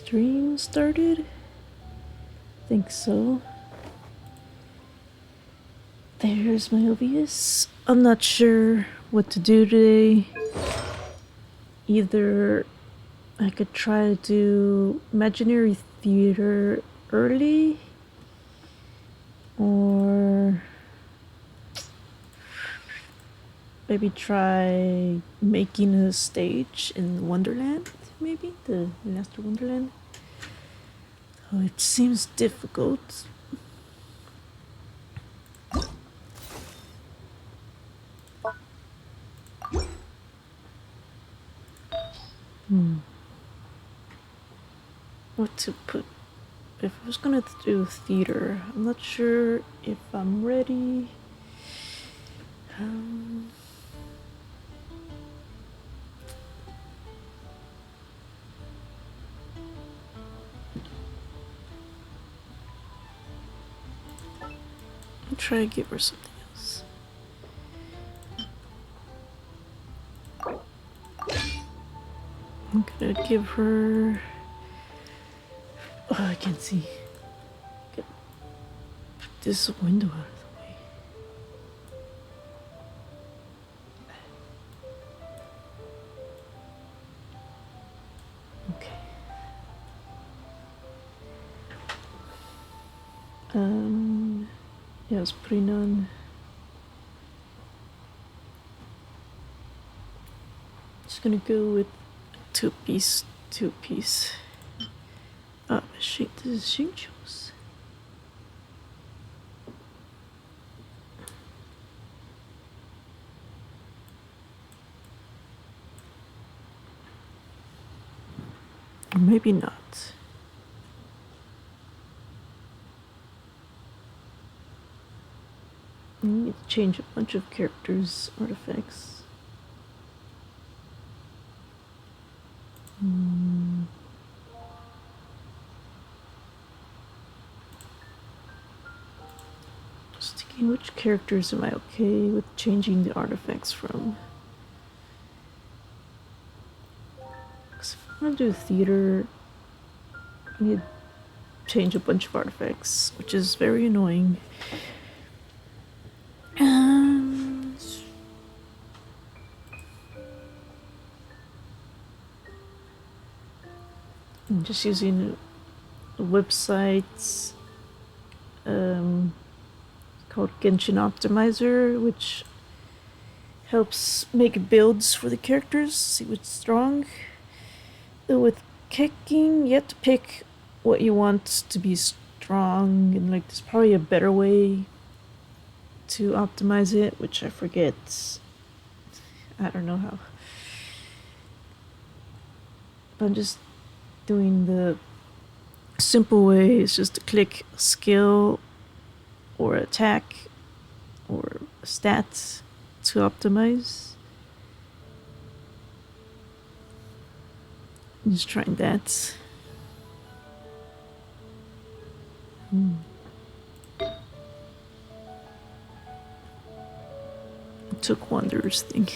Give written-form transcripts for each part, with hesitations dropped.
stream started? Think so. There's my OBS. I'm not sure what to do today. Either I could try to do imaginary theater early, or maybe try making a stage in Wonderland, maybe? The milliastra Wonderland. Oh, it seems difficult. What to put? If I was gonna do theater, I'm not sure if I'm ready. I'll try to give her something else. I'm gonna give her... Oh, I can't see. Get this window out of the way. Okay. Yeah, I was putting on... Just gonna go with two-piece. Ah, shit, this is shoes. Or maybe not. I need to change a bunch of characters' artifacts. Just thinking, which characters am I okay with changing the artifacts from? Because if I'm gonna do theater, I need to change a bunch of artifacts, which is very annoying. I'm just using websites called Genshin Optimizer, which helps make builds for the characters, see what's strong. Though with kicking, you have to pick what you want to be strong, and like there's probably a better way to optimize it, which I forget. I don't know how. But I'm just doing the simple way. Is just to click skill or attack or stats to optimize. I'm just trying that. It took Wanderer's thing.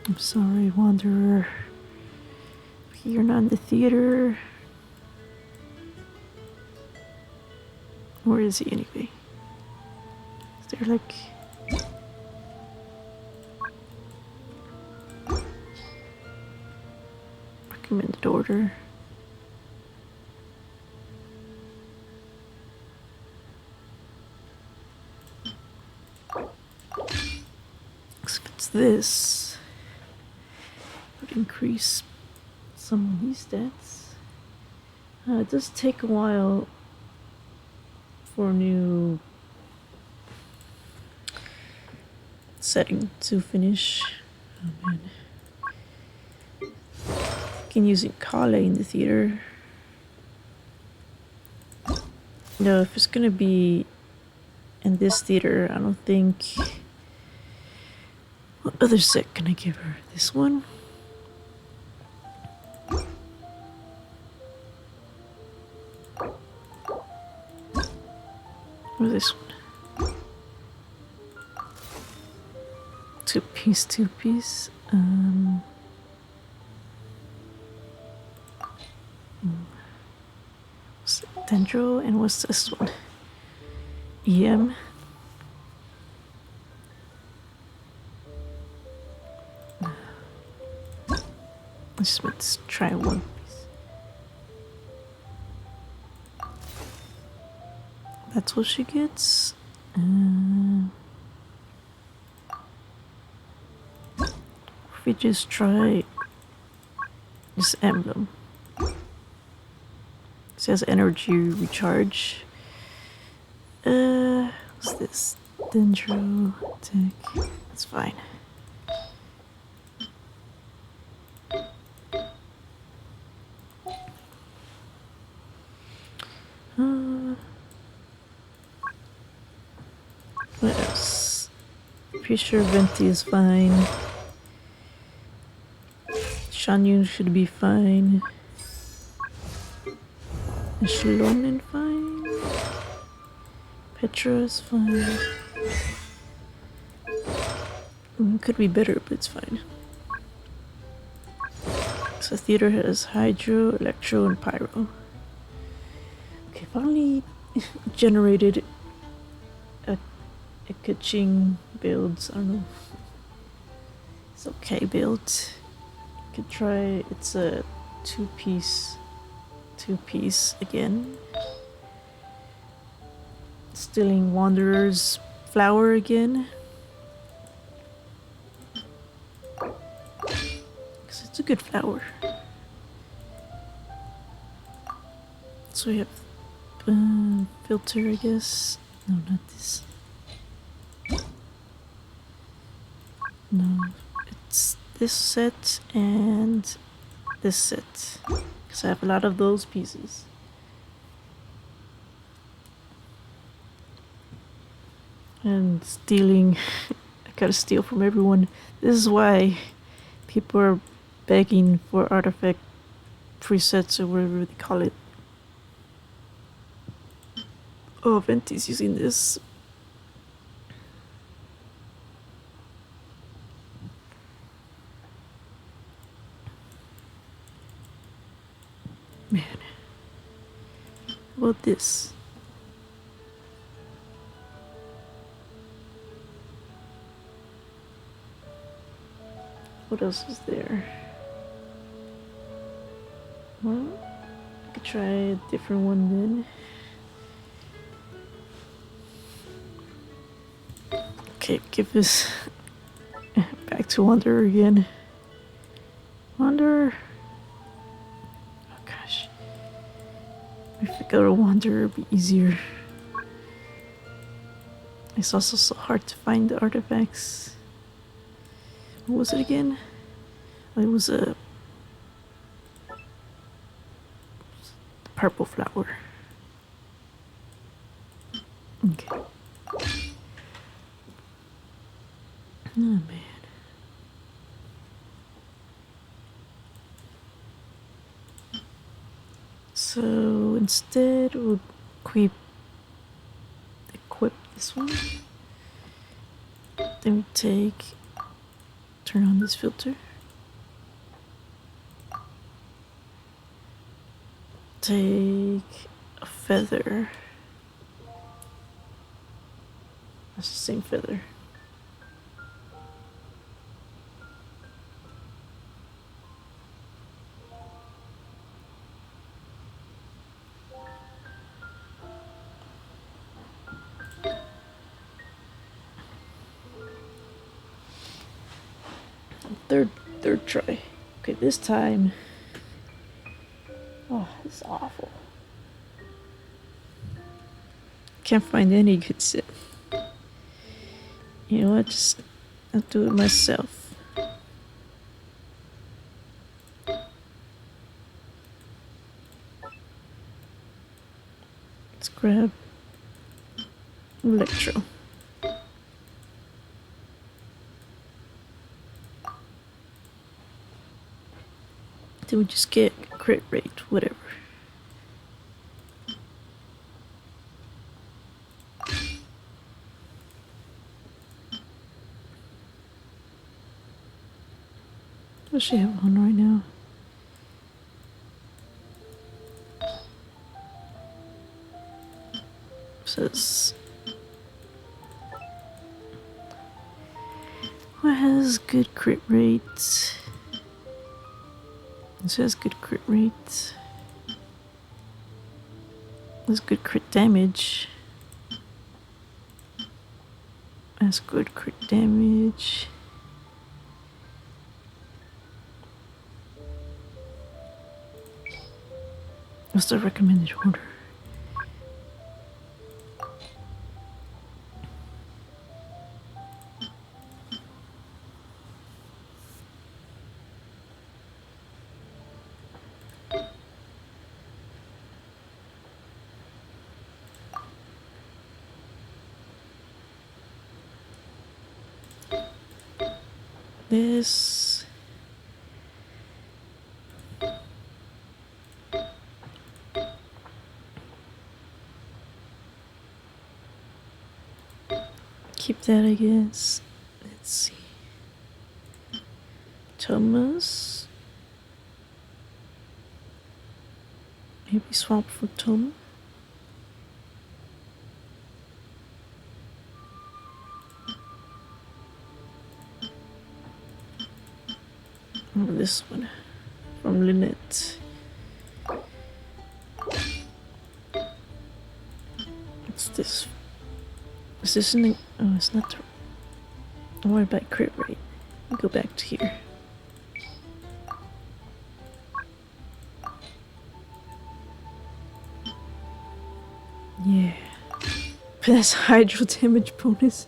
I'm sorry, Wanderer. You're not in the theater. Where is he anyway? Is there like... recommended order? If it's this, would increase some of these stats. It does take a while for a new setting to finish. Oh man. Can use Kale in the theater. No, if it's gonna be in this theater, I don't think... What other set can I give her? This one? Or this one? Two-piece. Dendro, and what's this one? EM. Let's try one piece. That's what she gets. If we just try this emblem. It says energy recharge. What's this? Dendro tech. That's fine. What else? Pretty sure Venti is fine. Shanyun should be fine. Is Shalonen fine? Petra is fine. Could be better, but it's fine. So theater has Hydro, Electro, and Pyro. Okay, finally generated a Kaching builds. I don't know. It's okay build. Could try. It's a two-piece again. Stealing Wanderer's flower again. Because it's a good flower. So we have filter, I guess. No, not this. No, it's this set and this set. Because I have a lot of those pieces. And stealing. I gotta steal from everyone. This is why people are begging for artifact presets or whatever they call it. Oh, Venti's using this. Man. What about this? What else is there? Well, I could try a different one then. Okay, give this back to Wanderer again. Wanderer. Oh gosh. If I go to Wanderer, it'd be easier. It's also so hard to find the artifacts. What was it again? Oh, it was a purple flower. Okay. Oh man. So instead we'll equip this one. Then we turn on this filter. Take a feather. That's the same feather. Third try. Okay, this time. Oh, this is awful. Can't find any good set. You know what? I'll do it myself. Let's grab Electro. Then we just get crit rate, whatever. What does she have on right now? says what has good crit rate? It says good crit rate. That's good crit damage. That's good crit damage. What's the recommended order? This keep that, I guess. Let's see. Thomas. Maybe swap for Tom. Or this one from Lynette. What's this? Is this an? Oh, it's not. I want to buy crit rate. Go back to here. Yeah. That's hydro damage bonus.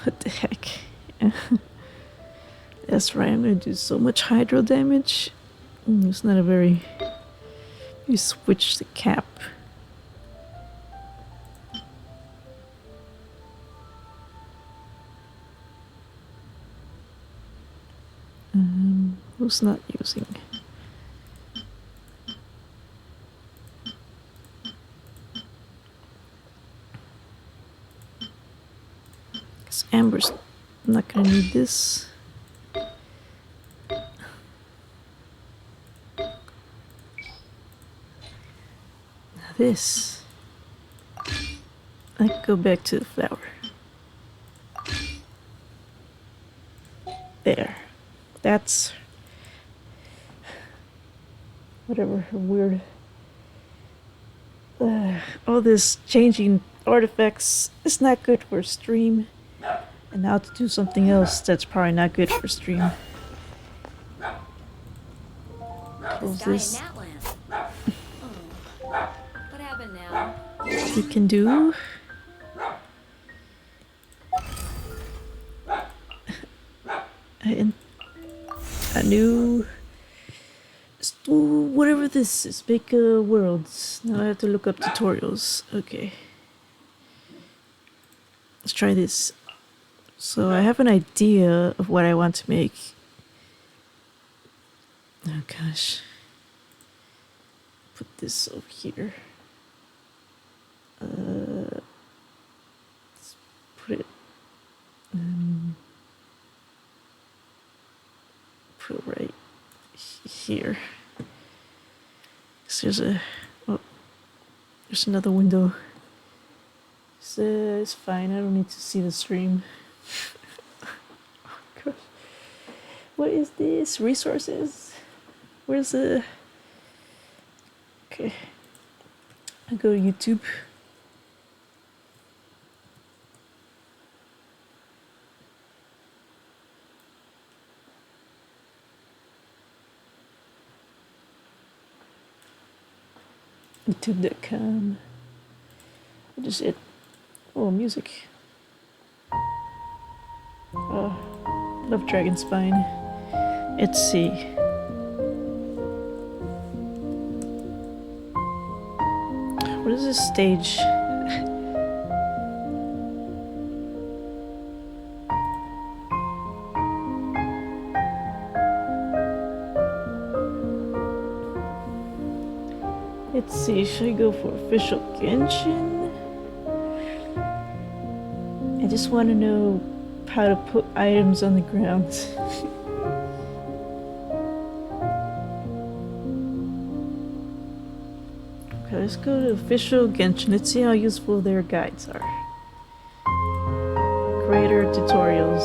What the heck? That's right, I'm gonna do so much hydro damage. It's not a very... You switch the cap. Who's not using? Because Amber's not gonna need this. This. I go back to the flower. There. That's whatever her weird. All this changing artifacts is not good for stream. And now to do something else that's probably not good for stream. Close this. We can do a new whatever this is. Make worlds. Now I have to look up tutorials. Okay, let's try this. So I have an idea of what I want to make. Oh gosh, put this over here. Let's put it put it right here. So there's a there's another window. So it's fine. I don't need to see the stream. Oh gosh, what is this? Resources? Where's the? Okay, I go to YouTube. YouTube.com. What is it? Oh, music. Oh, love Dragon Spine. Let's see. What is this stage? Let's see, should I go for official Genshin? I just want to know how to put items on the ground. Okay, let's go to official Genshin. Let's see how useful their guides are. Creator tutorials.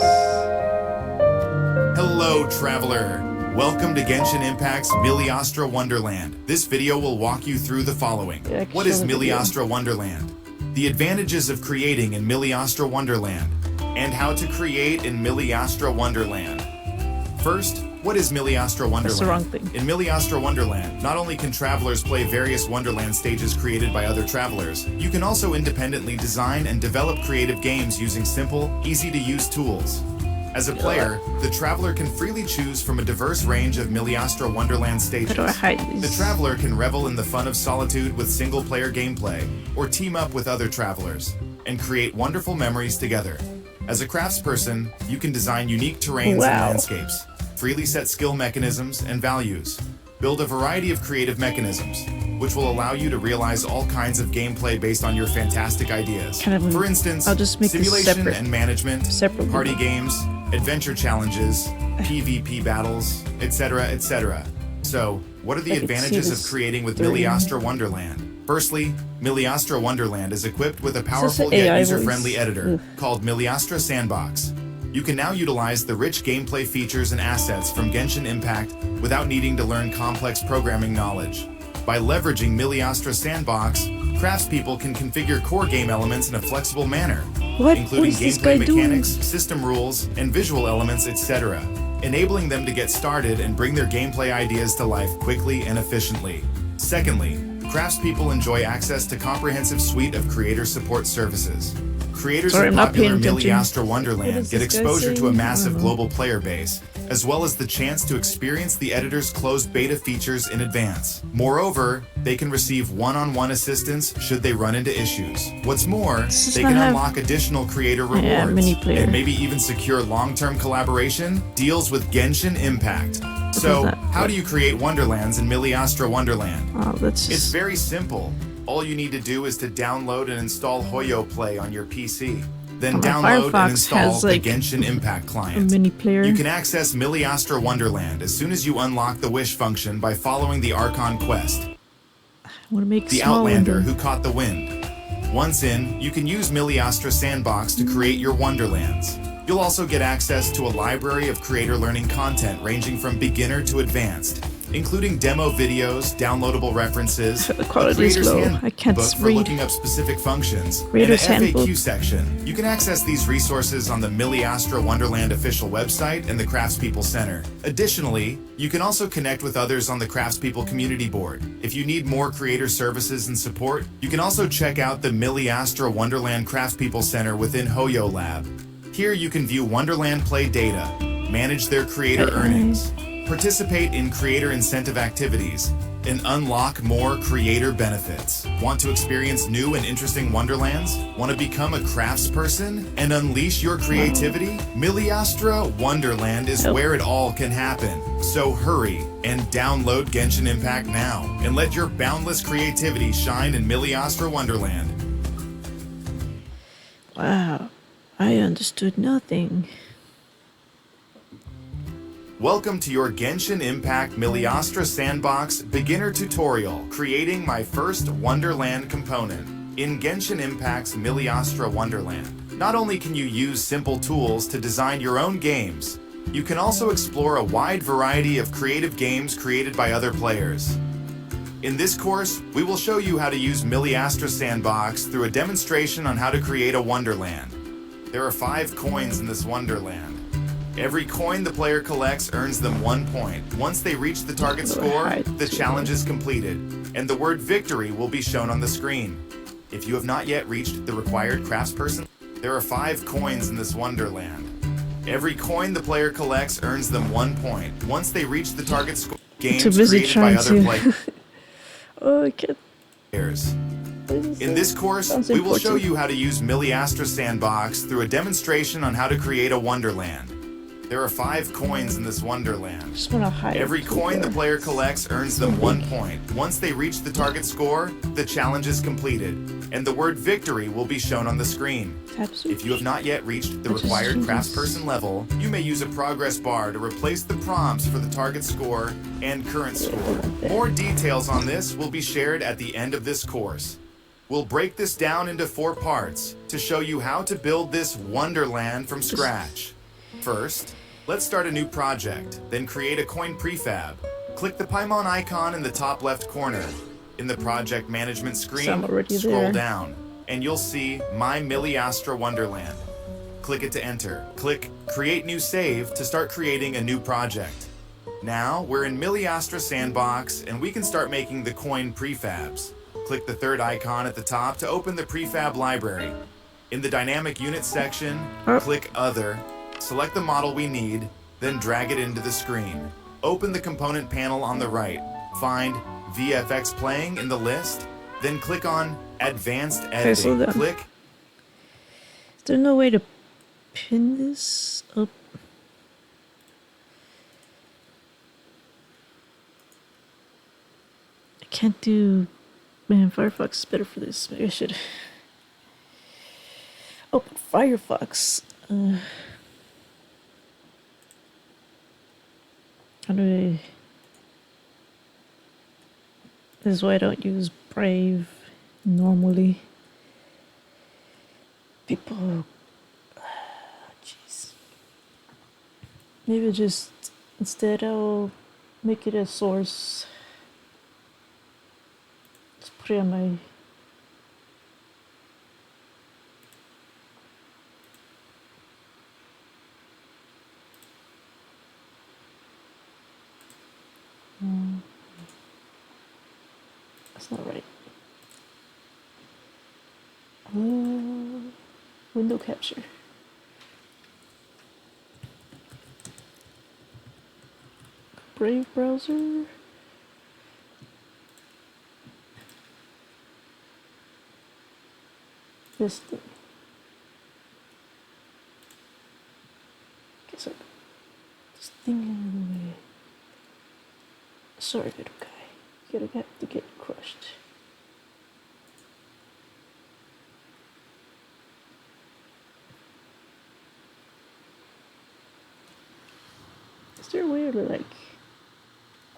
Hello, traveler. Welcome to Genshin Impact's Milliastra Wonderland. This video will walk you through the following. What is Milliastra Wonderland? The advantages of creating in Milliastra Wonderland, and how to create in Milliastra Wonderland. First, what is Milliastra Wonderland? That's the wrong thing. In Milliastra Wonderland, not only can travelers play various Wonderland stages created by other travelers, you can also independently design and develop creative games using simple, easy-to-use tools. As a player, the traveler can freely choose from a diverse range of Milliastra Wonderland stages. How do I hide these? The traveler can revel in the fun of solitude with single-player gameplay, or team up with other travelers, and create wonderful memories together. As a craftsperson, you can design unique terrains and landscapes, freely set skill mechanisms and values, build a variety of creative mechanisms, which will allow you to realize all kinds of gameplay based on your fantastic ideas. For instance, I'll just make simulation and management, party video. games, adventure challenges, PvP battles, etc., etc. So, what are the advantages of creating with Milliastra Wonderland? Firstly, Milliastra Wonderland is equipped with a powerful yet user-friendly editor called Milliastra Sandbox. You can now utilize the rich gameplay features and assets from Genshin Impact without needing to learn complex programming knowledge. By leveraging Milliastra Sandbox, craftspeople can configure core game elements in a flexible manner, including gameplay mechanics, system rules, and visual elements, etc., enabling them to get started and bring their gameplay ideas to life quickly and efficiently. Secondly, craftspeople enjoy access to a comprehensive suite of creator support services. Creators of popular Milliastra Wonderland get exposure to a massive global player base, as well as the chance to experience the editor's closed beta features in advance. Moreover, they can receive one-on-one assistance should they run into issues. What's more, they can unlock additional creator rewards, and maybe even secure long-term collaboration deals with Genshin Impact. So, how do you create Wonderlands in Milliastra Wonderland? It's very simple. All you need to do is to download and install Hoyo Play on your PC. Then download and install the Genshin Impact client. You can access Milliastra Wonderland as soon as you unlock the Wish function by following the Archon quest. The Outlander Who Caught the Wind. Once in, you can use Milliastra Sandbox to create your Wonderlands. You'll also get access to a library of creator learning content ranging from beginner to advanced, including demo videos, downloadable references, the quality is low. I can't book for looking up specific functions, and an FAQ section. You can access these resources on the Milliastra Wonderland official website and the Craftspeople Center. Additionally, you can also connect with others on the Craftspeople community board. If you need more creator services and support, you can also check out the Milliastra Wonderland Craftspeople Center within Hoyo Lab. Here you can view Wonderland Play data, manage their creator earnings, participate in creator incentive activities, and unlock more creator benefits. Want to experience new and interesting Wonderlands? Want to become a craftsperson and unleash your creativity? Milliastra Wonderland is where it all can happen. So hurry and download Genshin Impact now and let your boundless creativity shine in Milliastra Wonderland. Wow, I understood nothing. Welcome to your Genshin Impact Milliastra Sandbox beginner tutorial, creating my first Wonderland component. In Genshin Impact's Milliastra Wonderland, not only can you use simple tools to design your own games, you can also explore a wide variety of creative games created by other players. In this course, we will show you how to use Milliastra Sandbox through a demonstration on how to create a Wonderland. There are 5 coins in this Wonderland. Every coin the player collects earns them 1 point. Once they reach the target score, the challenge is completed, and the word victory will be shown on the screen. If you have not yet reached the required craftsperson, there are 5 coins in this Wonderland. Every coin the player collects earns them 1 point. Once they reach the target score, games created by other players. In this course, we will show you how to use Milliastra Sandbox through a demonstration on how to create a Wonderland. There are 5 coins in this wonderland. Just want to hide. Every coin the player collects earns them 1 point. Once they reach the target score, the challenge is completed, and the word victory will be shown on the screen. If you have not yet reached the required craftsperson level, you may use a progress bar to replace the prompts for the target score and current score. More details on this will be shared at the end of this course. We'll break this down into 4 parts to show you how to build this wonderland from scratch. First, let's start a new project, then create a coin prefab. Click the Paimon icon in the top left corner. In the project management screen, scroll down, and you'll see My Milliastra Wonderland. Click it to enter. Click Create New Save to start creating a new project. Now, we're in Milliastra Sandbox, and we can start making the coin prefabs. Click the 3rd icon at the top to open the prefab library. In the Dynamic Unit section, click Other. Select the model we need, then drag it into the screen. Open the component panel on the right. Find VFX Playing in the list, then click on Advanced Editing. Click. Is there no way to pin this up? I can't do... Man, Firefox is better for this. Maybe I should open Firefox. How do I... This is why I don't use Brave normally. People... Jeez. Maybe just... Instead I'll make it a source. Just put it on my... That's not right. Window capture. Brave browser. This thing. Okay, so this thing in the way. Sorry, little guy. You're gonna have to get crushed. Is there a way to like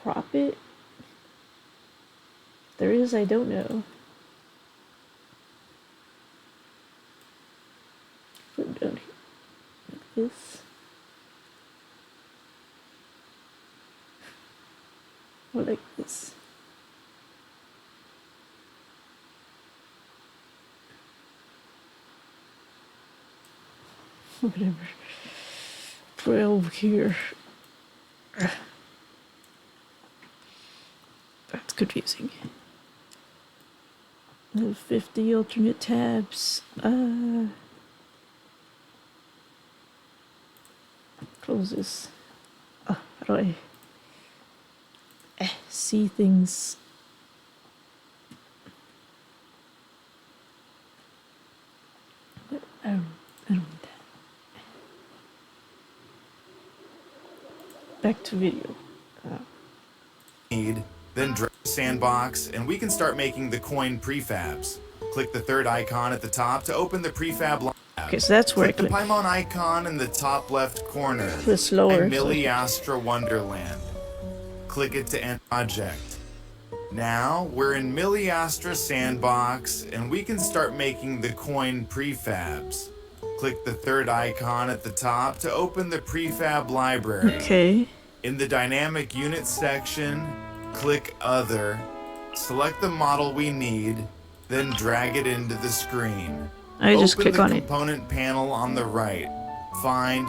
crop it? If there is, I don't know. Put it down here like this. Or like this. Whatever. 12 here. That's confusing. 50 alternate tabs. Close this. How do I see things? I don't need that. Back to video. Then drag Sandbox, and we can start making the coin prefabs. Click the 3rd icon at the top to open the prefab lab. Okay, so that's where click the Paimon icon in the top left corner. It's lower. And Milliastra Wonderland. Click it to end project. Now we're in Milliastra Sandbox, and we can start making the coin prefabs. Click the 3rd icon at the top to open the prefab library. Okay. In the Dynamic Unit section, click Other. Select the model we need, then drag it into the screen. I just click on it. Open the component panel on the right. Find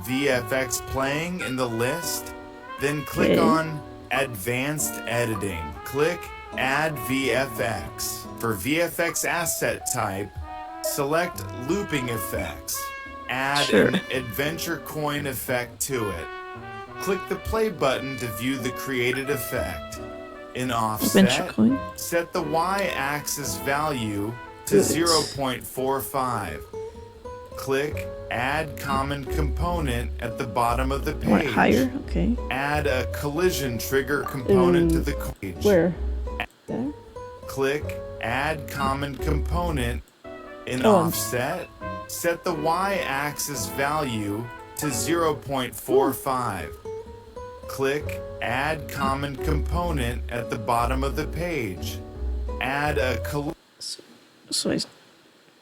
VFX Playing in the list, then click on Advanced Editing. Click Add VFX. For VFX asset type, select Looping Effects. Add an Adventure Coin effect to it. Click the play button to view the created effect. In Offset, set the Y-axis value to 0.45. Click Add Common Component at the bottom of the page. I want it higher, okay. Add a collision trigger component to the page. Where? There? Click Add Common Component in Offset. Set the Y-axis value to 0.45. Click Add Common Component at the bottom of the page. Add a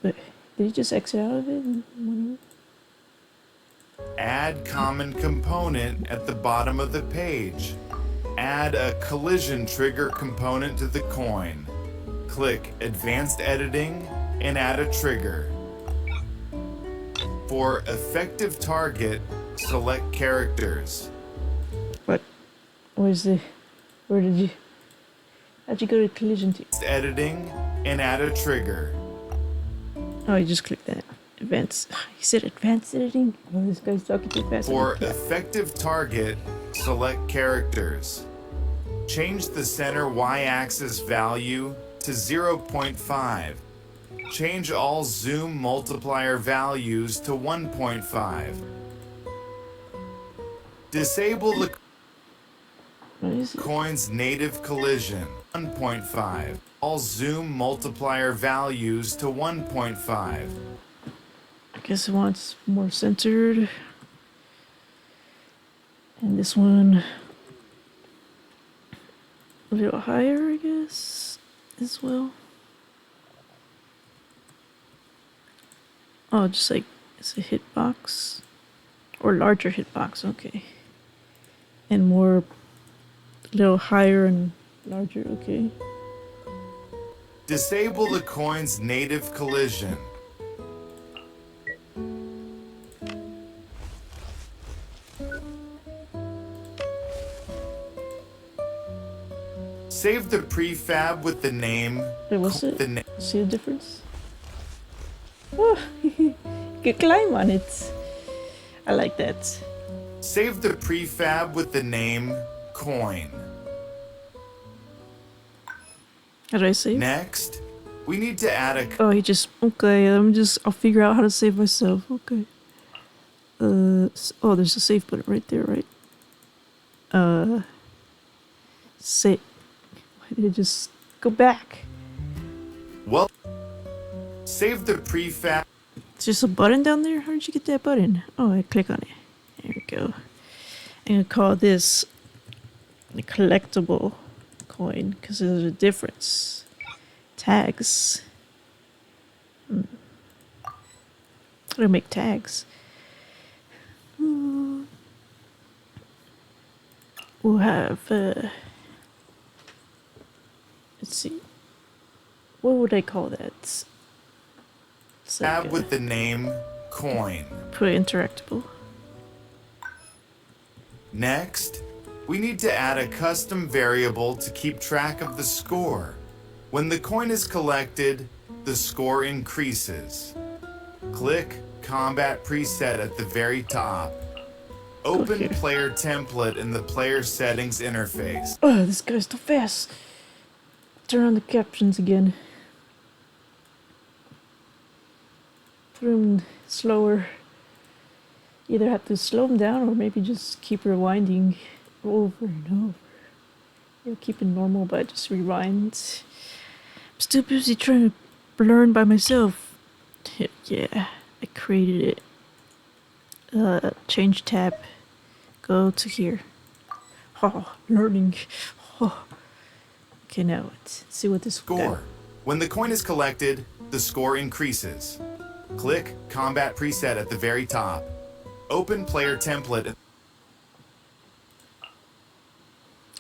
Wait, did you just exit out of it? Add Common Component at the bottom of the page. Add a collision trigger component to the coin. Click Advanced Editing and add a trigger. For effective target, select characters. What? How'd you go to collision to? Editing and add a trigger. Oh, you just click that. Advanced. He said advanced editing? Oh, this guy's talking too fast. For effective target, select characters. Change the center Y-axis value to 0.5. Change all zoom multiplier values to 1.5. Disable the coin's native collision, 1.5. All zoom multiplier values to 1.5. I guess it wants more centered. And this one a little higher, I guess, as well. Oh, just like it's a hitbox. Or larger hitbox, okay. And more, a little higher and larger, okay. Disable the coin's native collision. Save the prefab with the name. Wait, what's it? See the difference? Oh, you can climb on it. I like that. Save the prefab with the name coin. How do I save? Next, we need to add a... Oh, he just... Okay, I'll figure out how to save myself. Okay. Oh, there's a save button right there, right? Save. Why did it just go back? Well, save the prefab. It's just a button down there? How did you get that button? Oh, I click on it. There we go. I'm gonna call this a collectible coin because there's a difference. Tags. How do I make tags? We'll have, let's see. What would I call that? Tab with the name coin. Put interactable. Next, we need to add a custom variable to keep track of the score. When the coin is collected, the score increases. Click Combat Preset at the very top. Open Player Template in the Player Settings interface. Oh, this guy's too fast. Turn on the captions again. Put them slower. Either have to slow them down or maybe just keep rewinding over and over. You'll keep it normal, but just rewind. I'm still busy trying to learn by myself. Yeah, I created it. Change tab. Go to here. Oh, learning. Oh. Okay, now let's see what this score. When the coin is collected, the score increases. Click Combat Preset at the very top. Open Player Template.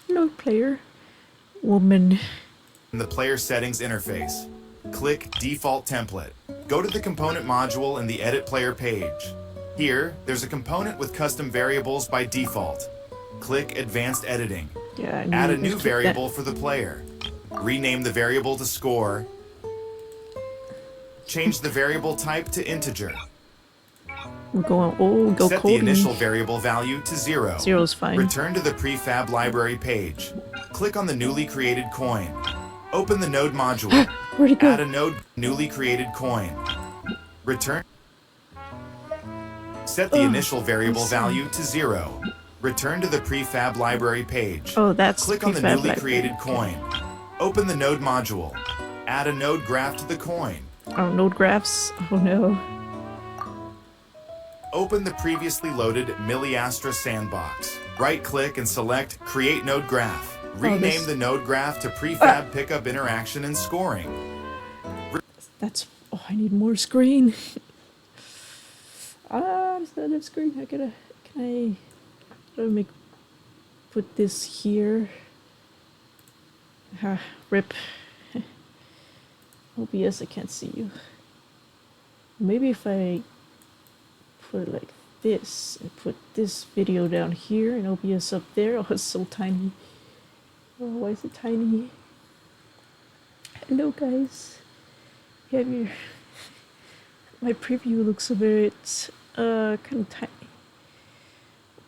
Hello, player. Woman. In the Player Settings interface. Click Default Template. Go to the Component module in the Edit Player page. Here, there's a component with custom variables by default. Click Advanced Editing. Yeah, add a new variable for the player. Rename the variable to score. Change the variable type to integer. We're going, go Set coding. the initial variable value to 0. 0 is fine. Return to the prefab library page. Click on the newly created coin. Open the node module. Where'd it go? Add a node newly created coin. Return. Set the initial variable value to 0. Return to the prefab library page. Oh, that's Click on the newly created coin. Open the node module. Add a node graph to the coin. Oh, node graphs? Oh no. Open the previously loaded milliastra sandbox. Right-click and select Create Node Graph. Rename the node graph to Prefab Pickup Interaction and Scoring. That's... Oh, I need more screen. There's not enough screen. Can I put this here? Rip. OBS, I can't see you. Maybe if I put it like this and put this video down here and OBS up there. Oh, it's so tiny. Oh, why is it tiny? Hello, guys. Have your... My preview looks a bit kind of tiny.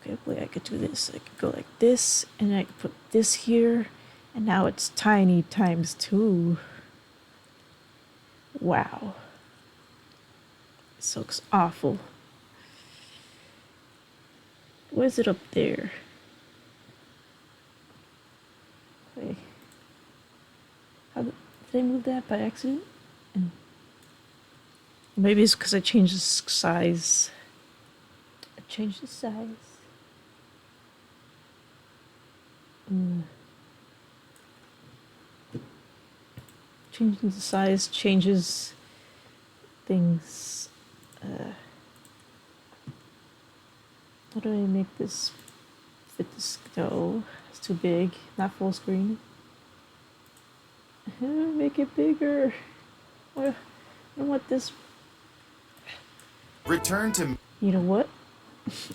Okay, wait, I could do this. I could go like this, and I could put this here, and now it's tiny times 2. Wow. This looks awful. Why is it up there? Okay. Did I move that by accident? And maybe it's because I changed the size. I changed the size. Changing the size changes things. How do I make this fit this? No, it's too big. Not full screen. Make it bigger. I don't want this. Return to... You know what?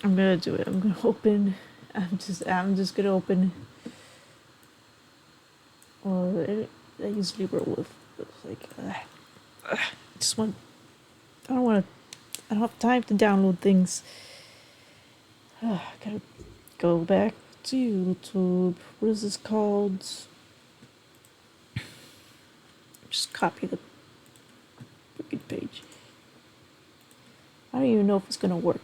I'm gonna do it. I'm gonna open. I'm just gonna open. Well, I usually roll with like. Just want. I don't have time to download things. Gotta go back to YouTube. What is this called? Just copy the freaking page. I don't even know if it's gonna work.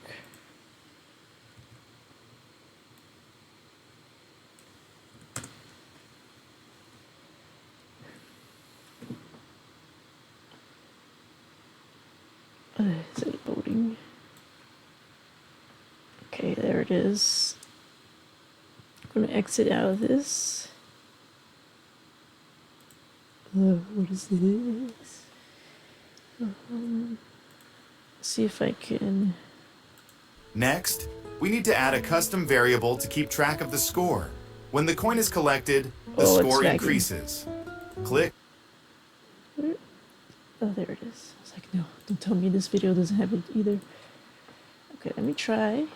Is it loading? Okay, there it is. I'm gonna exit out of this. What is this? See if I can... Next, we need to add a custom variable to keep track of the score. When the coin is collected, the score increases. Click. Oh, there it is. I was like, no, don't tell me this video doesn't have it either. Okay, let me try.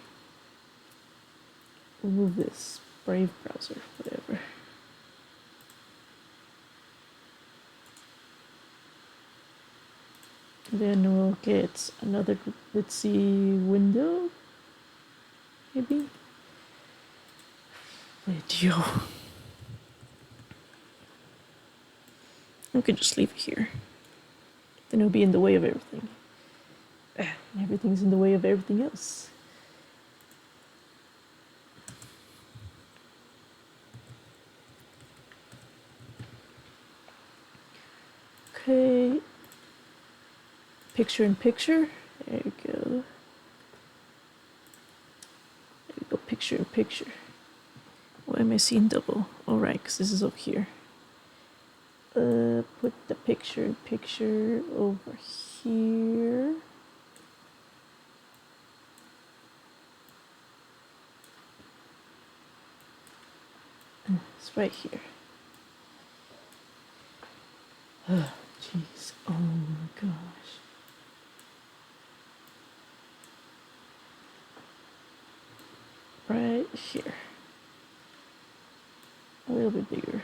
Remove this. Brave browser, whatever. Then we'll get another, let's see, window? Maybe? Video. We could just leave it here. Then it'll be in the way of everything. And everything's in the way of everything else. Okay. Picture in picture. There you go. There we go, picture in picture. Why am I seeing double? Alright, because this is up here. Put the picture in picture over here. It's right here. Oh, jeez. Oh my gosh. Right here. A little bit bigger.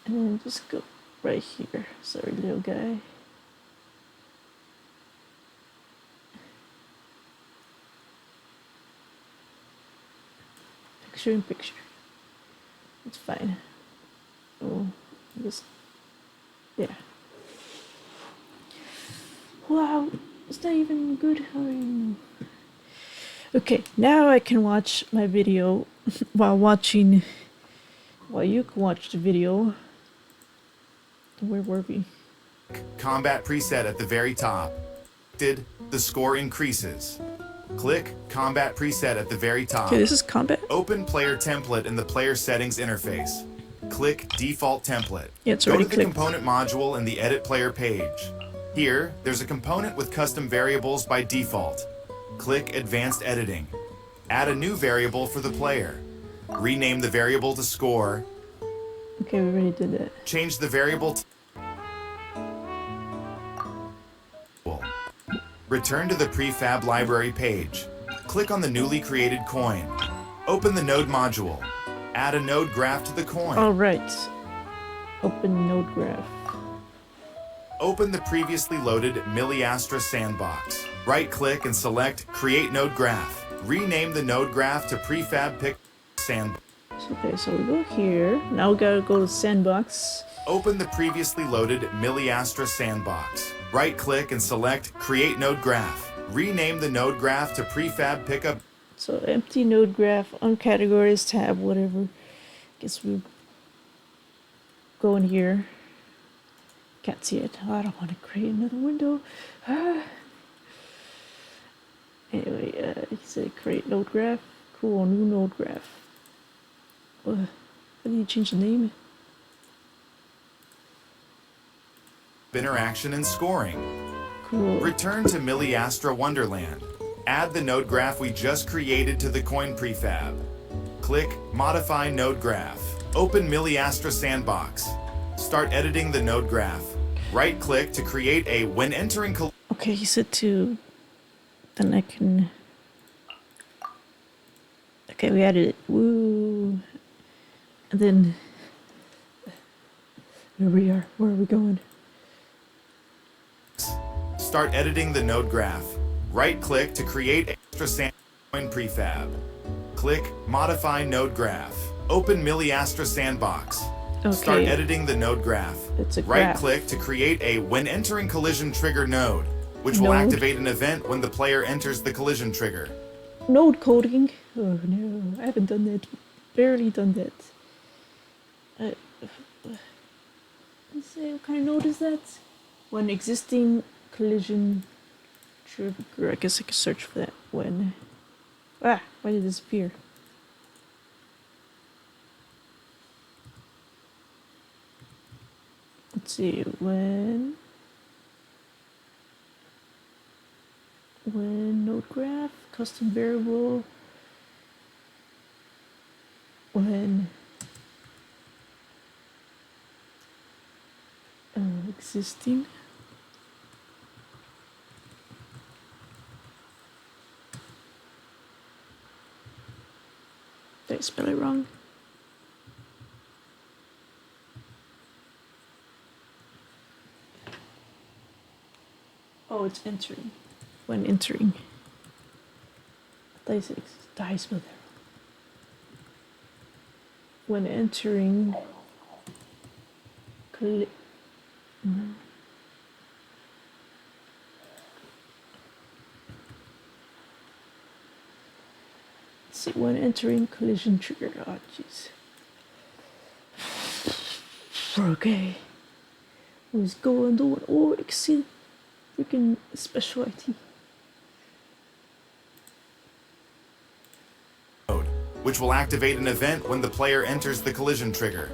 And then just go right here. Sorry, little guy. Picture in picture. It's fine. Oh, just, yeah. Wow. Is that even good? How do you know? Okay, now I can watch my video while you can watch the video. Where were we? Combat preset at the very top. The score increases. Click Combat preset at the very top. Okay, this is combat. Open player template in the player settings interface. Click default template. Yeah, it's Go already to the clicked. component module in the edit player page. Here, there's a component with custom variables by default. Click advanced editing. Add a new variable for the player. Rename the variable to score. Okay, we already did that. Change the variable to return to the prefab library page. Click on the newly created coin. Open the node module. Add a node graph to the coin. All right. Open node graph. Open the previously loaded milliastra sandbox. Right-click and select Create Node Graph. Rename the node graph to prefab pick sandbox. Okay, so we go here. Now we gotta go to sandbox. Open the previously loaded milliastra sandbox. Right-click and select Create Node Graph. Rename the node graph to prefab pickup. So empty node graph on categories tab, whatever. Guess we go in here. Can't see it. Oh, I don't want to create another window. Anyway, he said create node graph. Cool, new node graph. How do you change the name? Interaction and scoring. Cool. Return to milliastra wonderland. Add the node graph we just created to the coin prefab. Click Modify Node Graph. Open milliastra sandbox. Start editing the node graph. Right-click to create a when entering. Okay, he said to. Then I can. Okay, we added it. Woo! And then. Here we are. Where are we going? Start editing the node graph. Right-click to create extra coin prefab. Click Modify Node Graph. Open milliastra sandbox. Okay. Start editing the node graph. It's a graph. Right-click to create a when entering collision trigger node, which will activate an event when the player enters the collision trigger. Node coding. Oh no, I haven't done that. Barely done that. Let's see, what kind of node is that? When existing collision trigger. I guess I could search for that. When. Why did it disappear? Let's see, when node graph, custom variable, when existing. Did I spell it wrong? Oh, it's entering. When entering. Did I spell that wrong? When entering. See, when entering collision trigger. Oh, jeez. Okay. What's going on? Oh, exceed. Freaking special IT. Which will activate an event when the player enters the collision trigger.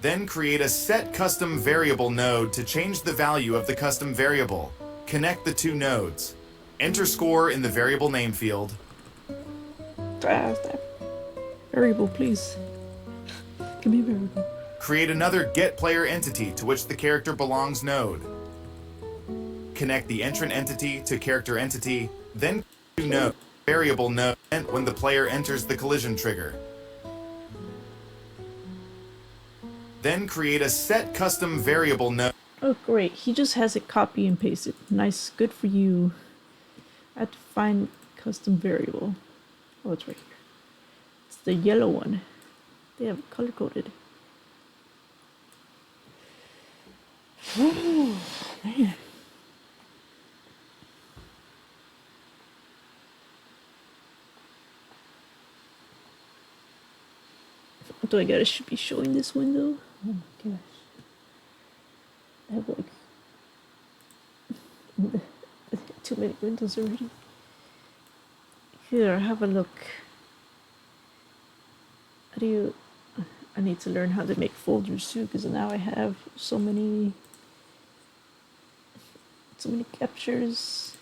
Then create a set custom variable node to change the value of the custom variable. Connect the two nodes. Enter score in the variable name field. Variable, please. Give me a variable. Create another get player entity to which the character belongs node. Connect the entrant entity to character entity, then node variable node when the player enters the collision trigger. Then create a set custom variable node. Oh great, he just has it copy and pasted. Nice, good for you. I have to find custom variable. Oh, it's right here. It's the yellow one. They have it color coded. Man. Do I gotta be showing this window? Oh my gosh. I have like too many windows already. Here, have a look. How do you... I need to learn how to make folders too, because now I have so many captures.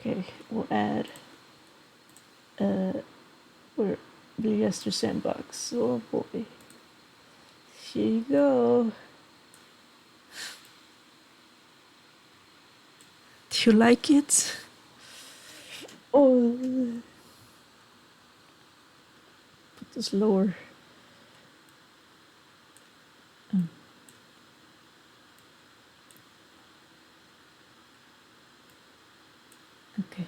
Okay, we'll add where milliastra sandbox. Oh boy. Here you go. Do you like it? Oh, put this lower. Okay.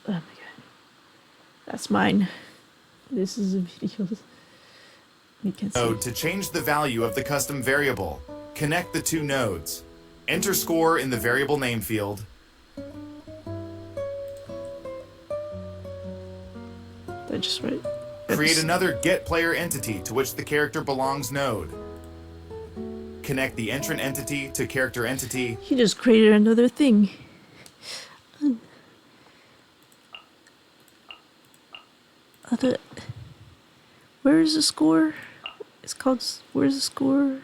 Oh my god. That's mine. This is a video. We can see. Node to change the value of the custom variable. Connect the two nodes. Enter score in the variable name field. That's just right. Create another get player entity to which the character belongs node. Connect the entrant entity to character entity. He just created another thing. Where is the score? It's called. Where's the score?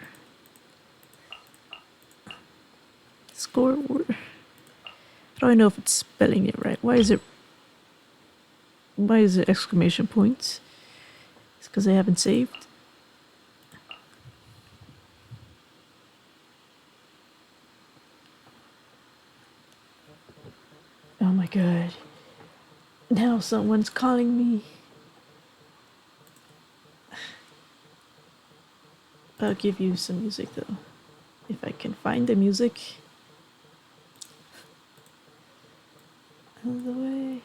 Score. How do I know if it's spelling it right? Why is it? Why is it exclamation points? It's because I haven't saved. Oh my god. Now someone's calling me. I'll give you some music though. If I can find the music. Out of the way.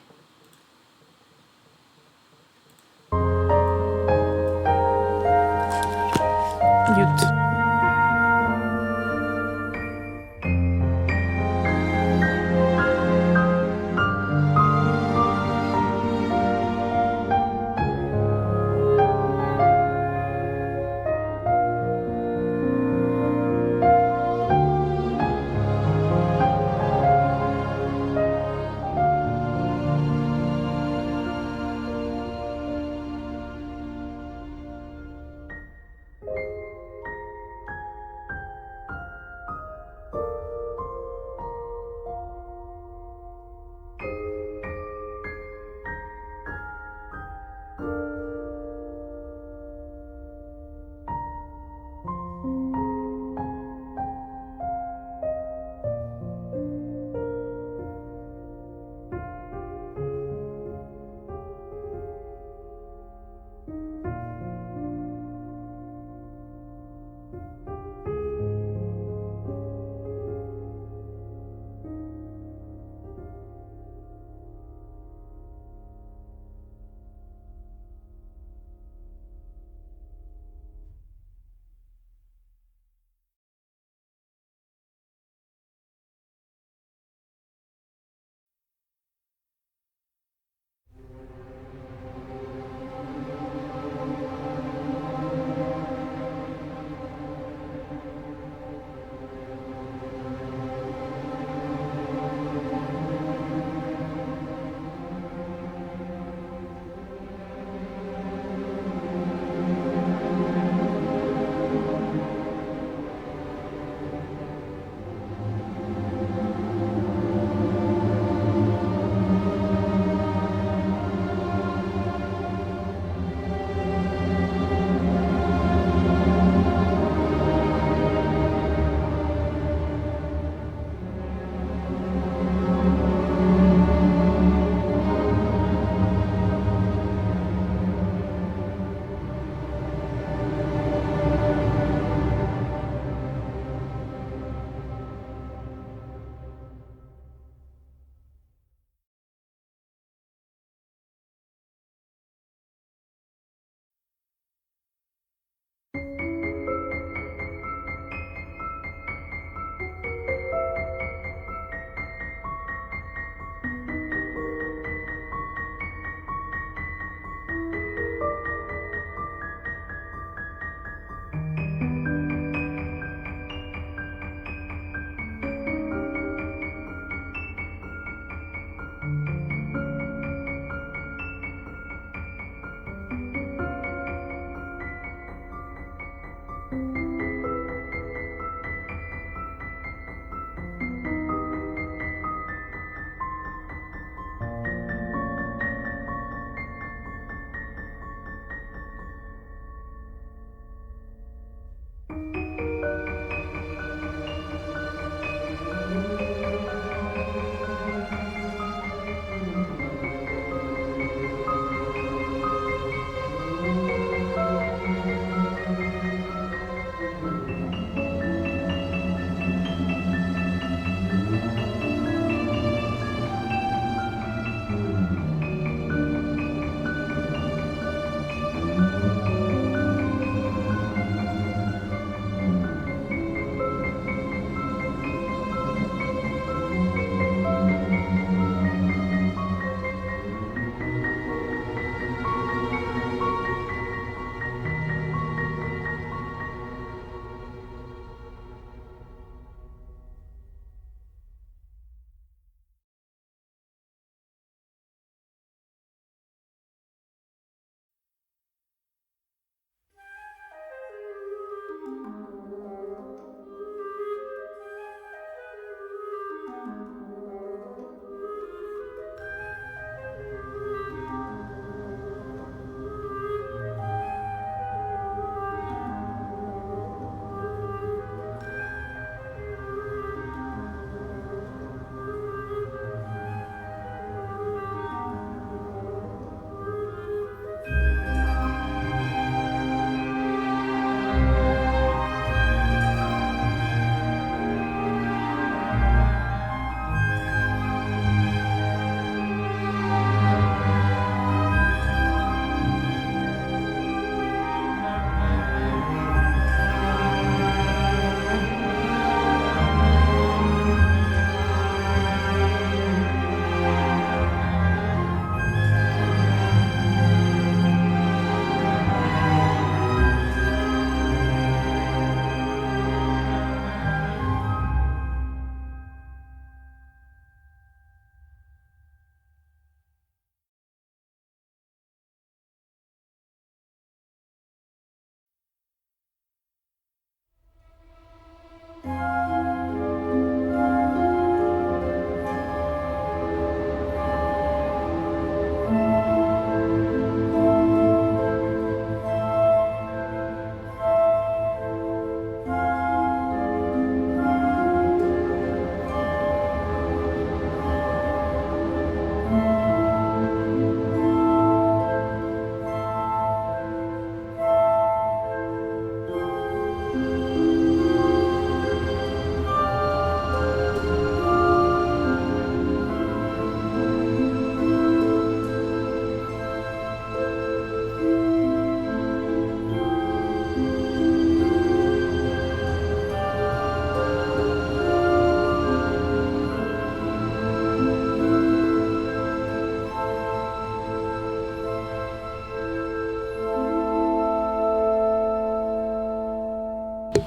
Mute.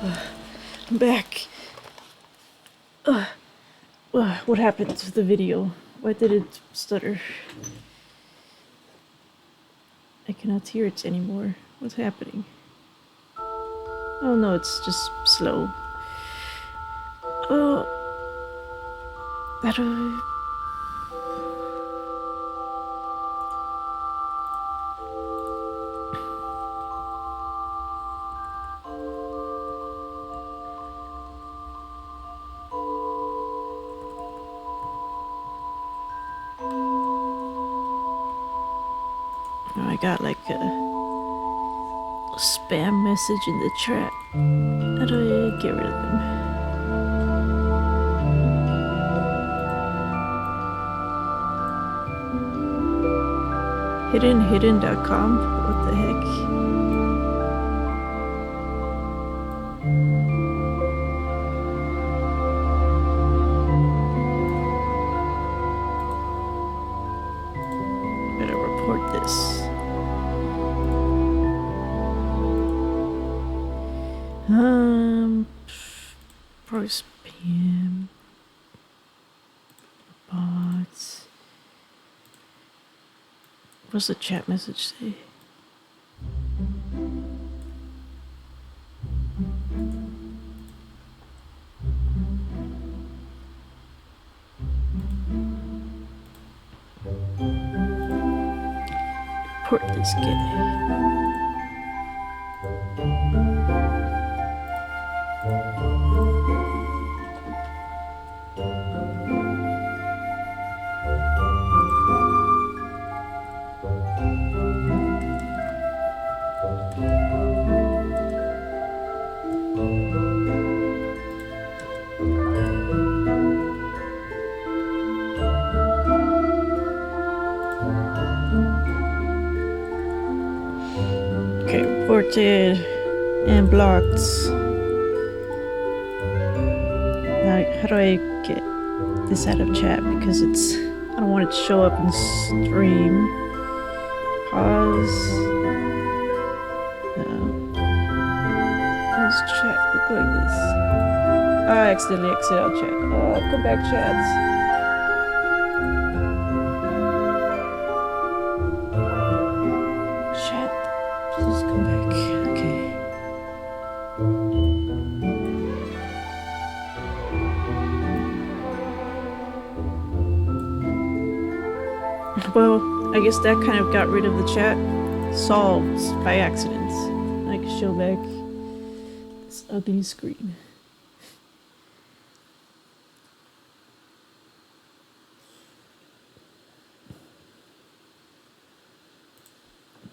I'm back. What happened to the video? Why did it stutter? I cannot hear it anymore. What's happening? Oh no, it's just slow. Oh, how do I... Oh, I got like a spam message in the chat. How do I get rid of them? Hidden.com? What the heck? Better report this. Pro spam. Bots. What's the chat message say? Report this guy. Okay, reported and blocked. Now, how do I get this out of chat? Because it's... I don't want it to show up in stream. Pause. No. How does chat look like this? I accidentally exited out chat. Oh, come back, chat. Please come back. Okay. Well, I guess that kind of got rid of the chat. Solved by accident. I can show back this ugly screen.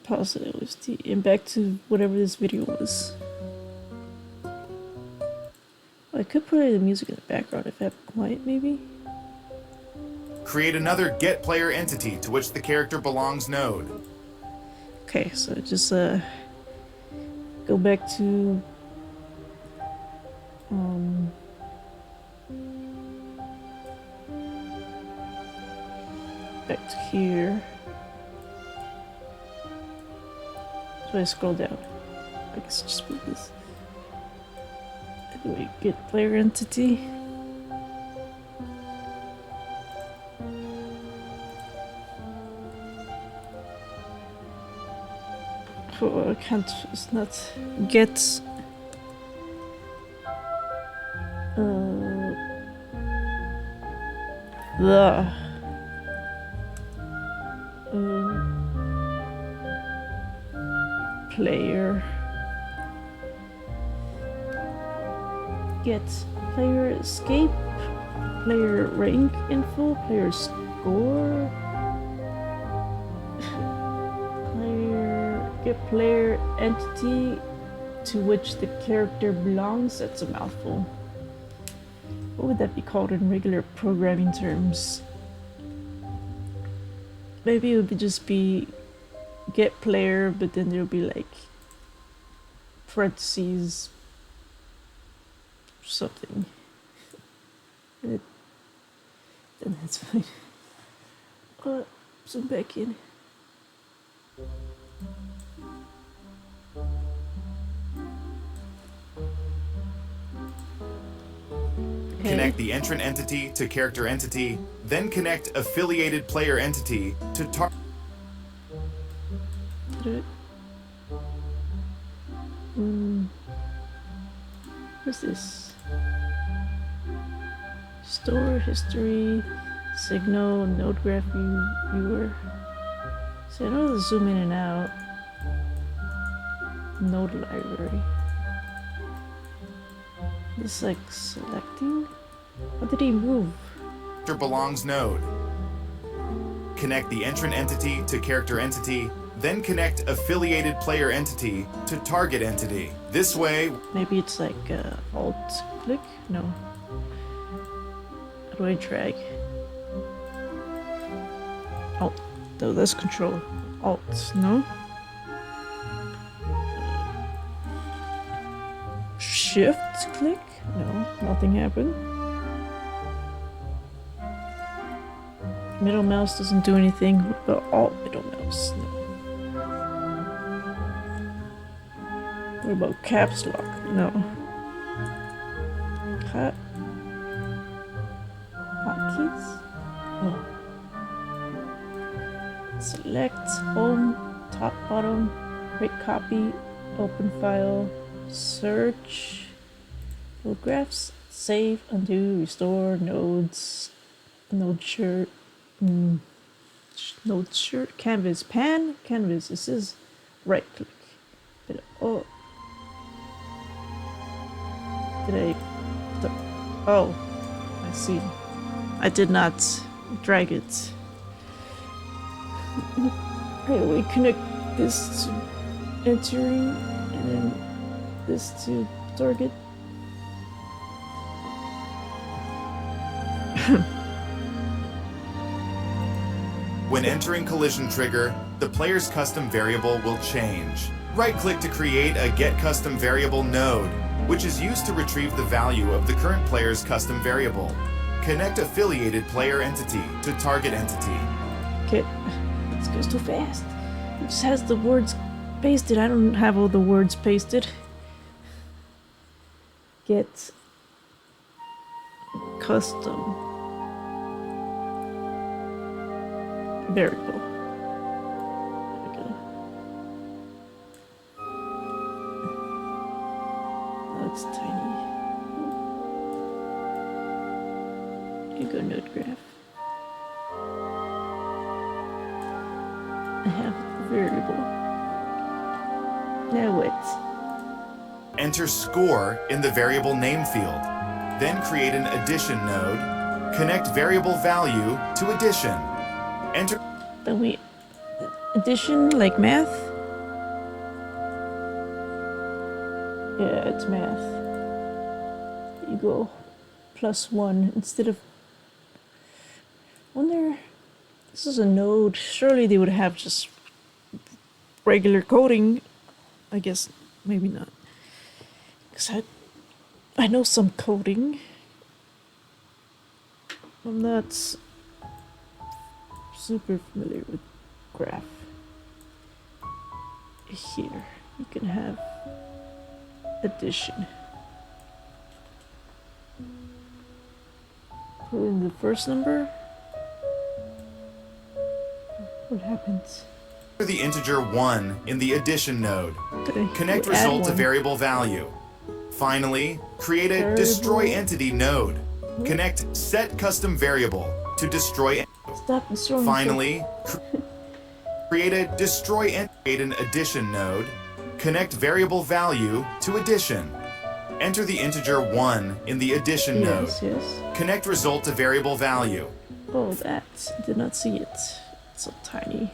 Pause it, OST, and back to whatever this video was. I could play the music in the background if I have it quiet, maybe? Create another get player entity to which the character belongs node. Okay, so just go back to back to here. So I scroll down. I guess just move this. Anyway, get player entity. Oh, I can't. It's not get. The. Player. Get player escape, player rank info, player score, get player entity to which the character belongs. That's a mouthful. What would that be called in regular programming terms? Maybe it would just be get player, but then there'll be like parentheses something. Then that's fine. Zoom back in. Okay. Connect the entrant entity to character entity, then connect affiliated player entity to target. What's this? Store history, signal, node graph viewer. So I know to zoom in and out. Node library. This like selecting? How did he move? Belongs node. Connect the entrant entity to character entity, then connect affiliated player entity to target entity. This way, maybe it's like alt click? No. How do I drag? Oh, no, that's control. Alt, no? Shift click? No, nothing happened. Middle mouse doesn't do anything. What about alt middle mouse? No. What about caps lock? No. Cut. Hotkeys? Oh. Select home, top, bottom, create copy, open file, search, photographs, save, undo, restore, nodes, node shirt, node shirt, canvas, pan, canvas. This is right click. Oh. Did I? Oh, I see. I did not drag it. Right, we connect this to entering and then this to target. when entering collision trigger, the player's custom variable will change. Right-click to create a Get Custom Variable node, which is used to retrieve the value of the current player's custom variable. Connect affiliated player entity to target entity. Okay, this goes too fast. It just has the words pasted. I don't have all the words pasted. Get custom variable. That's tiny. Here you go, node graph. I have the variable. Now what? Enter score in the variable name field. Then create an addition node. Connect variable value to addition. Enter. Then we addition like math? Yeah, it's math. You go +1 instead of. Wonder. This is a node. Surely they would have just regular coding. I guess maybe not. Because I know some coding. I'm not super familiar with graph. Here, you can have addition. Put in the first number. What happens? Enter the integer 1 in the addition node. Okay, Connect we'll result to variable value. Finally, create a destroy entity node. Connect set custom variable to destroy. Stop destroying. Finally, create a destroy create an addition node. Connect variable value to addition. Enter the integer 1 in the addition node. Yes. Connect result to variable value. Oh, that. I did not see it. It's so tiny.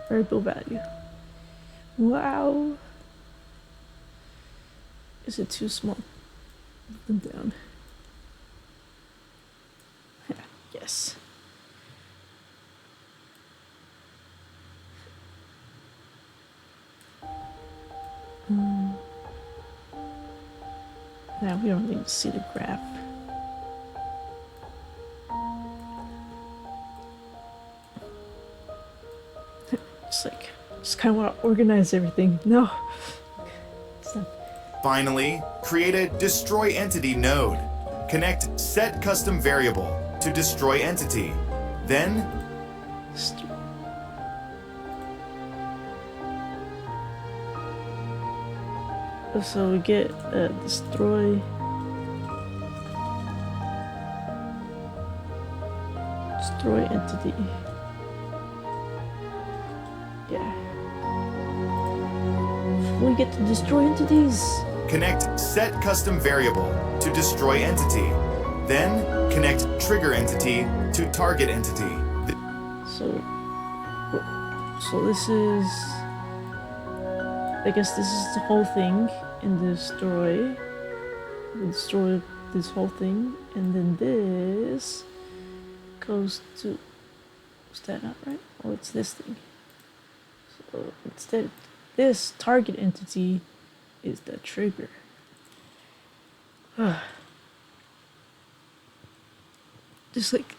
Variable value. Wow. Is it too small? Move them down. Yes. Now we don't need to see the graph. Just kind of want to organize everything. No. Finally, create a destroy entity node. Connect set custom variable to destroy entity. Then so we get destroy entity. Yeah. We get to destroy entities. Connect set custom variable to destroy entity. Then connect trigger entity to target entity. So this is, I guess this is the whole thing in destroy. We destroy this whole thing, and then this goes to, is that not right? Oh, it's this thing. So instead, this target entity is the trigger. Just like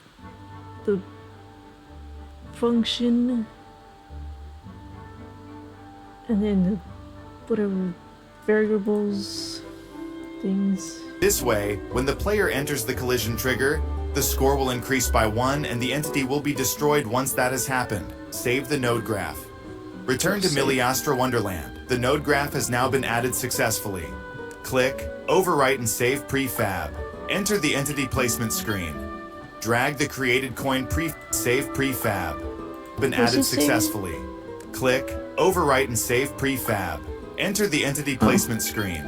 the function, and then the whatever variables, things. This way, when the player enters the collision trigger, the score will increase by 1 and the entity will be destroyed once that has happened. Save the node graph. Return to milliastra Wonderland. The node graph has now been added successfully. Click Overwrite and Save Prefab. Enter the entity placement screen. Drag the created coin Save Prefab. Been added successfully. Click Overwrite and Save Prefab. Enter the entity placement screen.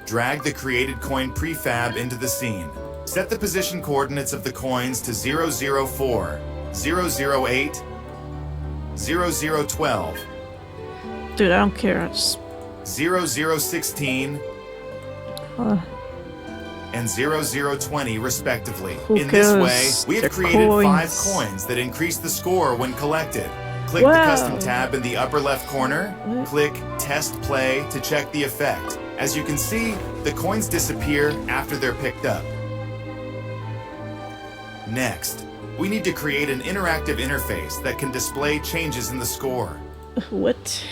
Drag the created coin prefab into the scene. Set the position coordinates of the coins to 004, 008, 0012. Dude, I don't care. I just 0016 and 0020 respectively. In this way, we have created 5 coins that increase the score when collected. Click the custom tab in the upper left corner. Click Test Play to check the effect. As you can see, the coins disappear after they're picked up. Next, we need to create an interactive interface that can display changes in the score. What?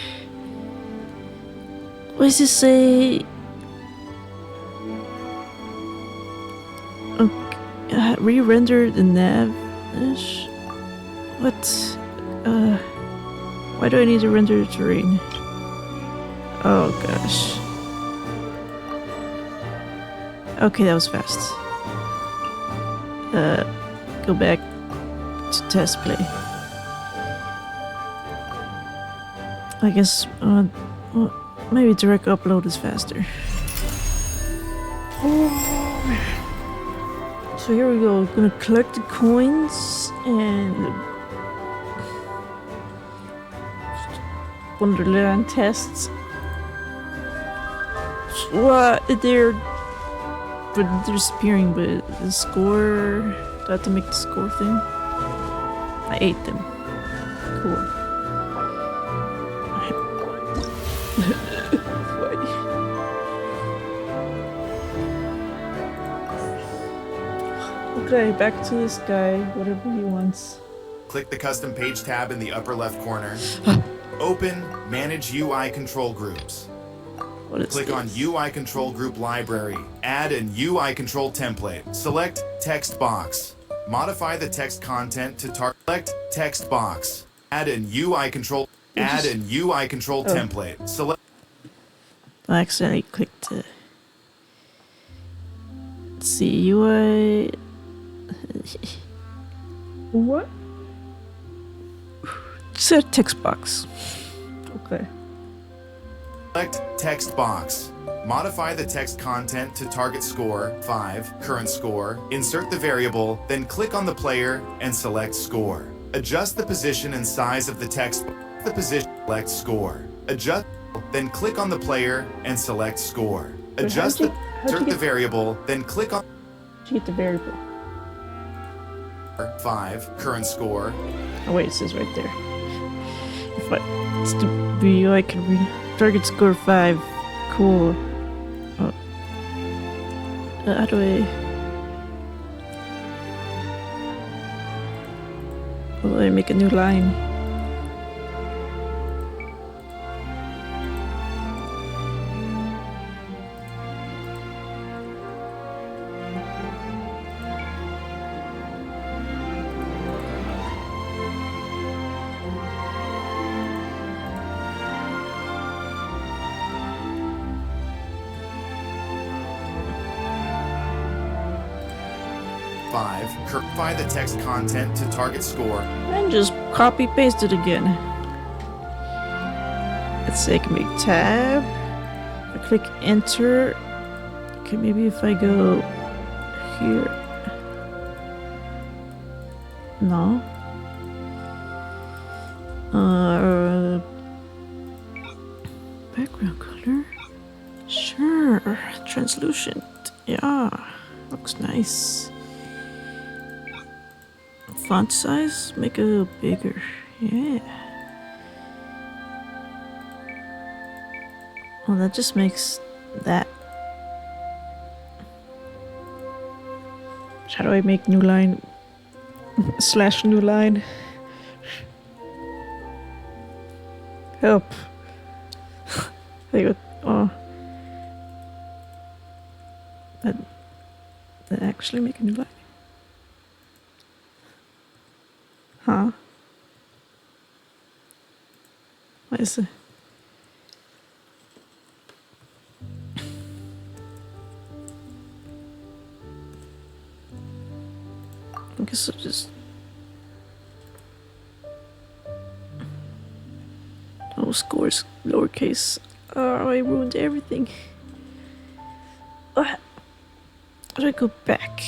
What does it say? Re-render the nav. What? Why do I need to render the terrain? Oh gosh. Okay, that was fast. Go back to test play. I guess, well, maybe direct upload is faster. So here we go. Gonna collect the coins and Wonderland tests. What? They're disappearing, but the score. Do I have to make the score thing? I ate them. Cool. Okay, back to this guy, whatever he wants. Click the custom page tab in the upper left corner. Open Manage UI Control Groups. Click on UI Control Group Library. Add an UI Control template. Select Text Box. Modify the text content to select Text Box. Add an UI Control. Add an UI Control template. Select. I accidentally clicked it. Let's see, UI. What? Set text box. Okay. Select Text Box. Modify the text content to target score 5, current score. Insert the variable, then click on the player and select score. Adjust the position and size of the text. The position, select score. Adjust, then click on the player and select score. Adjust the, insert the variable, then click on. How'd you get the variable? 5, current score. Oh wait, it says right there. If it's the video, I can read. Target score 5. Cool. Oh. How do I? How do I make a new line? 5. Verify the text content to target score. And just copy paste it again. Let's say I can make tab. I click enter. Okay, maybe if I go here. No. Background color. Sure. Translucent. Yeah. Looks nice. Font size. Make it a little bigger. Yeah. Well, that just makes that. How do I make new line? Slash new line. Help. Oh. That actually make a new line? Huh? What is it? I guess I'll just... Oh, scores lowercase. Oh, I ruined everything. How do I go back?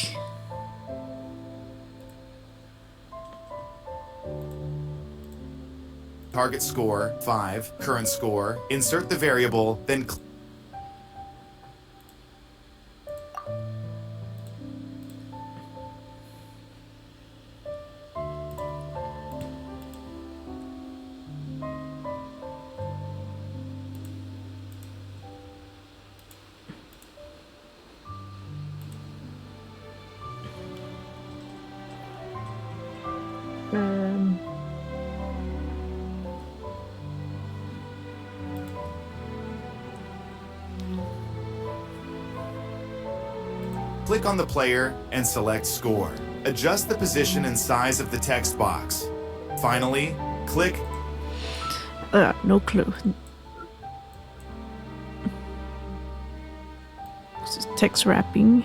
Target score 5. Current score. Insert the variable, then click on the player and select score. Adjust the position and size of the text box. Finally, click. No clue. This is text wrapping.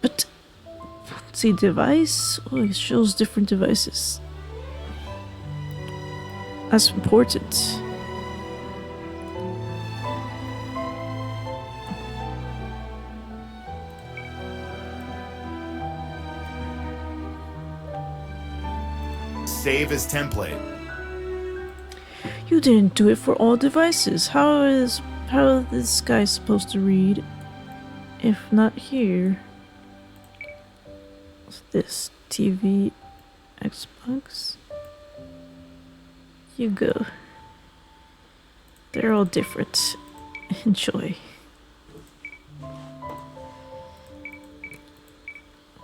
But see device? Oh, it shows different devices. That's important. Save as template. You didn't do it for all devices. How is this guy supposed to read if not here? What's this? TV, Xbox? You go. They're all different. Enjoy.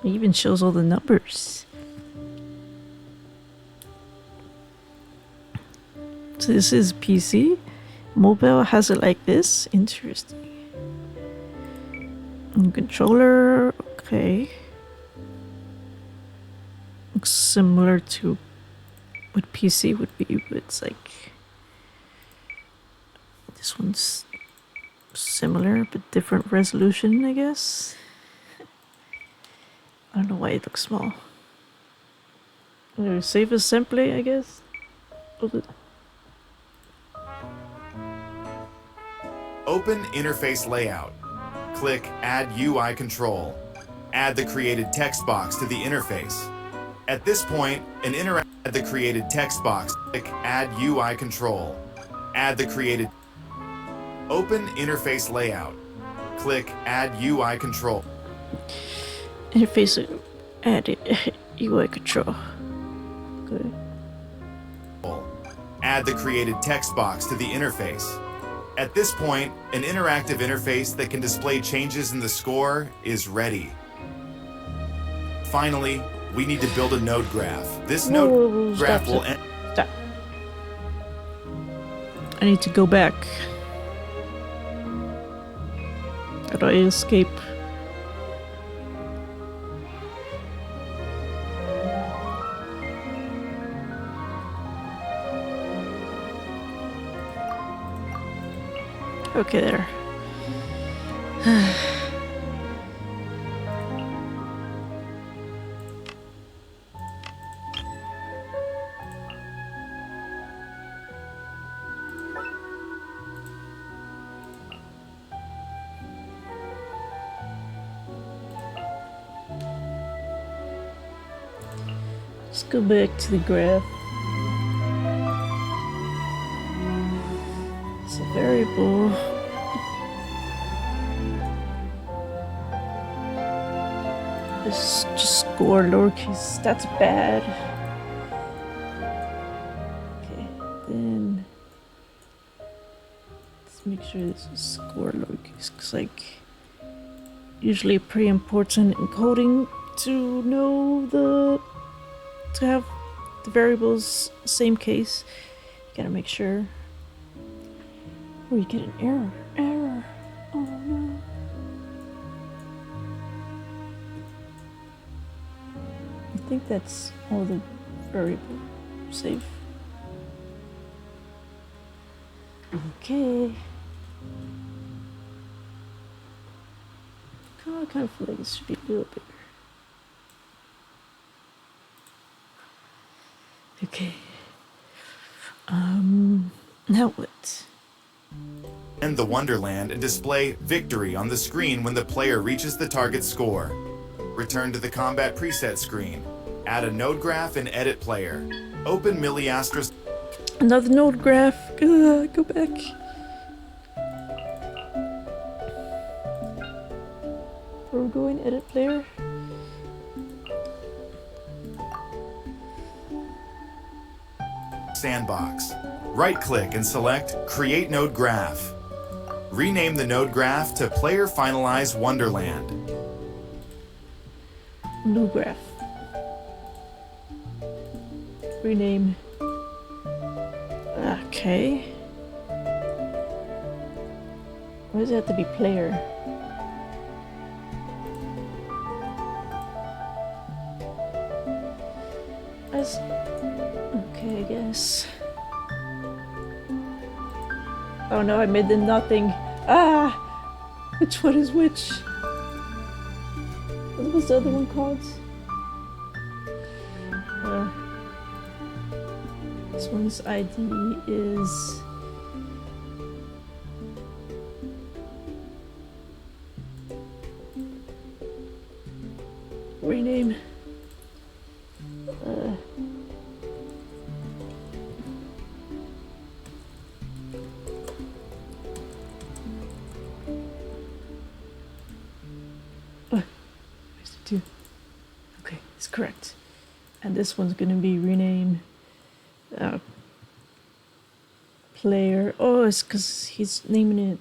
It even shows all the numbers. So this is PC. Mobile has it like this. Interesting. And controller, okay. Looks similar to what PC would be, but it's like this one's similar but different resolution, I guess. I don't know why it looks small. Save assembly, I guess. Open interface layout. Click Add UI Control. Add the created text box to the interface. At this point, add the created text box. Click Add UI Control. Add the created. Open interface layout. Click Add UI Control. Interface added UI Control. Okay. Add the created text box to the interface. At this point, an interactive interface that can display changes in the score is ready. Finally, we need to build a node graph. This node graph will end. Stop. I need to go back. How do I escape? Okay, there. Let's go back to the graph. It's a variable. This just score lowercase. That's bad. Okay, then let's make sure this is score lowercase, because like usually pretty important in coding to know to have the variables same case. You gotta make sure. Or you get an error. Error. Oh no. I think that's all the variable safe. Okay. I kind of feel like this should be a little bigger. Okay. Now what? End the Wonderland and display victory on the screen when the player reaches the target score. Return to the combat preset screen. Add a node graph and edit player. Open milliastra. Another node graph. Go back. Where we going? Edit player. Sandbox. Right-click and select Create Node Graph. Rename the node graph to Player Finalize Wonderland. New graph. Rename. Okay. Why does it have to be player? Okay, I guess. Oh no, I made them nothing. Ah! Which one is which? What was the other one called? This one's ID is... rename. Okay, it's correct. And this one's gonna be rename player. Oh, it's because he's naming it.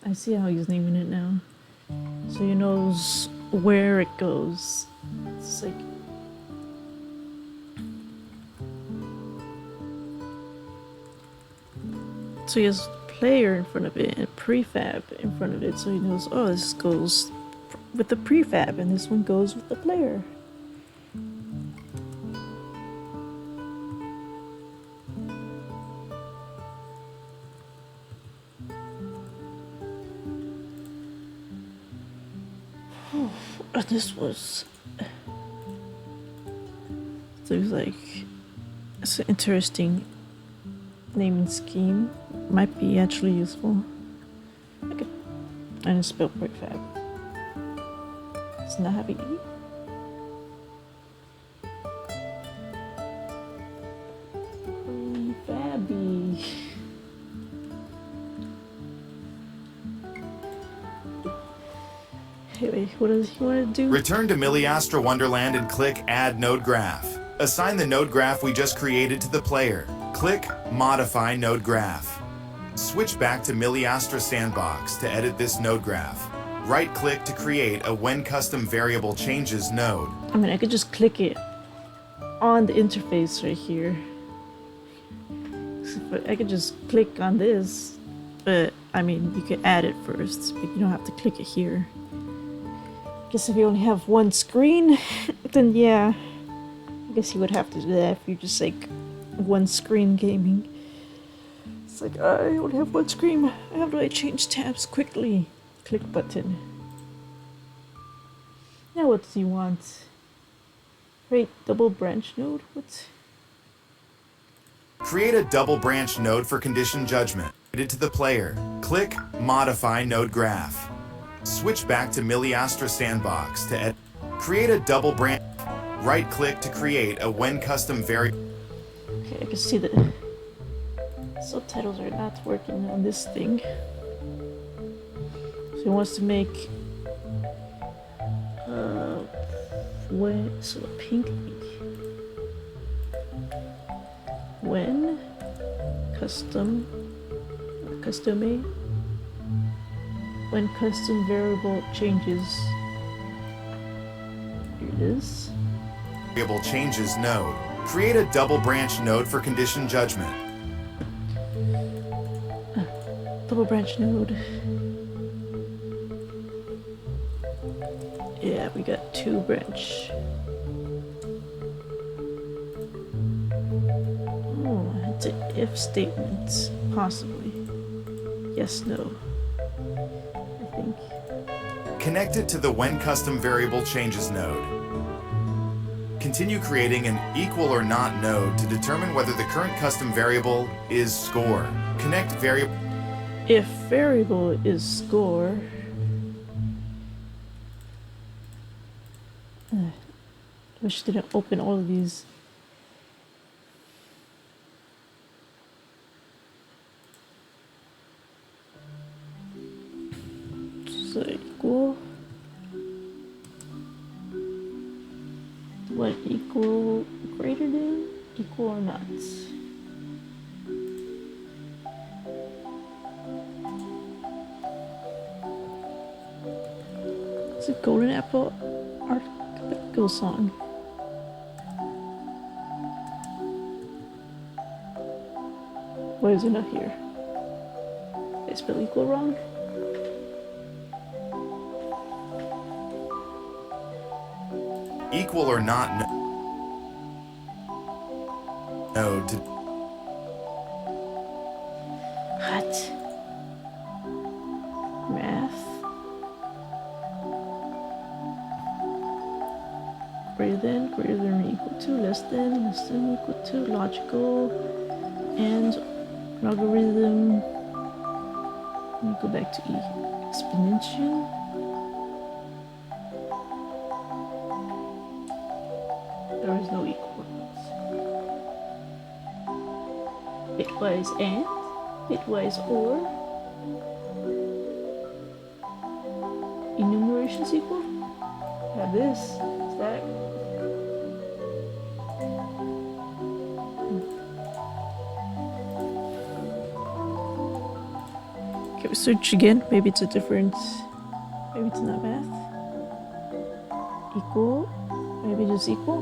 I see how he's naming it now. So he knows where it goes. It's like... so he has player in front of it and prefab in front of it, so he knows, oh, this goes with the prefab and this one goes with the player. This was... looks like it's an interesting naming scheme. Might be actually useful. Okay. I didn't spell prefab. It's not happy. Prefabby. Anyway, what does he want to do? Return to milliastra Wonderland and click Add Node Graph. Assign the node graph we just created to the player. Click Modify Node Graph. Switch back to milliastra Sandbox to edit this node graph. Right-click to create a When Custom Variable Changes node. I mean, I could just click it on the interface right here. I could just click on this, but I mean, you could add it first, but you don't have to click it here. I guess if you only have one screen, then yeah, I guess you would have to do that if you're just like one screen gaming. It's like, I only have one screen. How do I change tabs quickly? Click button. Now what do you want? Create double branch node? What? Create a double branch node for condition judgment. It to the player. Click Modify Node Graph. Switch back to milliastra sandbox to edit. Create a double branch. Right click to create a when custom variable. Okay, I can see the subtitles are not working on this thing. So he wants to make so a pink when custom when custom variable changes. Here it is. Variable changes node. Create a double branch node for condition judgment. Double branch node. Yeah, we got 2 branch. Oh, it's an if statement, possibly. Yes, no. I think. Connect it to the when custom variable changes node. Continue creating an equal or not node to determine whether the current custom variable is score. Connect variable. If variable is score, wish it didn't open all of these. So equal. What equal greater than? Equal or not? It's a golden apple archipelago song. Why is it not here? Did I spell equal wrong? Equal or not node to What? Math? Greater than or equal to, less than equal to, logical, and logarithm. Let me go back to E. Exponential. There is no equals. Bitwise and, bitwise or. Enumerations equal. Have this. Stack. Can we search again? Maybe it's a different. Maybe it's not math. Equal. Maybe just equal.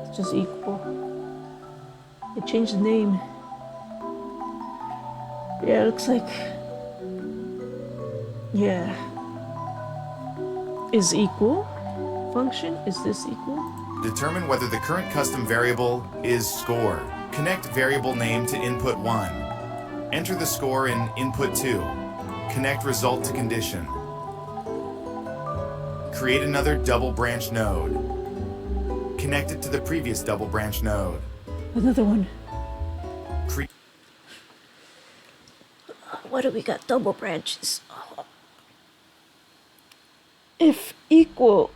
It's just equal. It changed the name. Yeah, it looks like. Yeah. Is equal. Function. Is this equal? determine whether the current custom variable is score. Connect variable name to input 1. Enter the score in input 2. Connect result to condition. Create another double branch node. Connect it to the previous double branch node. Another one. What do we got? Double branches. If equal.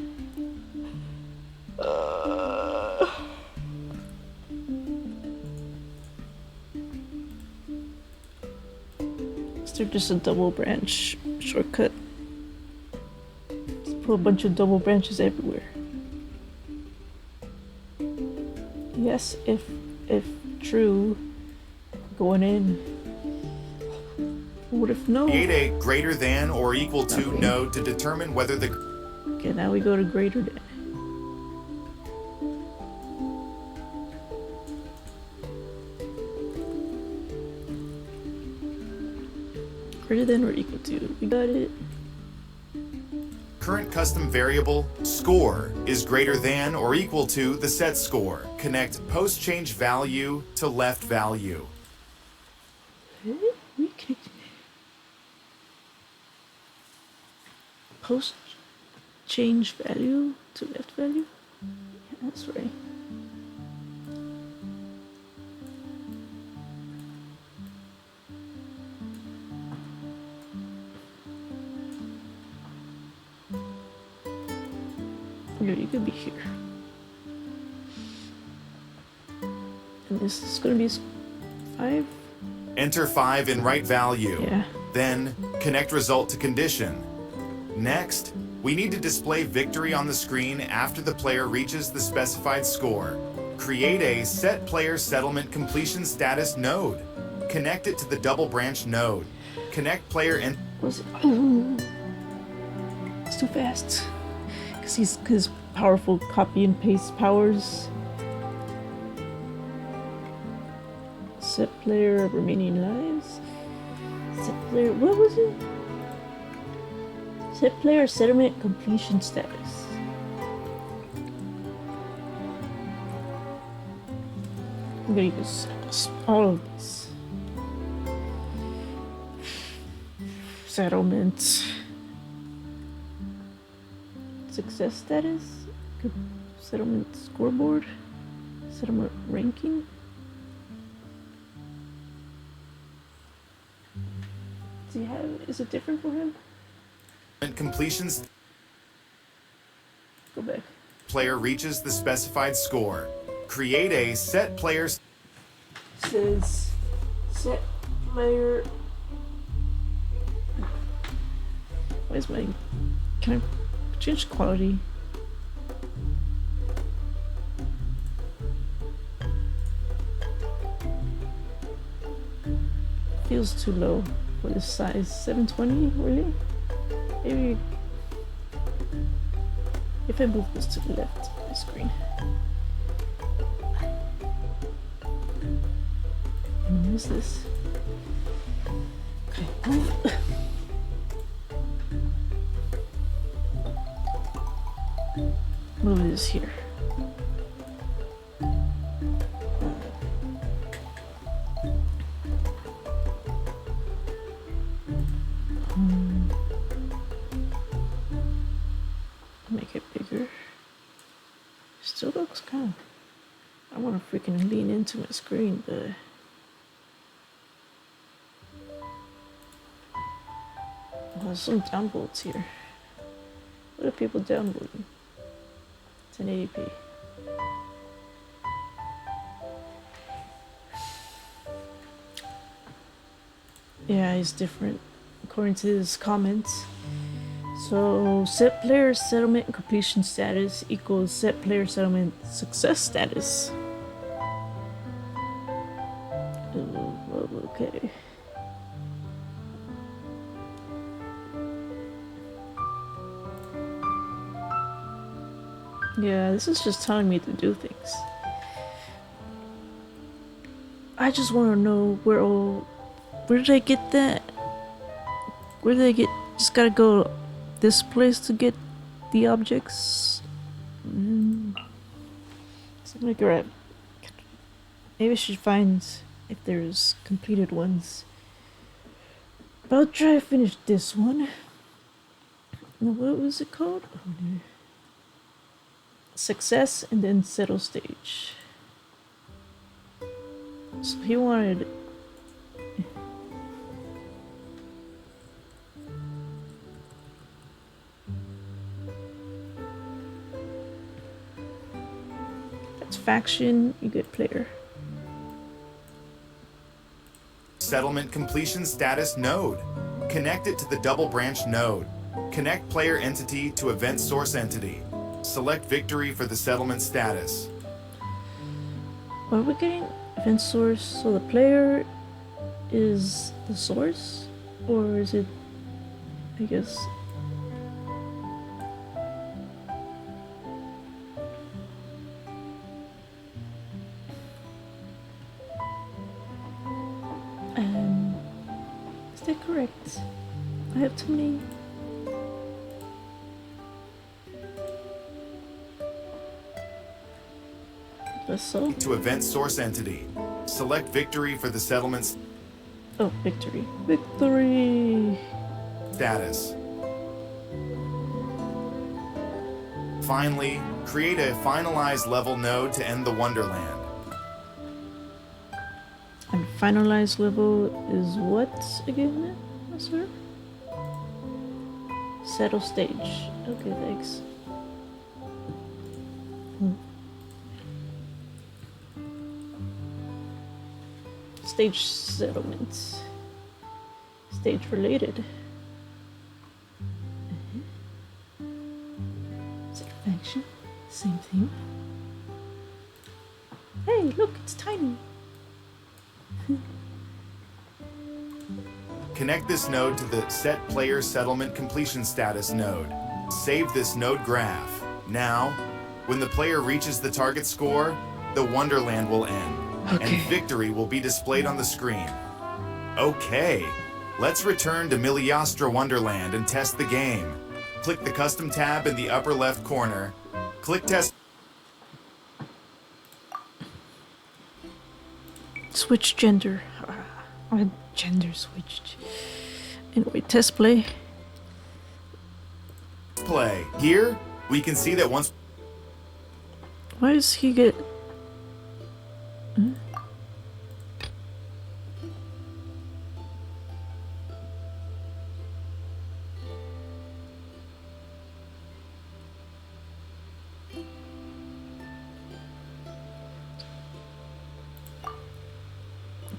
Is there just a double branch shortcut? Just put a bunch of double branches everywhere. Yes, if true, going in. What if no? Create a greater than or equal to node to determine whether the... Okay, now we go to greater than. Greater than or equal to. We got it. current custom variable, score, is greater than or equal to the set score. Connect post change value to left value. Post change value to left value? Yeah, that's right. Yeah, you could be here. And this is gonna be 5. Enter 5 in right value. Yeah. Then connect result to condition. Next, we need to display victory on the screen after the player reaches the specified score. Create a set player settlement completion status node. Connect it to the double branch node. Connect player and Was it? It's too fast. Because he's his powerful copy and paste powers. Set player remaining lives. Set player. What was it? Set player settlement completion status. I'm gonna use all of these. Settlement. Success status. Settlement scoreboard. Settlement ranking. Does he have? Is it different for him? completions. Go back. Player reaches the specified score. Create a set players. Says set player. Where's my? Can I change quality? Feels too low for this size. 720, really? Maybe if I move this to the left of the screen. And what is this? Okay, move. Move this here. Make it bigger. Still looks kind of. I want to freaking lean into my screen, but. Oh, there's some downvotes here. What are people downvoting? 1080p. Yeah, it's different according to his comments. So set player settlement and completion status equals set player settlement success status. Okay. Yeah, this is just telling me to do things. I just want to know where did I get that? Where did I get? Just gotta go this place to get the objects. So I'm gonna grab. Maybe I should find if there's completed ones. But I'll try to finish this one. Now, what was it called? Oh, no. Success and then settle stage. So he wanted. That's faction, you get player. Settlement completion status node. Connect it to the double branch node. Connect player entity to event source entity. Select victory for the settlement status. What are we getting? Event source. So the player is the source? Or is it, I guess. Is that correct? I have too many. Guess so. To event source entity. Select victory for the settlement's Oh, victory. Victory! status. Finally, create a finalized level node to end the Wonderland. And finalized level is what again, sir? Settle stage. Okay, thanks. Stage settlement. Stage related. Satisfaction. Same thing. Hey, look, it's tiny. Connect this node to the Set Player Settlement Completion Status node. Save this node graph. Now, when the player reaches the target score, the Wonderland will end, and victory will be displayed on the screen. Okay, let's return to Milliastra Wonderland and test the game. Click the Custom tab in the upper left corner. Click Test. Switch gender. My gender switched. Anyway, test play. Play. Here, we can see that once... Why does he get...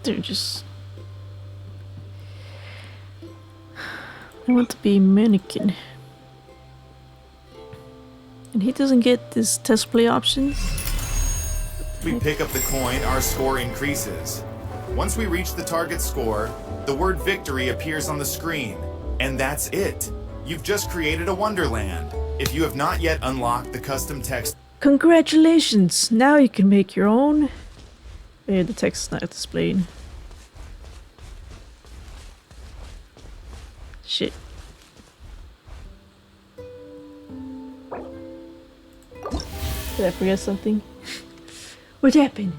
They're just... I want to be mannequin. And he doesn't get this test play options. we pick up the coin, our score increases. Once we reach the target score, the word victory appears on the screen. And that's it. You've just created a Wonderland. If you have not yet unlocked the custom text... Congratulations! Now you can make your own. Yeah, the text is not displayed. Shit. Did I forget something? What happened?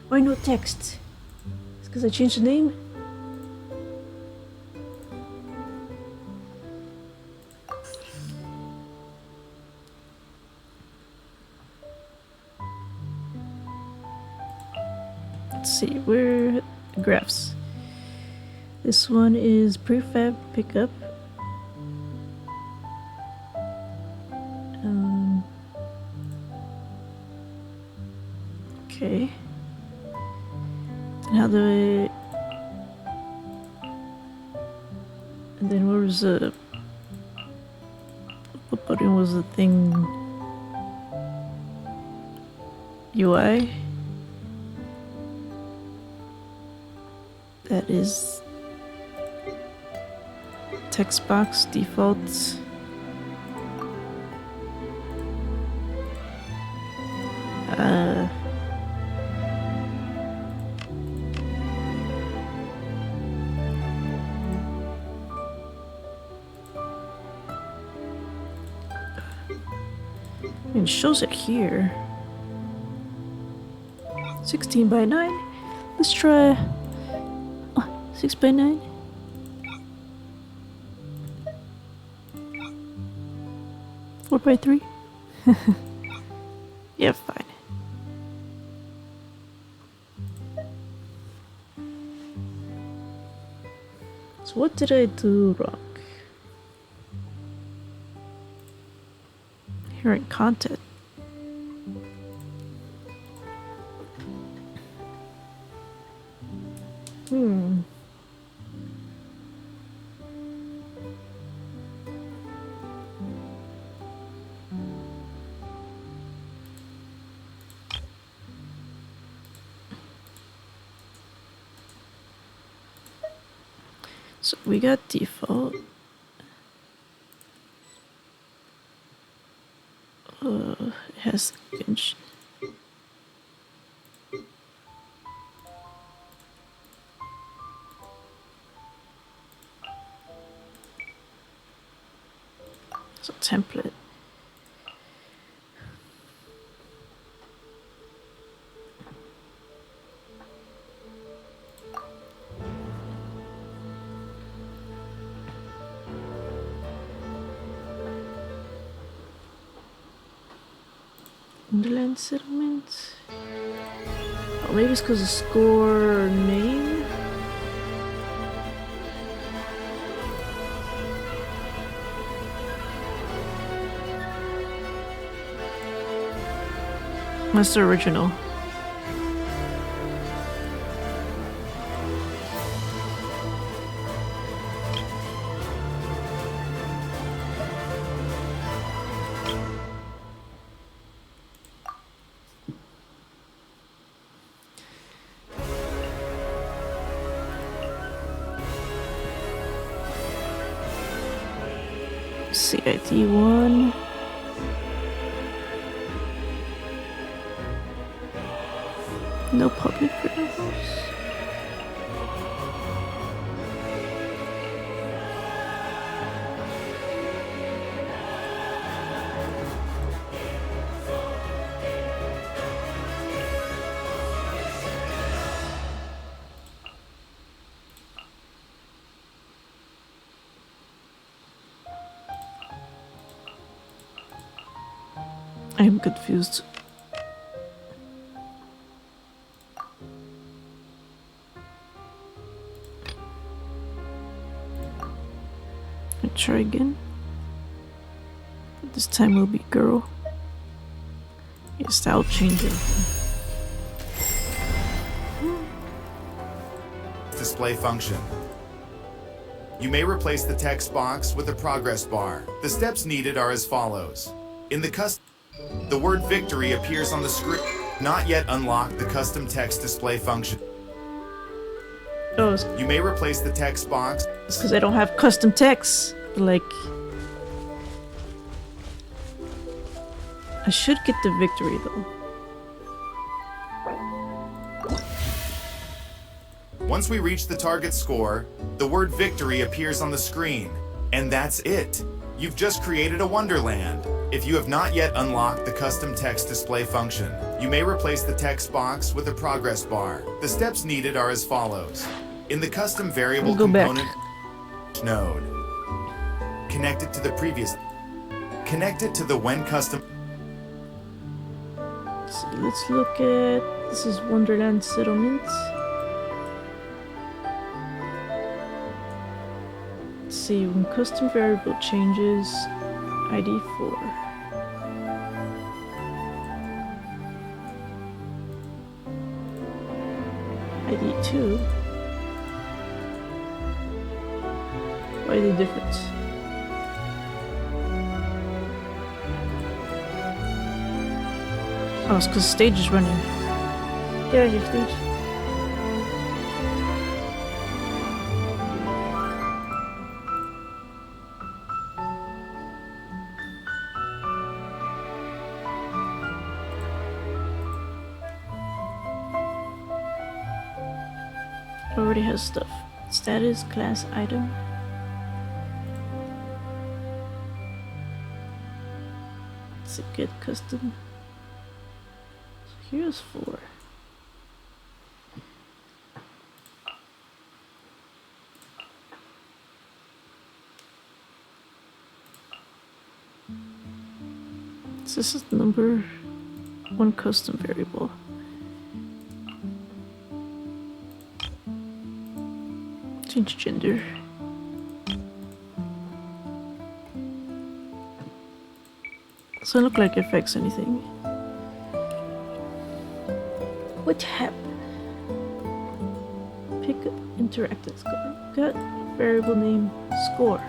Why no text? It's because I changed the name? Let's see, where graphs. This one is prefab pickup. Okay. And how do I... And then where was the... What button was the thing? UI? That is... Text box defaults. It shows it here. 16 by 9. Let's try 6 by 9. Four by 3. Yeah, fine. So what did I do wrong? Here in content. So we got default. It has convention. So template. Wonderland settlement. Oh, maybe it's because of score name. That's the original. CID 1. No public variables. I am confused. I'll try again. But this time will be girl. Yes, that'll change everything. Display function. You may replace the text box with a progress bar. The steps needed are as follows. In the the word victory appears on the screen. Not yet unlocked the custom text display function. Oh, You may replace the text box. it's because I don't have custom text. Like, I should get the victory though. Once we reach the target score, the word victory appears on the screen. And that's it. You've just created a wonderland. If you have not yet unlocked the custom text display function, you may replace the text box with a progress bar. The steps needed are as follows. In the custom variable component node, connect it to the previous. Connect it to the when custom. So let's look at, this is Wonderland settlement. Let's see, when custom variable changes, ID 4. ID 2. Why are they different? Oh, it's because stage is running. Get out of here, stage. Already has stuff. Status, class, item. It's a good custom. So here's 4. So this is the number 1 custom variable. Change gender. Doesn't look like it affects anything. What happened? Pick up interactive score. Got variable name score.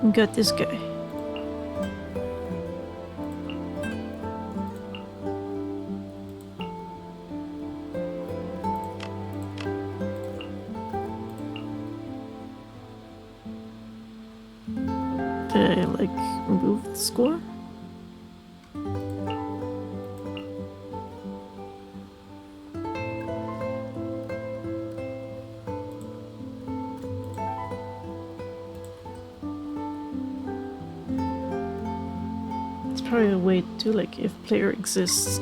And got this guy. Did I like remove the score? It's probably a way to like if player exists.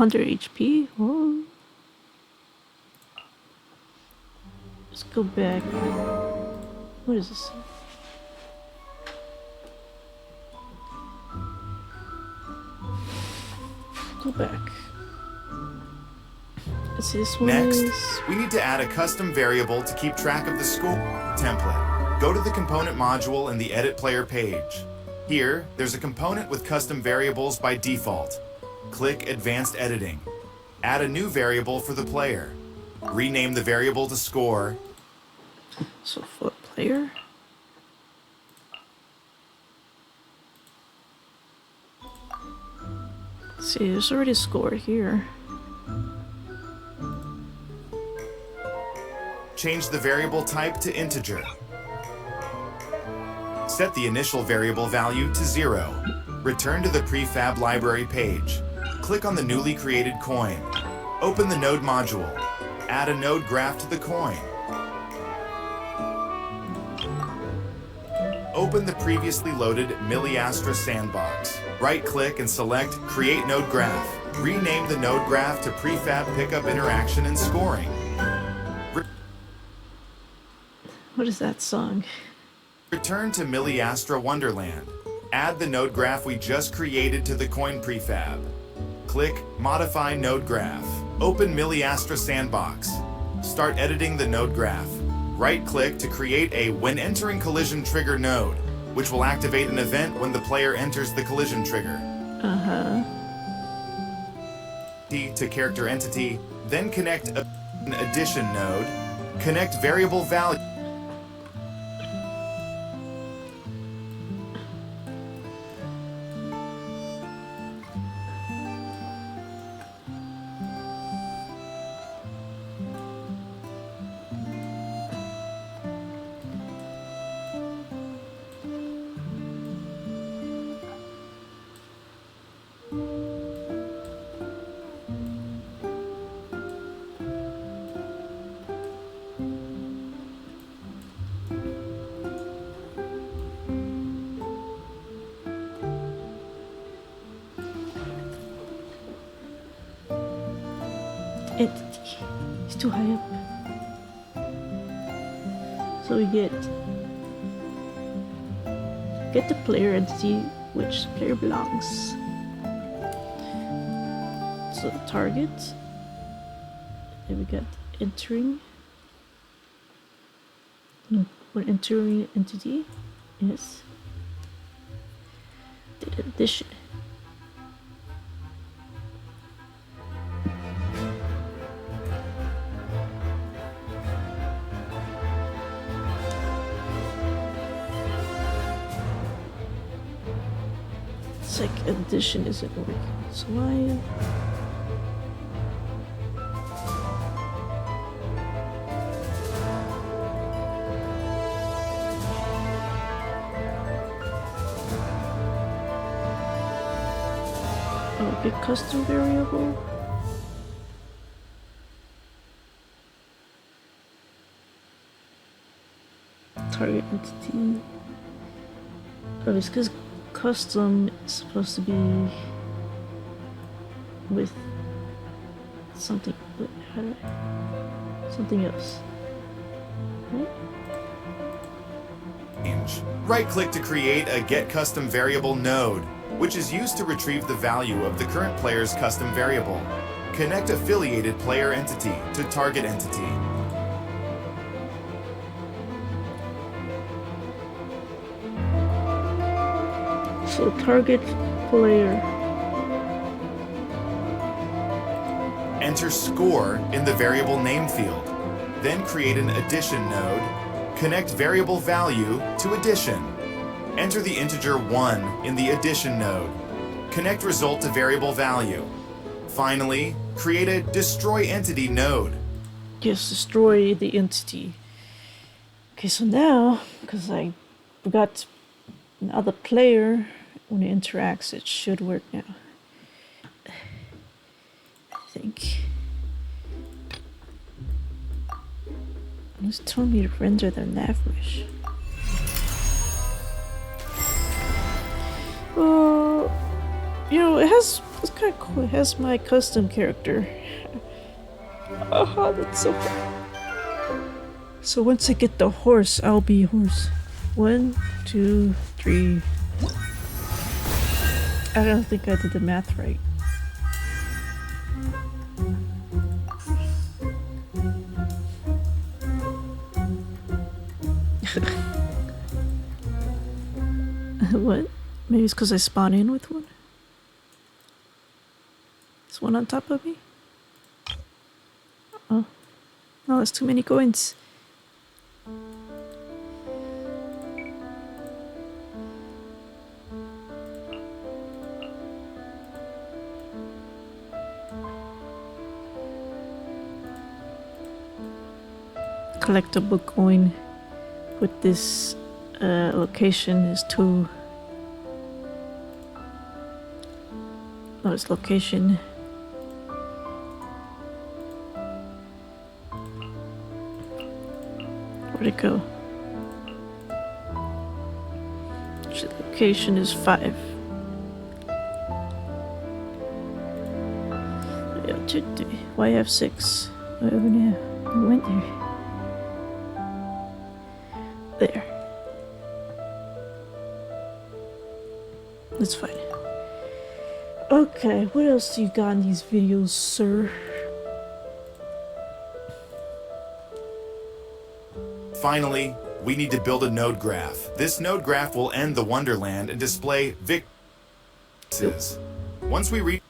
100 HP. Whoa. Let's go back. What is this? Go back. Let's see, this one Next, is... we need to add a custom variable to keep track of the score template. Go to the component module in the Edit Player page. Here, there's a component with custom variables by default. Click Advanced Editing. Add a new variable for the player. Rename the variable to score. So for player... See, there's already a score here. Change the variable type to integer. Set the initial variable value to 0. Return to the prefab library page. Click on the newly created coin. Open the node module. Add a node graph to the coin. Open the previously loaded milliastra sandbox. Right-click and select Create Node Graph. Rename the node graph to Prefab Pickup Interaction and Scoring. What is that song? Return to Milliastra Wonderland. Add the node graph we just created to the coin prefab. Click Modify Node Graph. Open Milliastra Sandbox. Start editing the node graph. Right-click to create a When Entering Collision Trigger node, which will activate an event when the player enters the collision trigger. To character entity, then connect an addition node. Connect variable value. Entity. It's too high up. So we get the player entity which player belongs. So the target. Then we got entering. No, when entering entity. Yes. Did addition. It's like addition isn't working. So why? Oh, get custom variable. Target entity. Oh, it's because custom is supposed to be with something. How do I? Something else. Right? Right-click to create a Get Custom Variable node, which is used to retrieve the value of the current player's custom variable. Connect affiliated player entity to target entity. So target player. Enter score in the variable name field. Then create an addition node. Connect variable value to addition. Enter the integer 1 in the addition node. Connect result to variable value. Finally, create a destroy entity node. Yes, destroy the entity. Okay, so now, because I forgot another player, when it interacts, it should work now. I think. It's telling me to render the nav mesh. You know, it it's kind of cool. It has my custom character. Oh, that's so fun. So once I get the horse, I'll be horse. 1, 2, 3. I don't think I did the math right. What? Maybe it's because I spawn in with one? Is one on top of me? Oh. No, that's too many coins. Collectible coin with this location is 2. No, it's location. Where'd it go? Location is 5. Why have 6? Over now. I went there. There. That's fine. Okay, what else do you got in these videos, sir? Finally, we need to build a node graph. This node graph will end the Wonderland and display victories. Once we reach,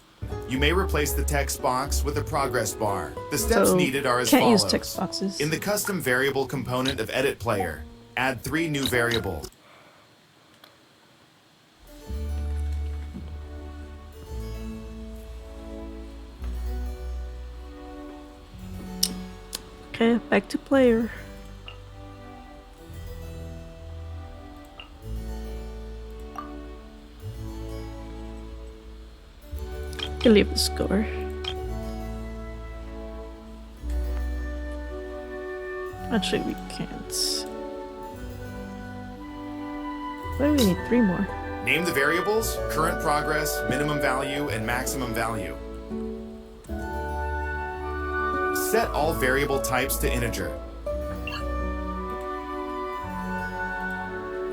you may replace the text box with a progress bar. The steps needed are as follows. Use text boxes. In the custom variable component of Edit Player, add 3 new variables. Okay, back to player. Can leave the score. Actually, we can't. Why do we need 3 more? Name the variables, current progress, minimum value, and maximum value. Set all variable types to integer.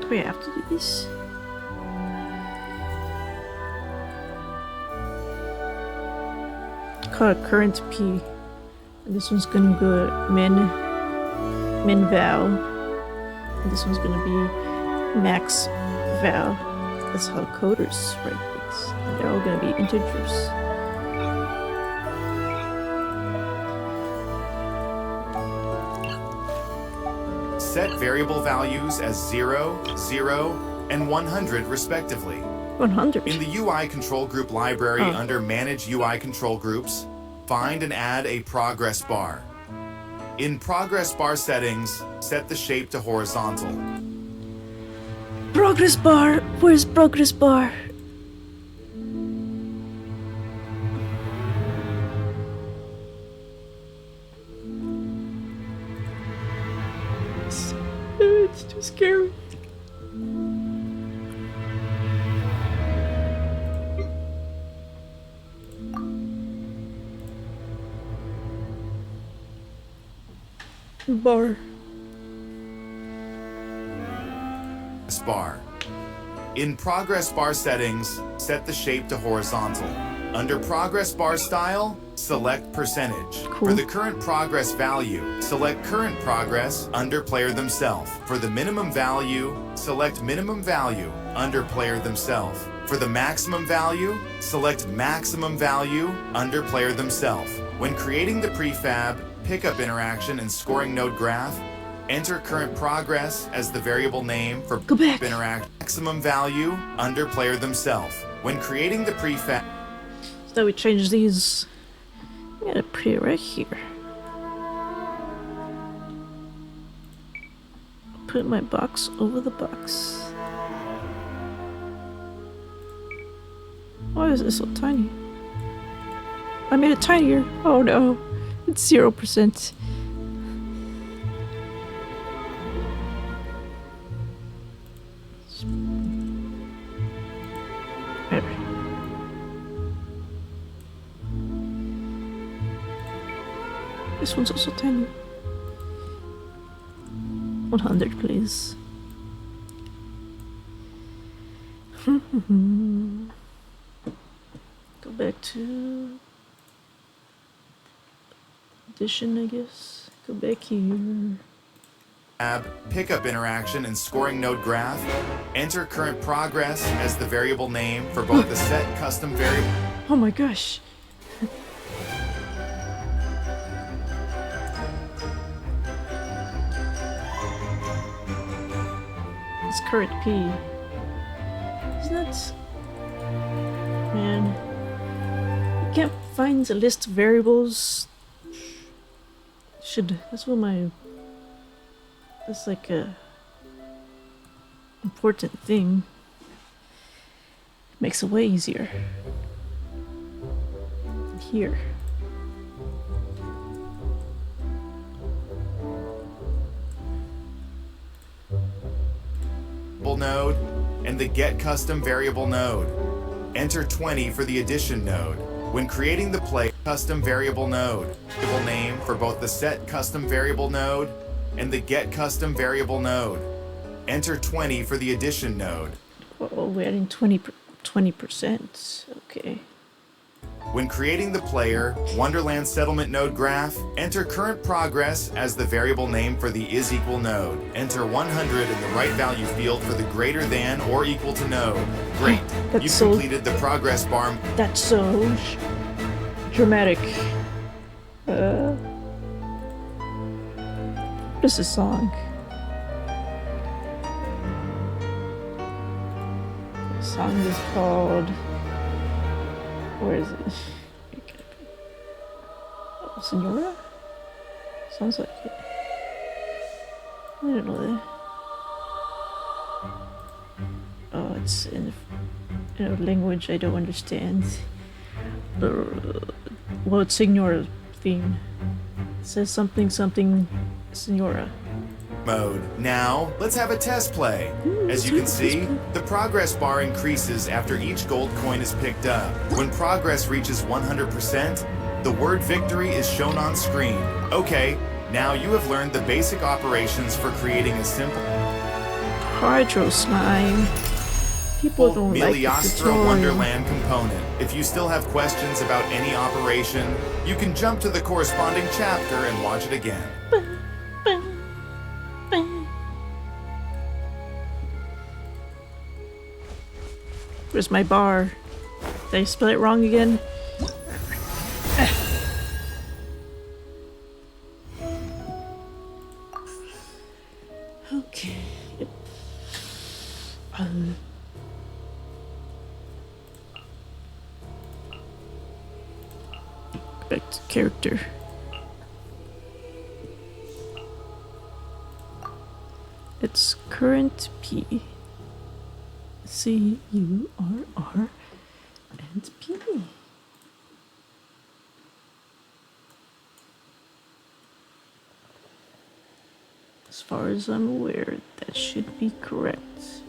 Do we have to do this? Call it current P. And this one's gonna go min val. And this one's gonna be max val. That's how coders write things. And they're all gonna be integers. Set variable values as 0, 0, and 100 respectively. 100. In the UI control group library under Manage UI control groups, find and add a progress bar. In progress bar settings, set the shape to horizontal. Progress bar! Where's progress bar? It's too scary. Bar. Bar. In progress bar settings, set the shape to horizontal. Under progress bar style, select percentage. Cool. For the current progress value, select current progress under player themselves. For the minimum value, select minimum value under player themselves. For the maximum value, select maximum value under player themselves. When creating the prefab, pickup interaction and scoring node graph, enter current progress as the variable name for interact maximum value under player themselves. When creating the prefab, so we change these. I'm gonna put it right here. Put my box over the box. Why is it so tiny? I made it tinier. Oh no, it's 0%. This one's also tiny. 100, please. Go back to addition, I guess. Go back here. Tab, pickup interaction and scoring node graph. Enter current progress as the variable name for both the set custom variable. Oh my gosh. It's current P. Isn't that... Man. I can't find the list of variables. That's what my... That's like a... important thing. Makes it way easier. Here. Node and the get custom variable node. Enter 20 for the addition node. When creating the play custom variable node, variable name for both the set custom variable node and the get custom variable node. Enter 20 for the addition node. Oh, we're adding 20%. Okay. When creating the player Wonderland settlement node graph, enter current progress as the variable name for the is equal node. Enter 100 in the right value field for the greater than or equal to node. Great. You've completed the progress bar. That's so dramatic. What is this song? The song is called... Where is it? Oh, Senora? Sounds like it. I don't know that. Oh, it's in a language I don't understand. Well, it's Senora theme. It says something Senora. Mode. Now, let's have a test play. As you can see, the progress bar increases after each gold coin is picked up. When progress reaches 100%, the word victory is shown on screen. Okay, now you have learned the basic operations for creating a simple Hydro slime. People don't like the milliastra tutorial. Wonderland component. If you still have questions about any operation, you can jump to the corresponding chapter and watch it again. Where's my bar? Did I spell it wrong again? Okay. Yep. Back to character. It's current P. C-U-R-R and P. As far as I'm aware, that should be correct.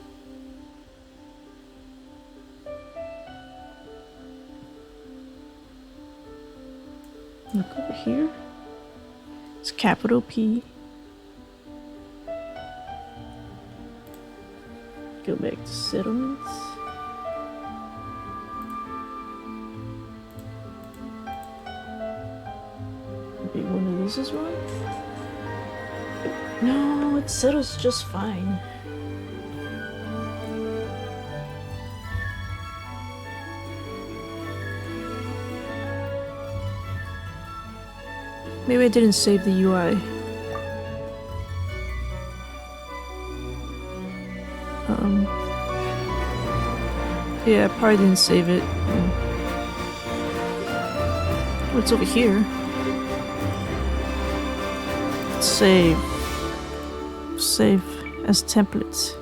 Look over here. It's capital P. Go back to settlements. Maybe one of these is wrong? No, it settles just fine. Maybe I didn't save the UI. Yeah, I probably didn't save it. What's over here? Save. Save as templates.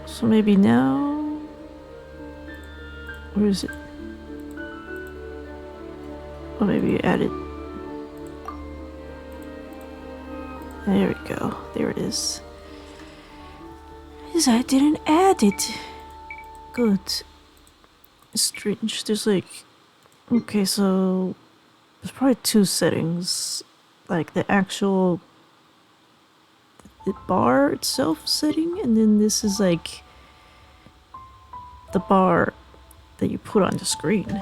So maybe now... Where is it? Or maybe add it. There we go. There it is. Because I didn't add it. Good. It's strange. There's like... Okay, so... There's probably two settings, like the actual the bar itself setting, and then this is like the bar that you put on the screen.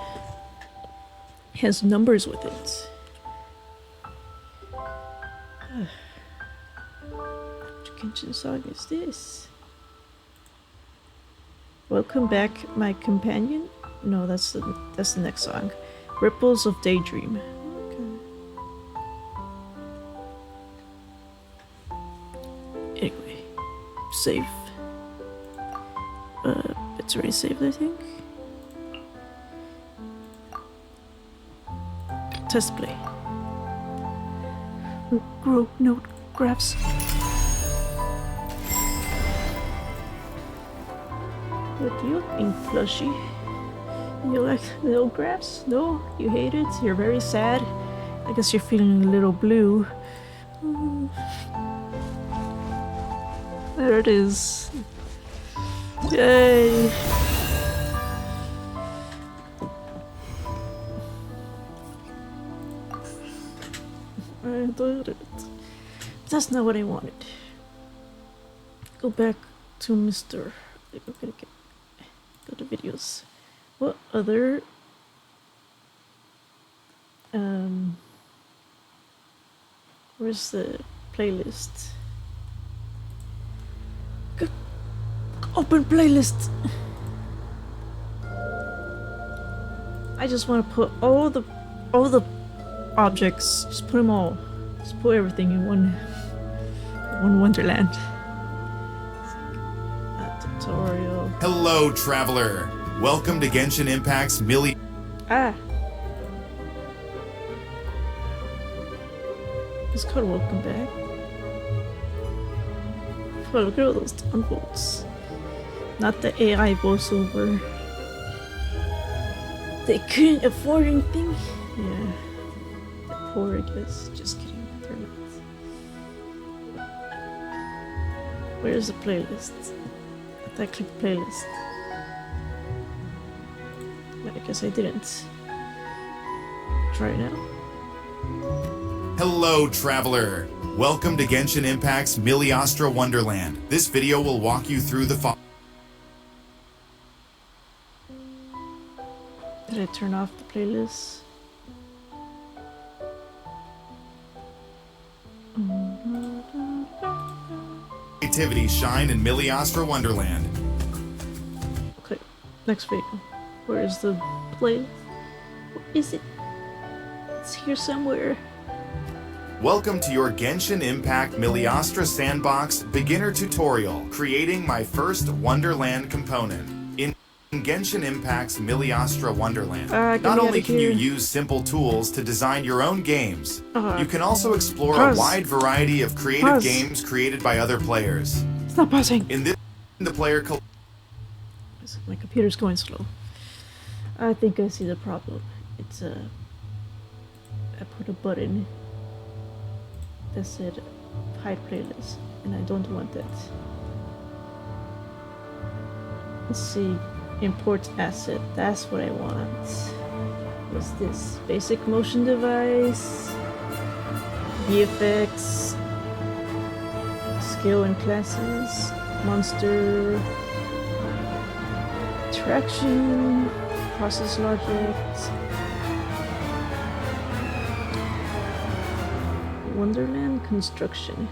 It has numbers with it. Which Genshin song is this? Welcome back, my companion. No, that's the next song. Ripples of Daydream. Okay. Anyway, save. It's already saved, I think. Test play. Grow note graphs. What do you think, Plushy? You like little graphs? No? You hate it? You're very sad? I guess you're feeling a little blue. There it is. Yay! I did it. But that's not what I wanted. Go back to Mr. Go to videos. What other where's the playlist? Open playlist. I just want to put all the objects, just put them all. Just put everything in one wonderland. Tutorial. Hello, traveler. Welcome to Genshin Impact's It's called Welcome Back. Oh, look at all those downvotes. Not the AI voiceover. They couldn't afford anything? Yeah. They're poor, I guess. Just kidding. They're not. Where's the playlist? I thought I clicked playlist. But I guess I didn't. Try it now. Hello, traveler. Welcome to Genshin Impact's milliastra wonderland. This video will walk you through the Did I turn off the playlist? Creativity shine in milliastra wonderland. Okay, next video. Where is the playlist? Where is it? It's here somewhere. Welcome to your Genshin Impact Milliastra Sandbox beginner tutorial, creating my first Wonderland component. In Genshin Impact's Milliastra Wonderland, not only can you use simple tools to design your own games, you can also explore a wide variety of creative games created by other players. It's not pausing. In this, the player my computer's going slow. I think I see the problem. It's I put a button that said hide playlist, and I don't want that. Let's see, import asset, that's what I want. What's this? Basic motion device, VFX, skill and classes, monster, traction, process logic, Wonderland construction,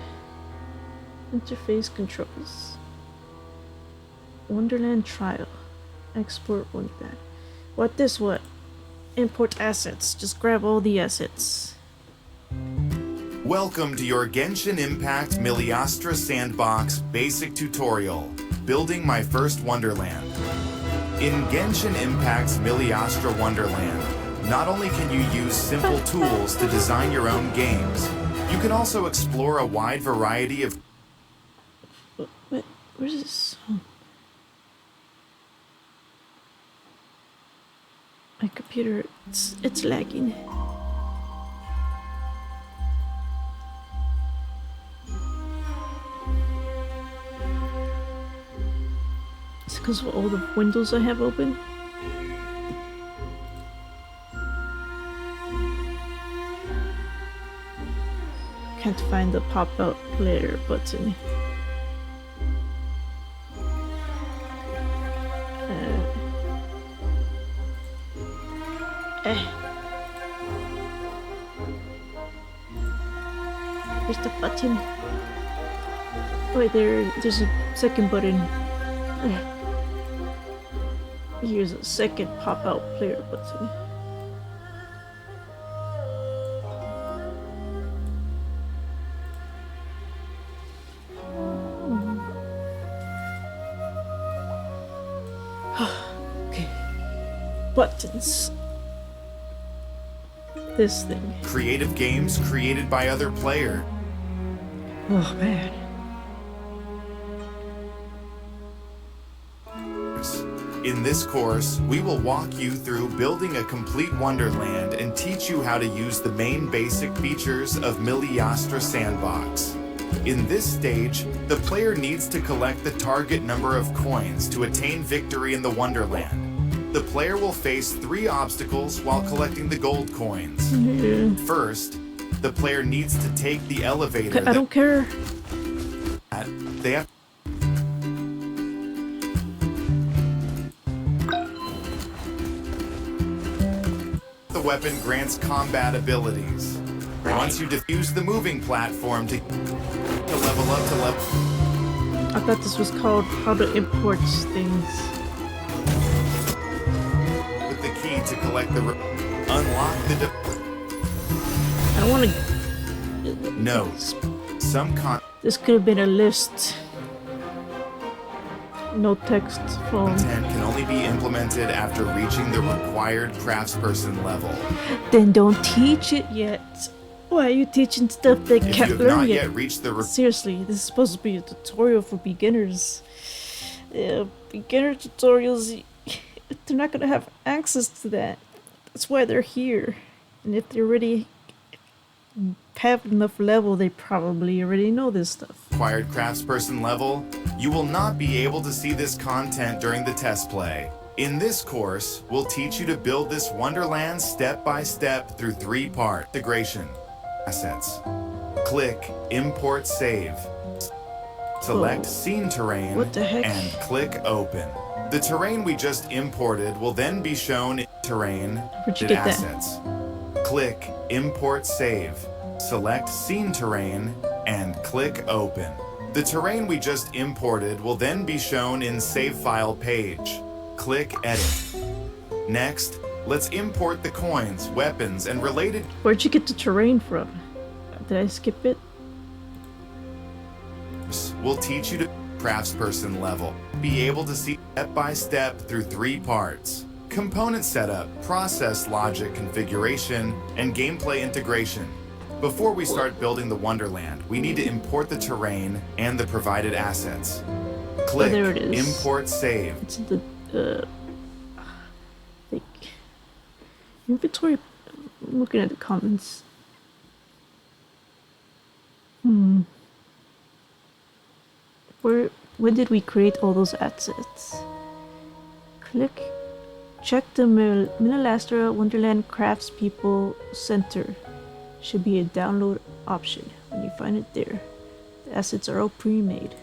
interface controls, Wonderland trial, export Wonderland. What this what? Import assets, just grab all the assets. Welcome to your Genshin Impact Milliastra Sandbox basic tutorial, building my first Wonderland. In Genshin Impact's Milliastra Wonderland, not only can you use simple tools to design your own games, you can also explore a wide variety of... What? Where's this? Oh. My computer, it's lagging. It's because of all the windows I have open. can't find the pop-out player button. Where's the button? Wait, there's a second button. Here's a second pop-out player button. Okay. Buttons. This thing. Creative games created by other player. Oh man. In this course, we will walk you through building a complete wonderland and teach you how to use the main basic features of milliastra sandbox. In this stage, the player needs to collect the target number of coins to attain victory in the wonderland. The player will face 3 obstacles while collecting the gold coins. Yeah. First, the player needs to take the elevator. I don't care. They have the weapon grants combat abilities. Once you defuse the moving platform to level up to level. I thought this was called how to import things. With the key to collect the unlock the I don't want to. No. Some This could have been a list. No text phone. content can only be implemented after reaching the required craftsperson level. Then don't teach it yet. Why are you teaching stuff they If you can't have learn not yet? yet reached the Seriously, this is supposed to be a tutorial for beginners. Beginner tutorials, they're not gonna have access to that. That's why they're here. And if they already have enough level, they probably already know this stuff. required craftsperson level, you will not be able to see this content during the test play. In this course, we'll teach you to build this wonderland step by step through 3 parts. Integration. Assets. Click Import Save. Select Whoa. Scene Terrain What the heck? and click Open. The terrain we just imported will then be shown in Terrain Where'd you and get that? Assets. Click Import Save. Select Scene Terrain and click Open. The terrain we just imported will then be shown in Save File page. Click Edit. Next, let's import the coins, weapons, and related. Where'd you get the terrain from? Did I skip it? We'll teach you to craftsperson level. Be able to see step by step through 3 parts. Component setup, process logic configuration, and gameplay integration. Before we start building the wonderland, we need to import the terrain and the provided assets. Click there it is. Import Save. It's the like inventory. I'm looking at the comments. When did we create all those assets? Click. Check the milliastra Wonderland Craftspeople Center. Should be a download option. When you find it there, the assets are all pre-made.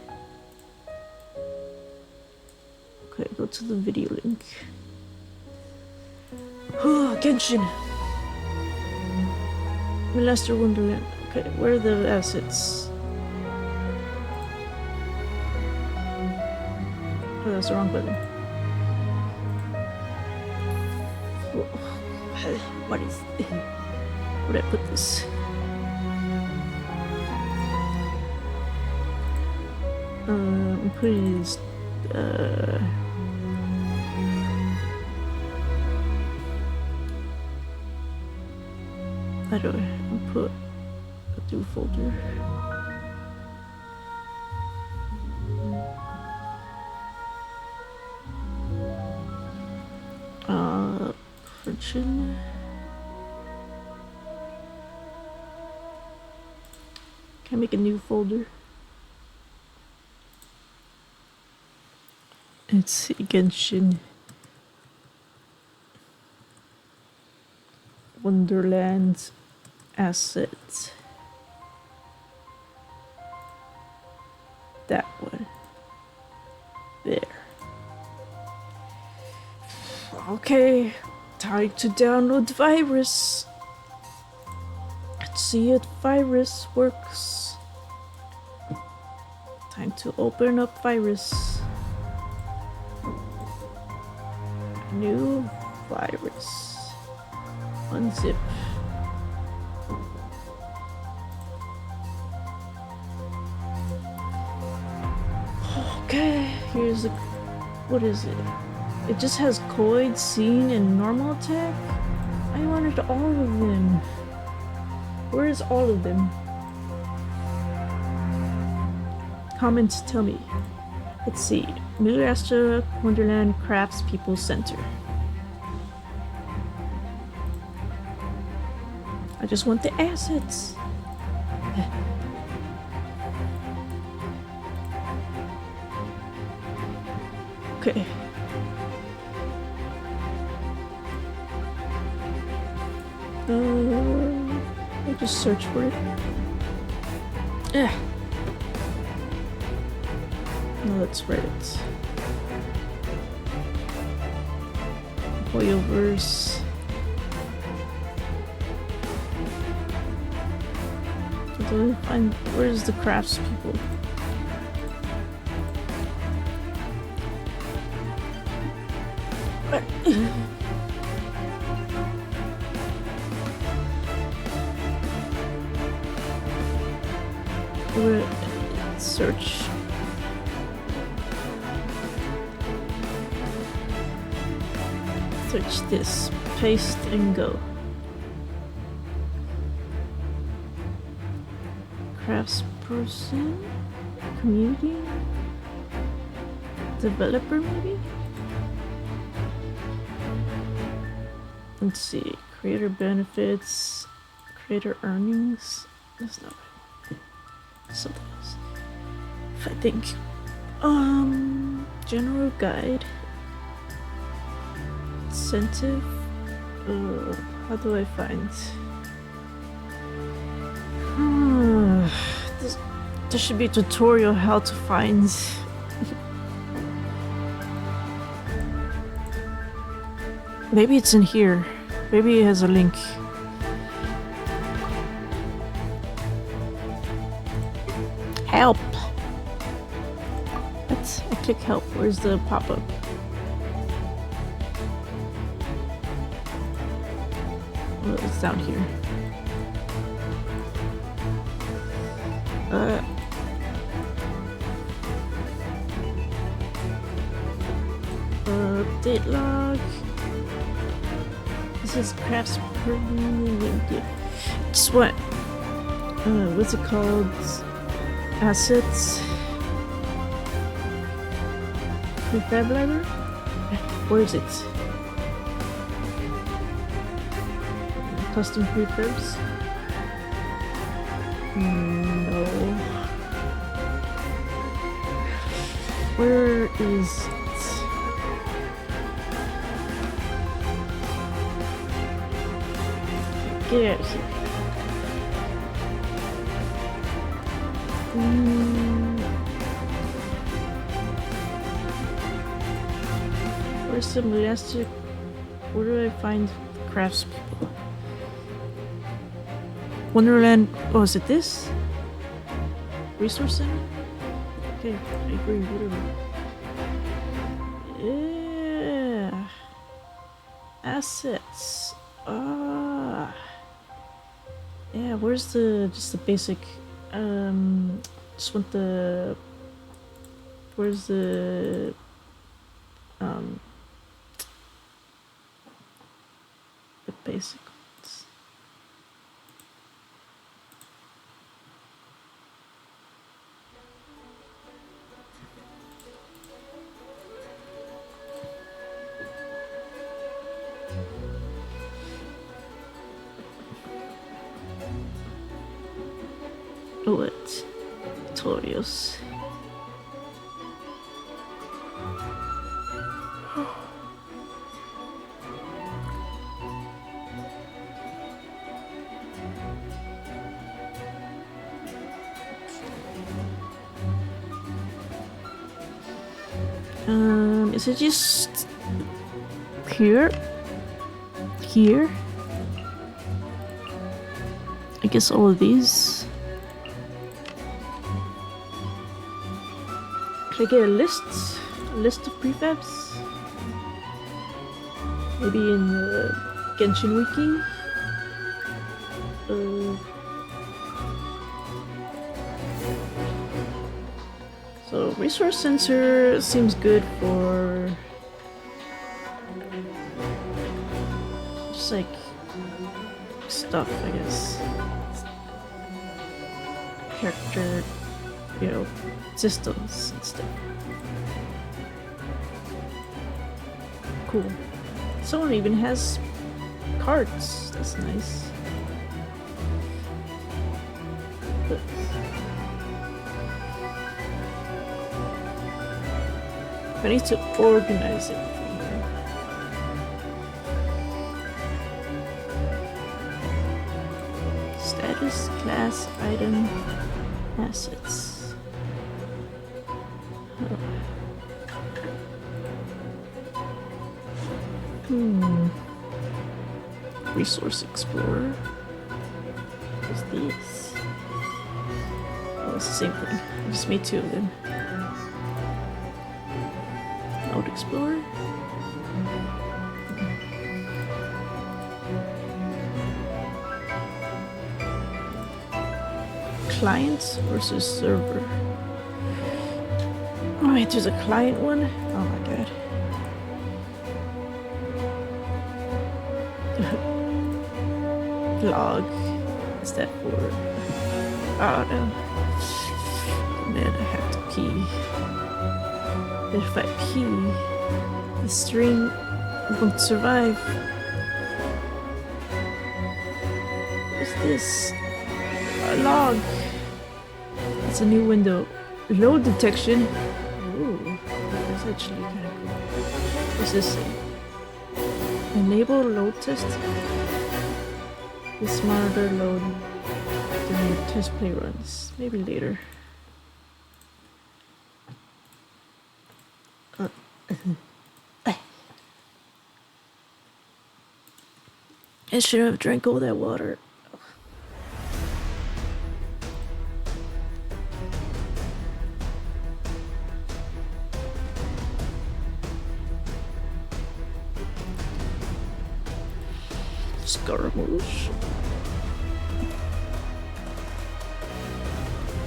Okay, go to the video link. Genshin! Milliastra Wonderland. Okay, where are the assets? Oh, that's the wrong button. What is... Where did I put this? I'm putting this... How do I put a new folder? Origin. Can I make a new folder? It's Genshin. Wonderland assets. that one. There. Okay, time to download virus. Let's see if virus works. Time to open up virus. New virus. Unzip. Okay, here's the. What is it? It just has Coid, Scene, and Normal Attack? I wanted all of them. Where is all of them? Comments tell me. Let's see. Milliastra Wonderland Crafts People Center. I just want the assets. Okay. I'll just search for it. Yeah. No, that's Reddit. Hoyoverse. Where's the crafts people? Search. Search this. Paste and go. Craftsperson? Community? Developer maybe? Let's see. Creator benefits. Creator earnings. That's not right. Something else. I think. General guide. Incentive. How do I find? There should be a tutorial how to find. Maybe it's in here. Maybe it has a link. Help! I click help. Where's the pop-up? Oh, it's down here. Update log. This is crafts per just what? What's it called? Assets. Prefab library? Where is it? Custom prefabs? No. Where is it? Get out of here. Where's the monastic? Where do I find crafts people? Wonderland. Oh, is it this? Resource center? Okay, I agree, whatever. Yeah. Assets. Yeah, where's just the basic, just want where's the basic ones. What? Tutorials. Is it just here? Here? I guess all of these. Can I get a list? A list of prefabs? Maybe in the Genshin Wiki? So resource sensor seems good for just like stuff, I guess. Character, you know, systems and stuff. Cool. Someone even has cards. That's nice. But I need to organize everything here. Status, class, item, assets. Huh. Resource Explorer. What's this? Oh, it's the same thing. I just made two of them. Node Explorer. Client versus server. Oh wait, there's a client one? Oh my god. Log. What's that for? Oh no. Man, I have to pee. If I pee, the stream won't survive. What's this? A log. It's a new window. Load detection. Ooh, that's actually kind of cool. What's this say? Enable load test. This monitor load during test play runs. Maybe later. I should have drank all that water. Scaramouche.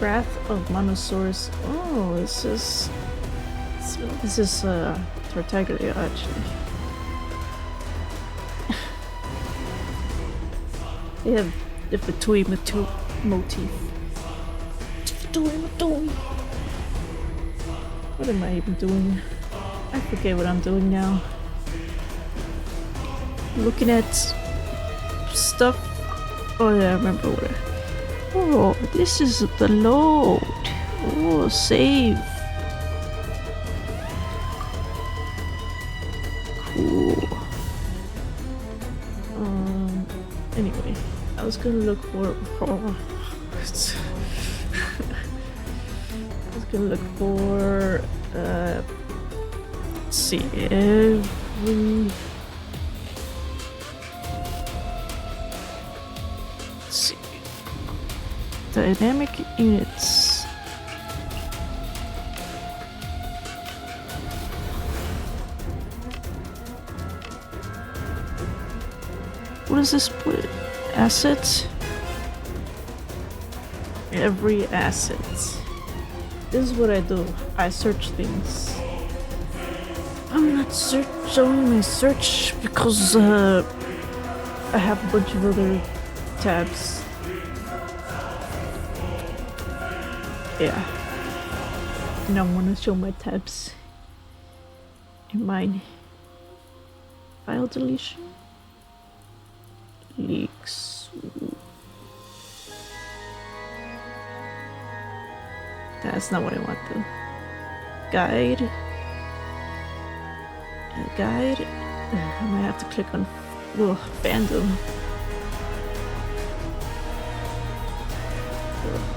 Wrath of Monosaurus. Oh, this is Tartaglia actually. They have the Fatui motif. What am I even doing? I forget what I'm doing now. Looking at stuff. Oh yeah, I remember what Oh, this is the load. Oh, save. Cool. Anyway, I was gonna look for. I was gonna look for. Let's see, every. Dynamic units. What is this? Assets? Every asset. This is what I do. I search things. I'm not showing my search because I have a bunch of other tabs. Yeah. And I want to show my tabs in mine. File deletion. Leaks. Ooh. That's not what I want though. Guide. Guide. I might have to click on fandom. Ooh.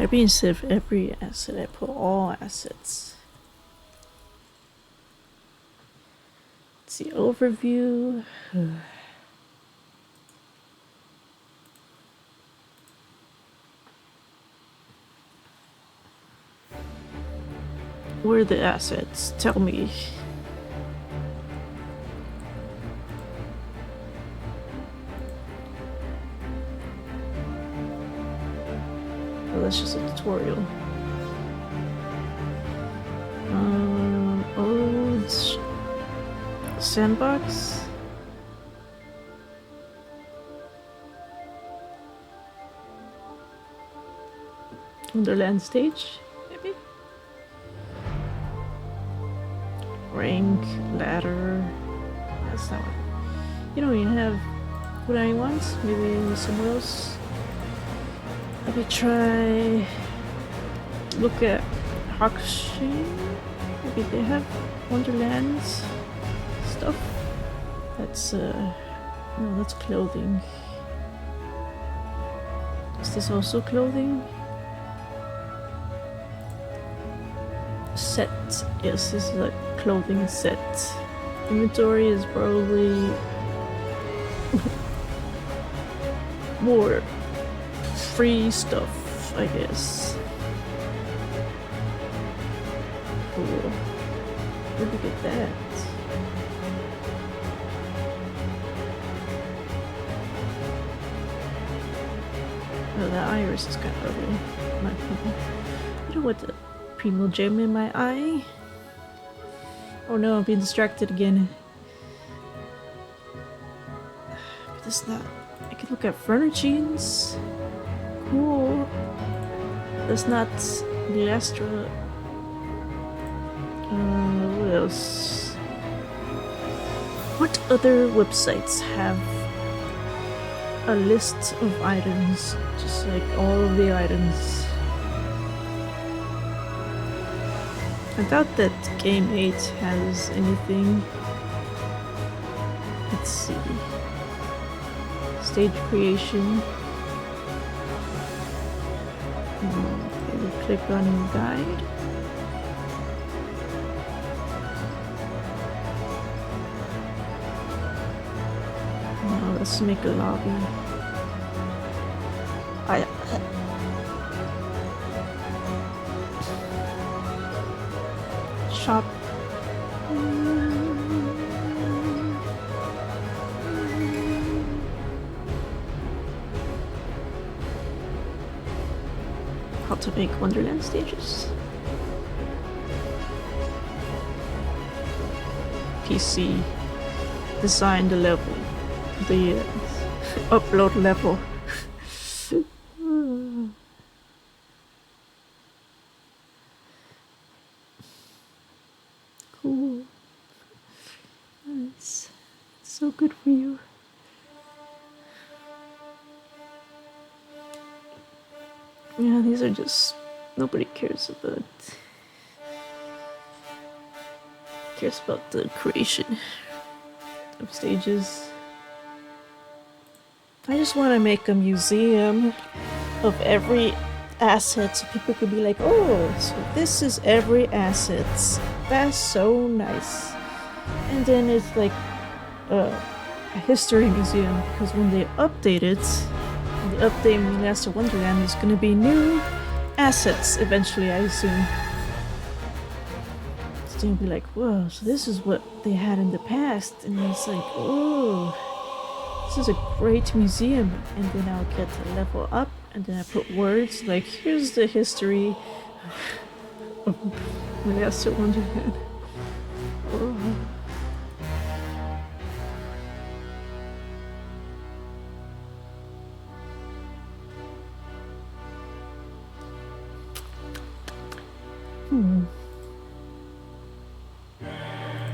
Maybe instead of every asset, I put all assets. Let's see, overview. Where are the assets? Tell me. Oh, that's just a tutorial. Old sandbox. Wonderland stage, maybe? Rank, ladder. That's not what. You don't even have what I want. Maybe somewhere else. Let me try. Look at Hakushin. Maybe they have Wonderland stuff. That's no, that's clothing. Is this also clothing? Set. Yes, this is a clothing set. Inventory is probably more free stuff, I guess. Cool. Where'd we get that? Oh, the iris is kind of ugly. My opinion. You know what? The Primo gem in my eye? Oh no, I'm being distracted again. But it's not. I can look at furnishings. Cool. That's not milliastra. What else? What other websites have a list of items? Just like all of the items. I doubt that Game 8 has anything. Let's see. Stage creation. Maybe click on guide. Now let's make a lobby. Shop. How to make Wonderland stages. PC. Design the level. The upload level. Cool. Nice. So good for you. Yeah, these are just nobody cares about the creation of stages. I just want to make a museum of every asset so people could be like, oh, so this is every asset. That's so nice. And then it's like a history museum, because when they update it, when they update Milliastra Wonderland, there's gonna be new assets eventually, I assume. It's gonna be like, whoa, so this is what they had in the past. And it's like, oh, this is a great museum. And then I'll get a level up, and then I put words like, here's the history of Milliastra Wonderland. Oh.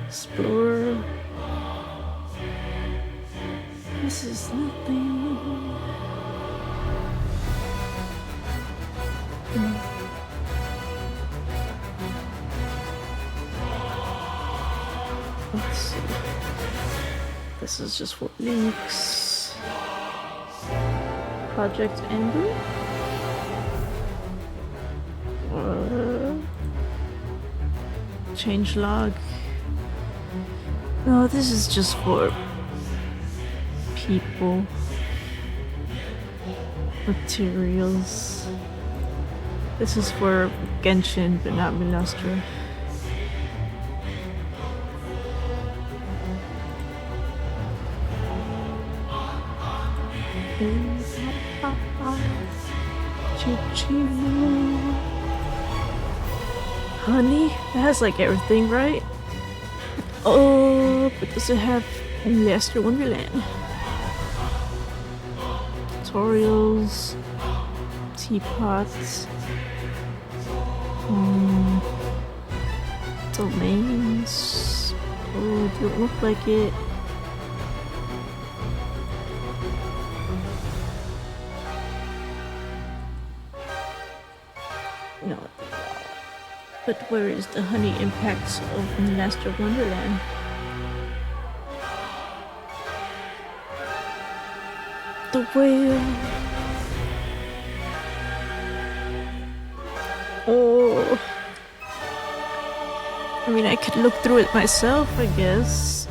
Explore. This is nothing. Let's see. This is just for links. Project Ender. Change log. No, this is just for people. Materials. This is for Genshin, but not milliastra. Honey? That has like everything, right? Oh, but does it have Milliastra Wonderland? Tutorials, teapots, domains. Oh, it don't look like it. No. But where is the honey impacts of Milliastra Wonderland? The whale. Oh. I mean, I could look through it myself, I guess.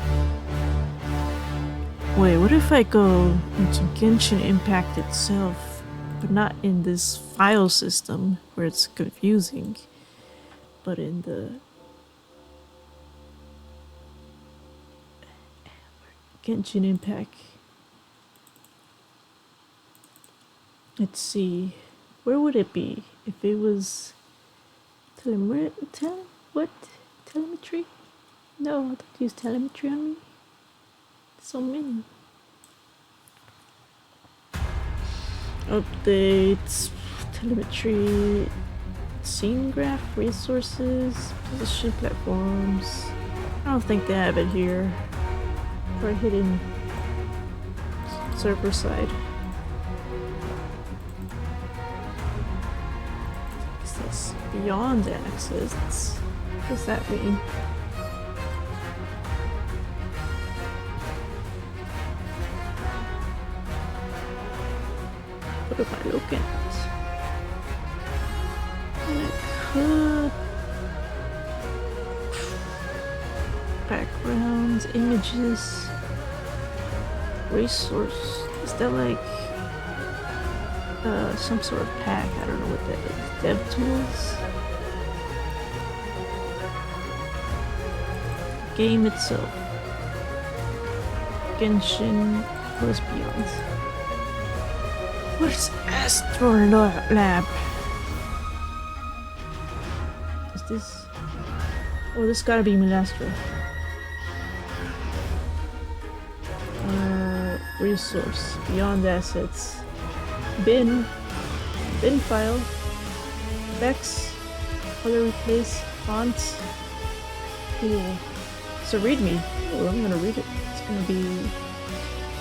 Wait, what if I go into Genshin Impact itself, but not in this file system where it's confusing, but in the Genshin Impact. Let's see, where would it be if it was telemetry? No, don't use telemetry on me. So many. Updates, telemetry, scene graph, resources, position platforms. I don't think they have it here. Or hidden server side. That's beyond access. What does that mean? What am I looking at? I could... Backgrounds, images, resource. Is that like some sort of pack? I don't know what that is. Dev tools? Game itself. Genshin was beyond. What is Astrolab? Is this? Oh, this gotta be Milliastra. Resource. Beyond assets. Bin file. Vex. Color replace. Fonts. Cool. It's a readme. Oh, I'm gonna read it. It's gonna be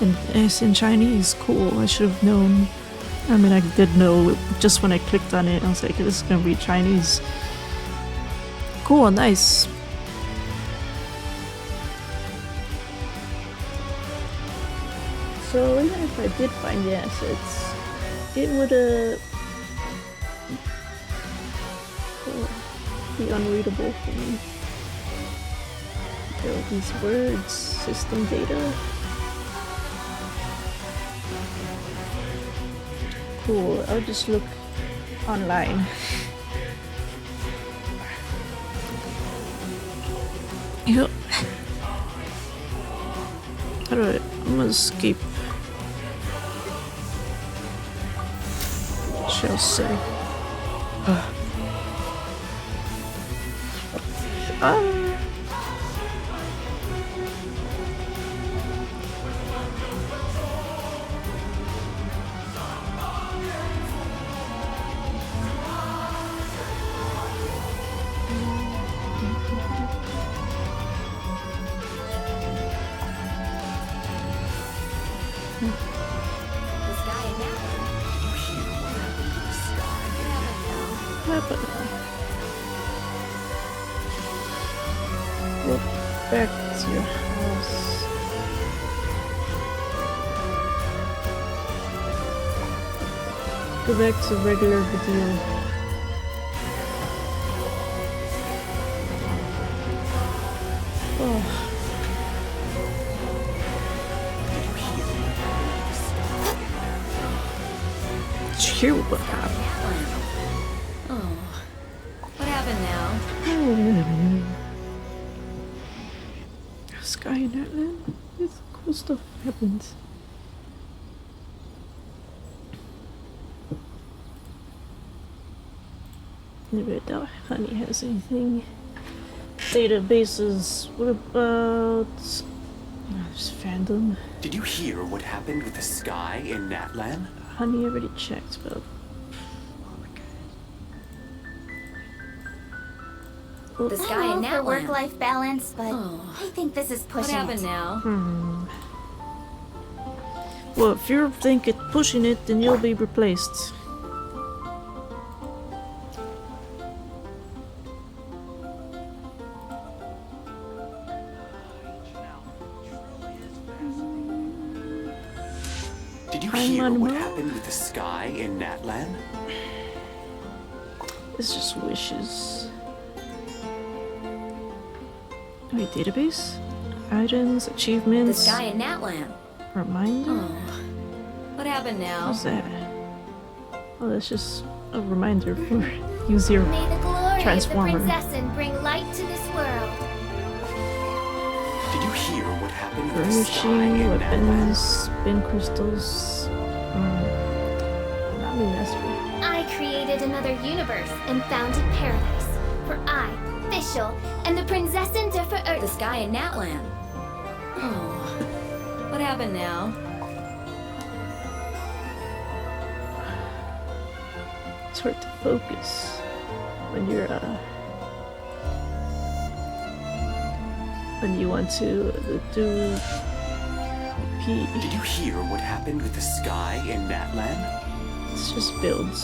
it's in Chinese. Cool. I should have known. I mean, I did know just when I clicked on it. I was like, this is gonna be Chinese. Cool, nice. So even if I did find the assets, it would be unreadable for me. There are these words, system data. Cool, I'll just look online. Yep. Alright, I'm gonna escape. Shall say. Go back to your house. Go back to regular video. hear what happened. Oh, what happened now? Sky and Heartland. It's cool stuff happens. Never doubt Honey has anything. Databases. What about there's fandom? Did you hear what happened with the sky in Natlan? Honey already checked, but The sky in for Natlan. work-life balance, but Oh. I think this is What pushing happened it. now? well, if you think it's pushing it, then you'll be replaced. Did you I'm hear on what move. happened with the sky in Natlan? It's just wishes. Wait, database? Items, The achievements, sky in Natlan. reminder? Oh, what happened now? What's that? Oh, that's just a reminder for use your May the glory Transformer. of the princessin bring light to this world. Did you hear what happened with the sky furnishing, in weapons, Natlan? spin crystals. Not milliastra. I created another universe and founded paradise. For I, Fischl, and the princessin differ The sky in Natlan. Oh, what happened now? It's hard to focus when you're when you want to do P. Did you hear what happened with the sky in Natlan? It's just builds.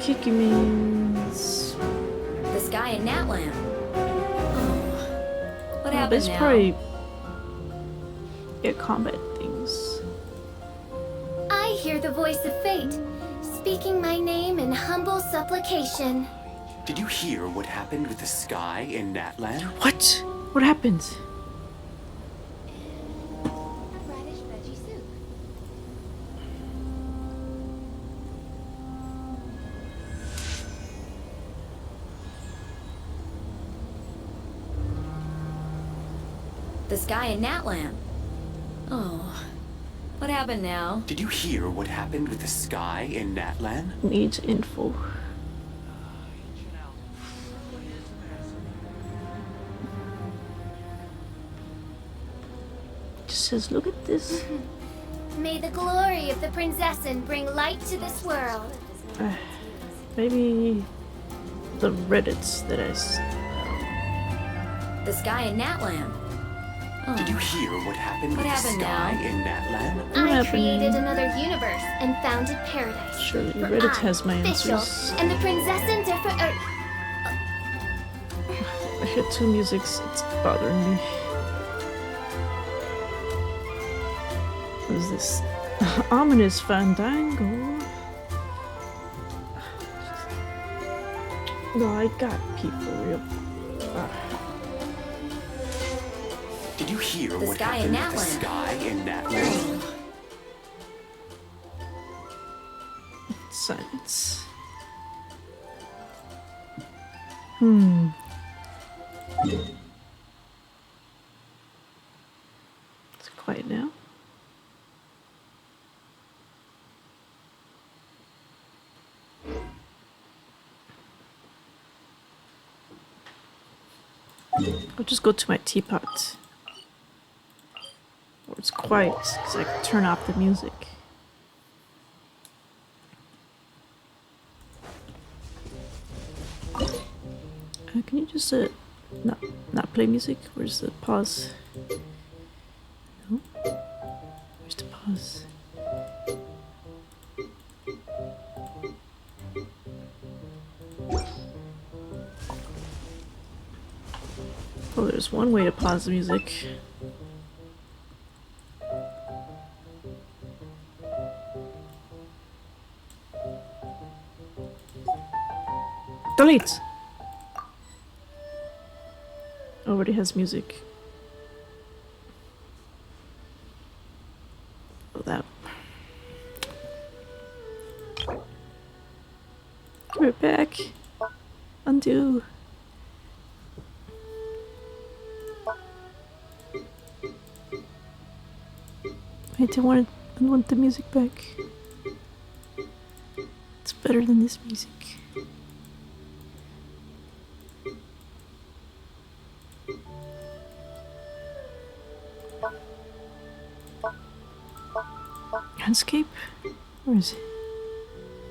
Kiki means. The sky in Natlan. Oh, what But happened it's now? probably combat things. I hear the voice of fate, speaking my name in humble supplication. Did you hear what happened with the sky in Natlan? What? What happened? Radish veggie soup. The sky in Natlan. Oh, what happened now? Did you hear what happened with the sky in Natlan? Needs info. Just says, look at this. May the glory of the princessin bring light to this world. Maybe the Reddits that I. The sky in Natlan. Did you Oh, hear what happened What with happened the sky now? in Natlan? What I happened? created another universe and founded paradise. Surely For Reddit I, has my Fischl, answers. and the princessin differ. I hear two musics. It's bothering me. What is this? Ominous Fandango. No, I got people real. Did you hear The what sky in happened with the Natlan. sky in Natlan? Silence. It's quiet now. I'll just go to my teapot. Where it's quiet, because I can turn off the music. Can you just not play music? Where's the pause? No? Where's the pause? Oh, there's one way to pause the music. Delete! Already has music. Oh, that do. Wait, I want the music back. It's better than this music. Landscape? Where is it?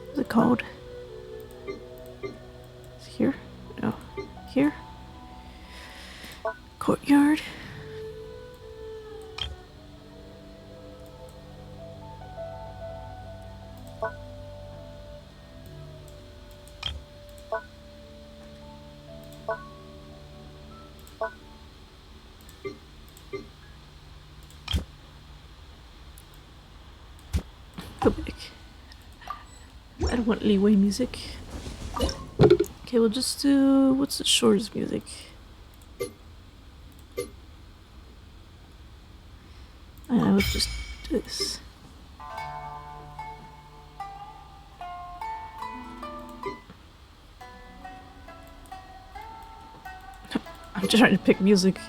What's it called? Is it here? No. Here? Courtyard? Go back. I don't want leeway music. Okay, we'll just do... What's the shores music? I would just do this. I'm trying to pick music.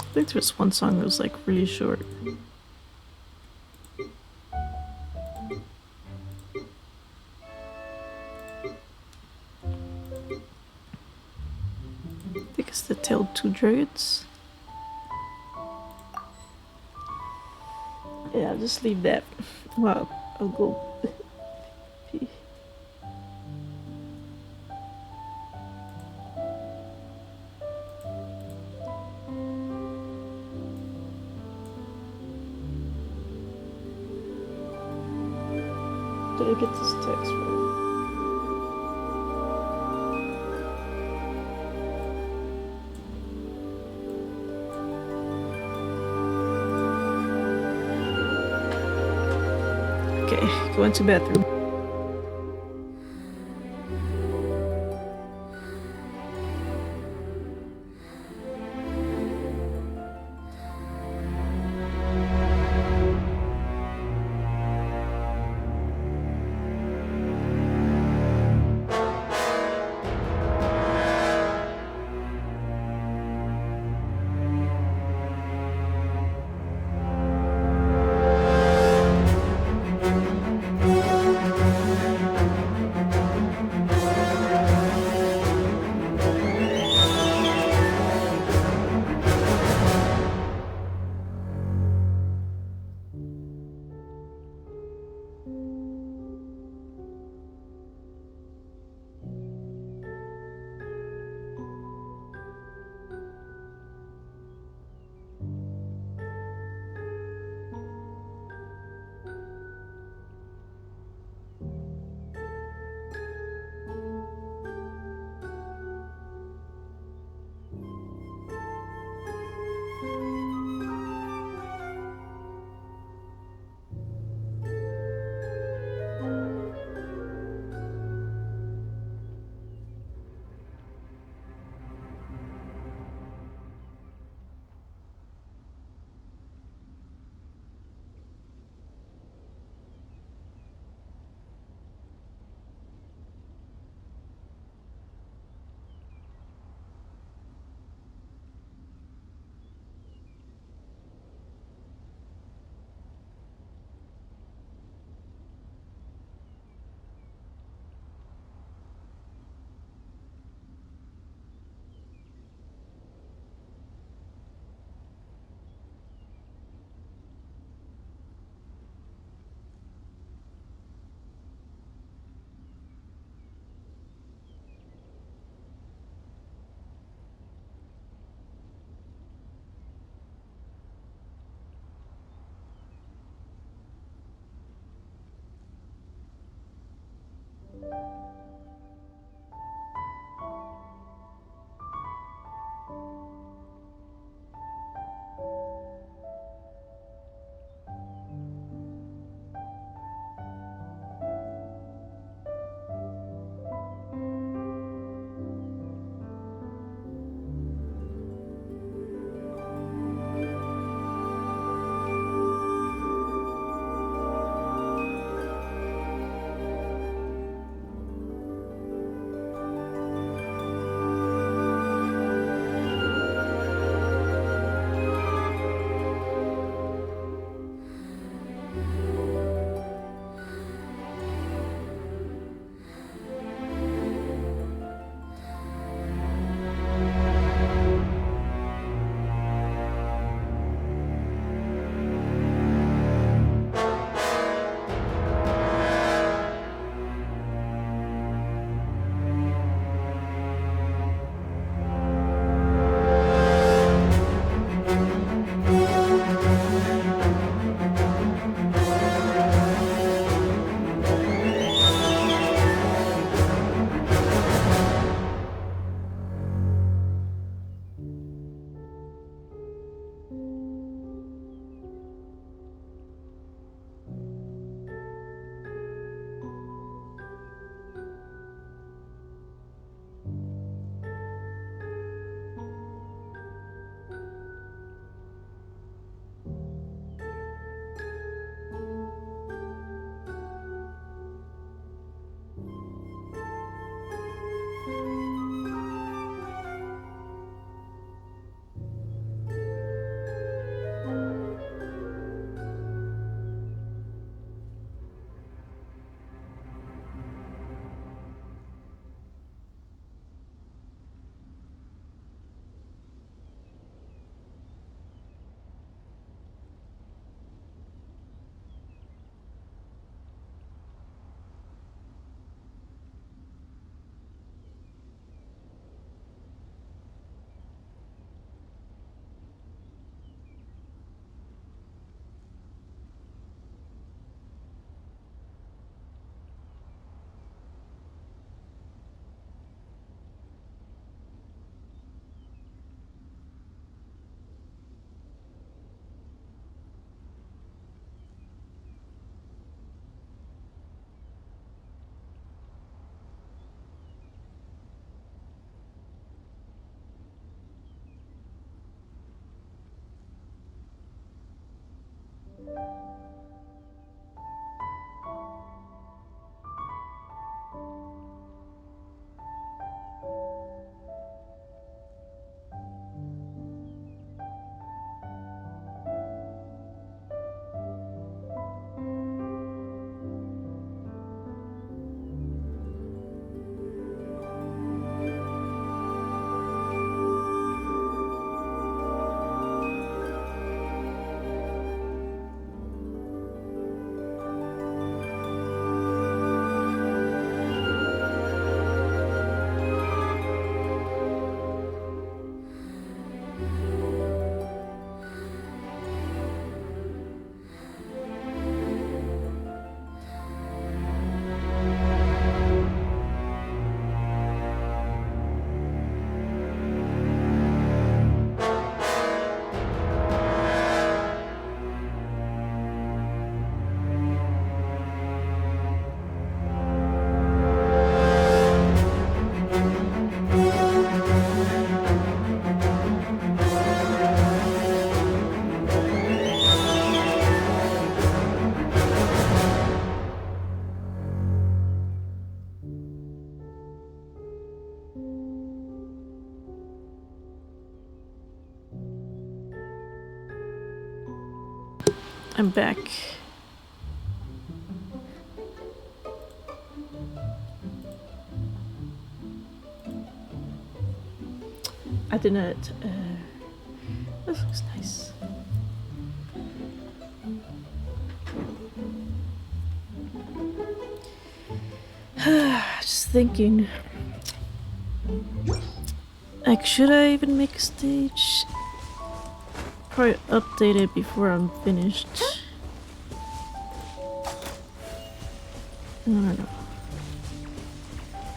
I think there was one song that was like really short. I think it's the Tale of Two Dragons. Yeah, I'll just leave that. Well, I'll go pee. Did I get this text wrong? Okay, go into bathroom. I'm back. I did not. This looks nice. Just thinking. Like, should I even make a stage? Probably update it before I'm finished. I don't know.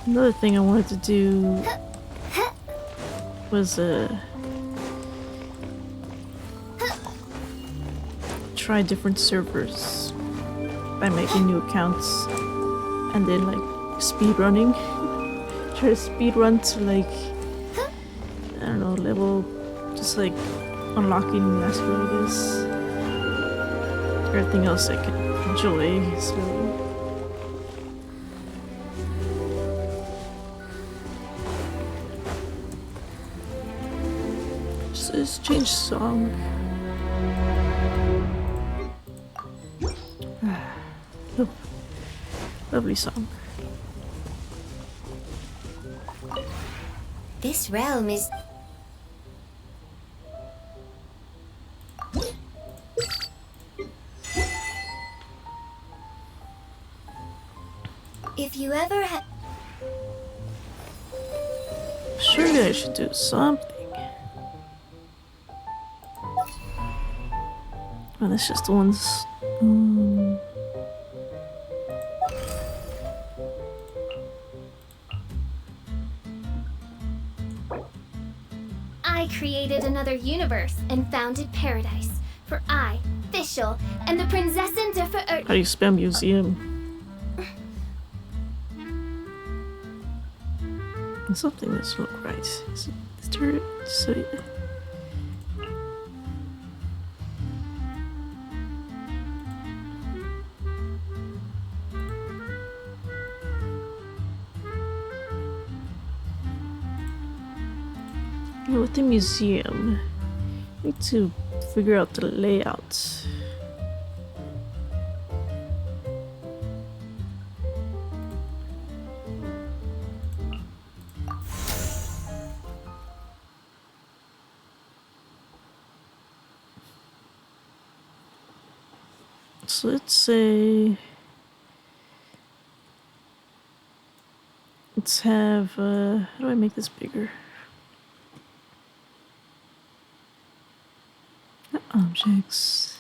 Another thing I wanted to do was try different servers by making new accounts and then like speed running. Try to speed run to like, I don't know, level, just like unlocking mastery, I guess. Everything else I can enjoy slowly. Just change song. Lovely song. This realm is... If you ever have... Surely I should do something. Oh, that's just the ones. I created another universe and founded paradise. For I, Fischl, and the Prinzessin der How do you spell museum? Something doesn't look right. Is there so with the museum, I need to figure out the layout. So let's say let's have how do I make this bigger? Objects,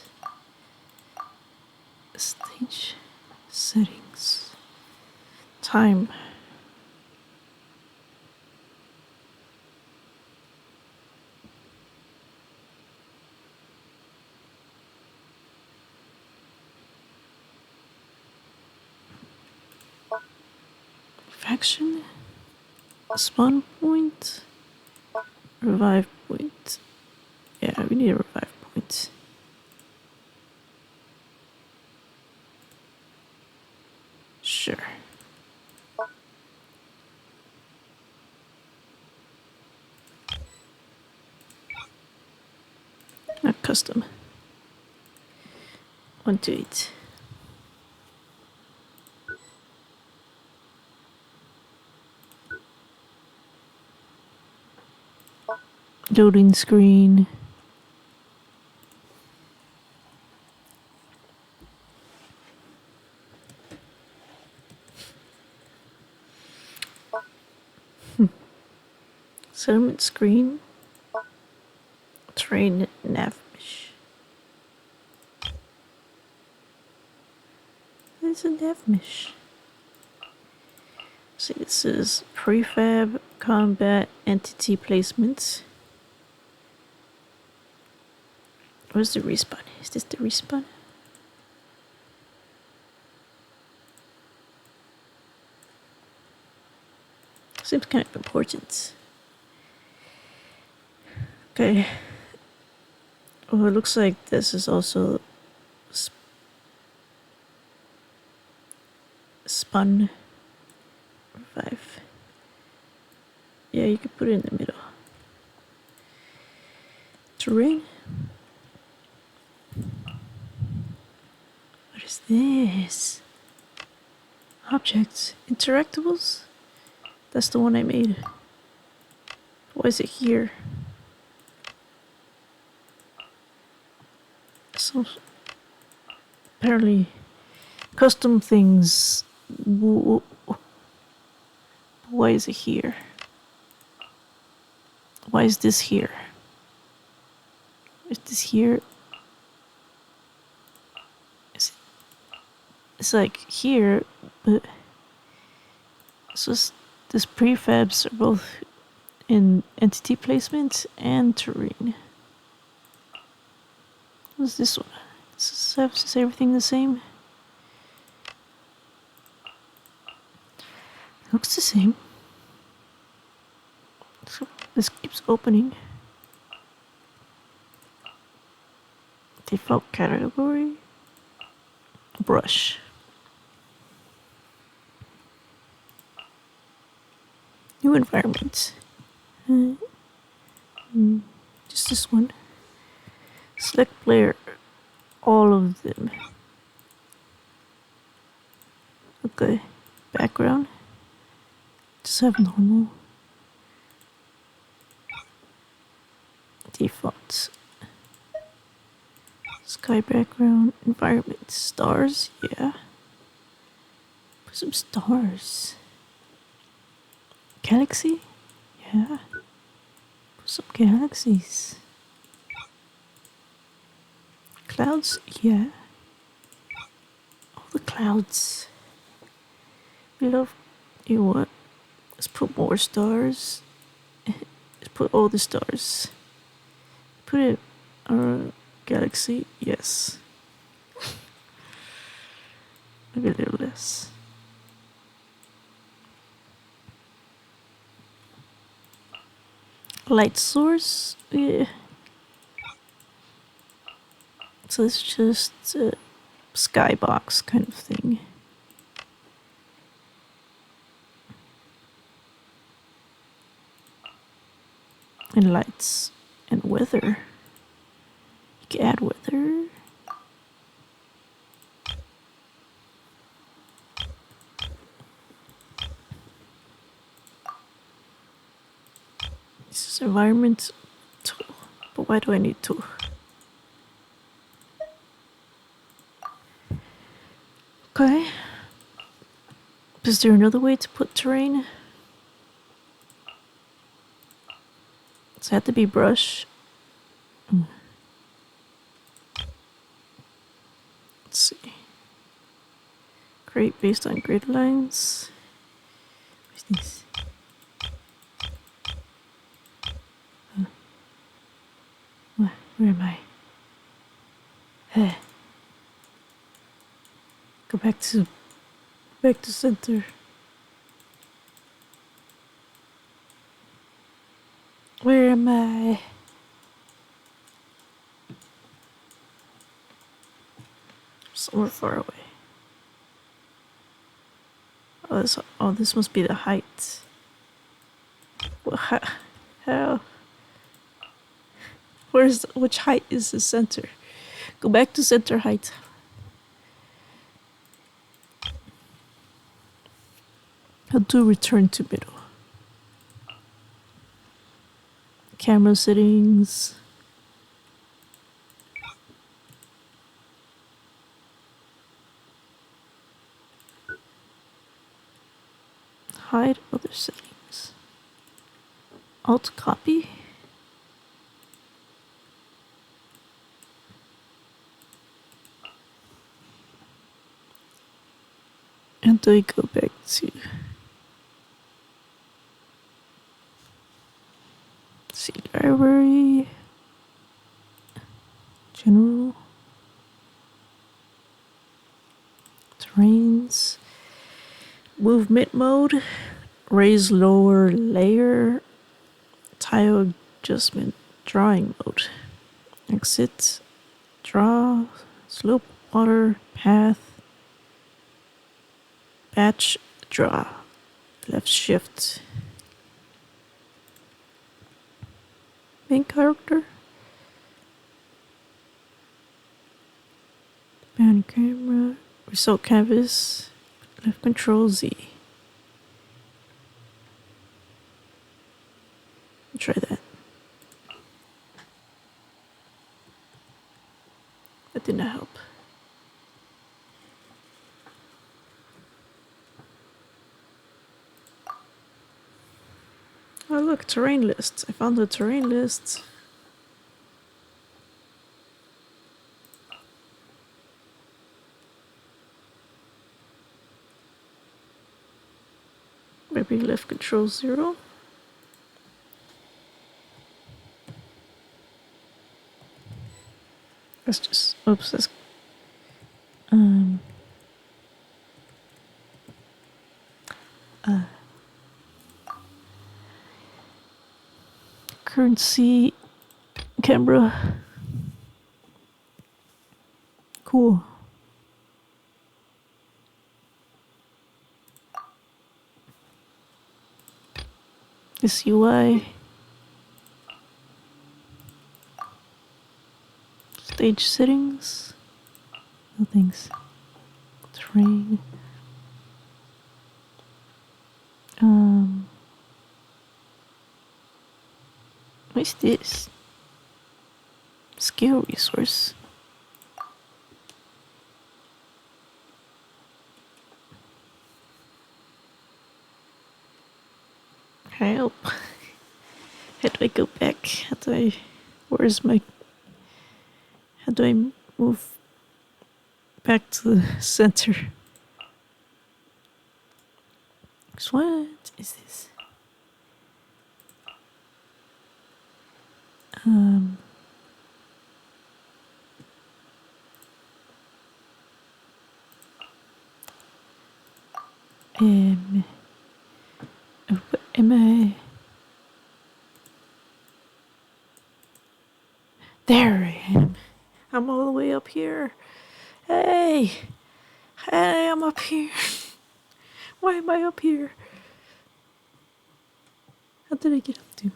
stage, settings, time. Faction, spawn point, revive point. Yeah, we need a revive point. Sure. Not custom. 1 to 8. Loading screen. Settlement screen. Train navmish. There's a navmish. See, this is prefab, combat, entity placement. Where's the respawn? Is this the respawn? Seems kind of important. Okay. Oh, it looks like this is also spun. 5. Yeah, you could put it in the middle. Terrain. interactables? That's the one I made. Why is it here? So apparently custom things. Why is it here? Why is this here? Is this here? It's like here, but so this prefabs are both in entity placement and terrain. What's this one? Is everything the same? Looks the same. So this keeps opening. Default category. Brush. New environment. Just this one. Select player. All of them. Okay. Background. Just have normal. Default. Sky background. Environment. Stars. Yeah. Put some stars. Galaxy? Yeah. Put some galaxies. Clouds? Yeah. All the clouds. We love. You know what? Let's put more stars. Let's put all the stars. Put it on galaxy. Yes. Maybe a little less. Light source. Yeah. So it's just a skybox kind of thing. And lights and weather. You can add weather. This is environment tool. But why do I need tool? Okay. Is there another way to put terrain? Does it have to be brush? Let's see. Create based on grid lines. What's this? Where am I? Hey. Go back to center. Where am I? Somewhere far away. Oh, this must be the height. Well, how? Which height is the center? Go back to center height. How to return to middle? Camera settings. Hide other settings. Alt copy. And do I go back to see library, general, terrains, movement mode, raise lower layer, tile adjustment, drawing mode, exit, draw, slope, water, path, batch, draw, left shift. Main character. Pan camera. Result canvas. Left control Z. Try that. That did not help. Oh look, terrain lists. I found the terrain list. Maybe left control 0. That's just, oops, that's, currency camera. Cool. This UI. Stage settings. Nothing's. Terrain. What's this? Skill resource. Help. How do I go back? How do I... Where's my... How do I move back to the center? What is this? Am I? There I am. I'm all the way up here. Hey! Hey, I'm up here. Why am I up here? How did I get up to?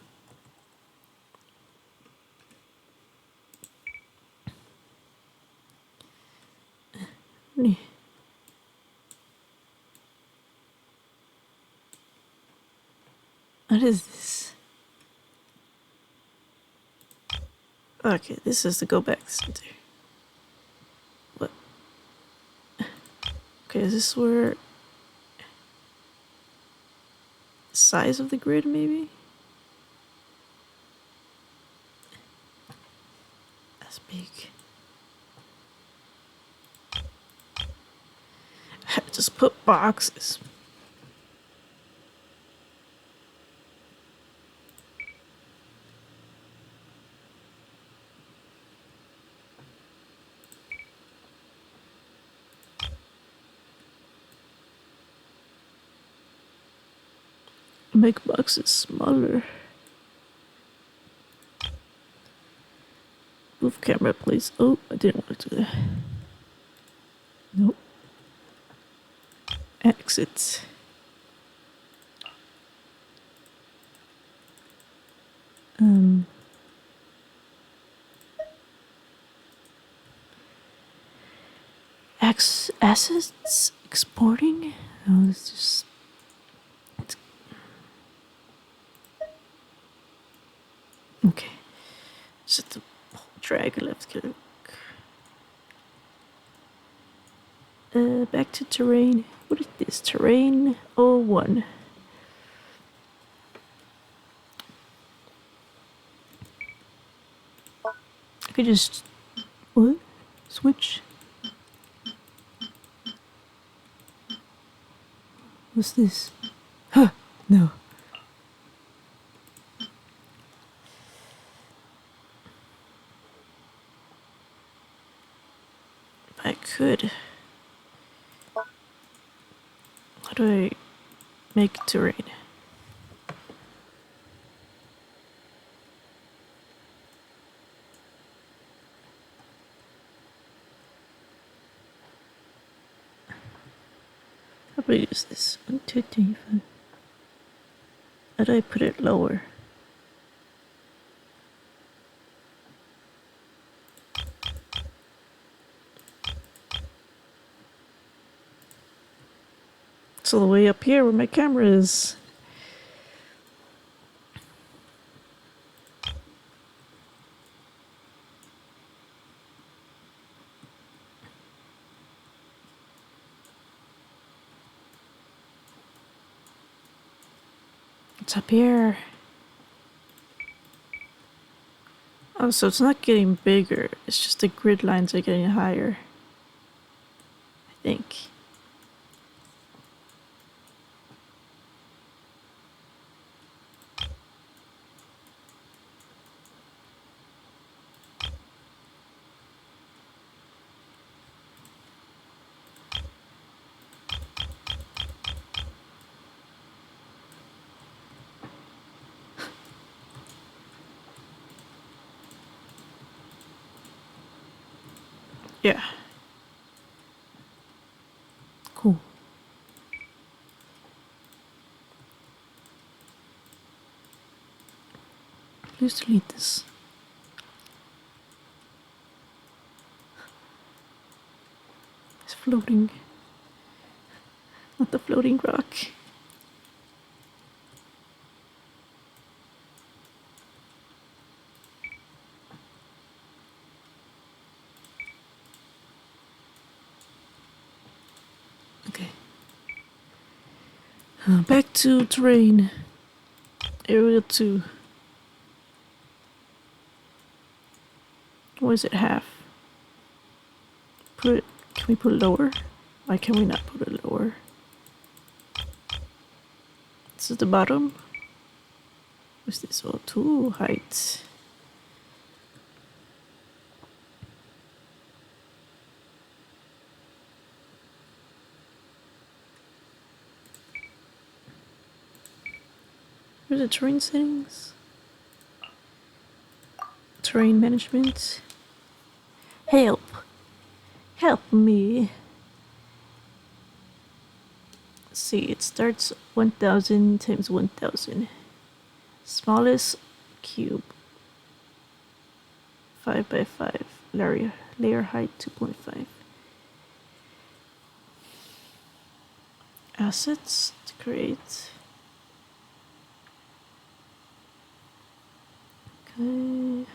What is this? Okay, this is the go back center. What? Okay, is this where... Size of the grid, maybe? That's big. Just put boxes. Make boxes smaller. Move camera, please. Oh, I didn't want to do that. Nope. Exit. Assets exporting? No, it's just... Okay. Just the drag left click. Back to terrain. What is this? Terrain 01. I could just... What? Switch? What's this? Huh! No. I could. How do I make terrain? How do I use this? 1, 2, 3, 5. How do I put it lower? It's all the way up here where my camera is. What's up here? Oh, so it's not getting bigger. It's just the grid lines are getting higher. I think. Yeah. Cool. Please delete this. It's floating. Not the floating rock. Okay. Back to terrain. Area 2. Or is it half? Put it, can we put it lower? Why can we not put it lower? This is the bottom. What's this? Oh, 2 height. Where's the terrain settings? Terrain management. Help! Help me! Let's see, it starts 1000 times 1000. Smallest cube. 5 by 5. Layer height 2.5. Assets to create. Okay.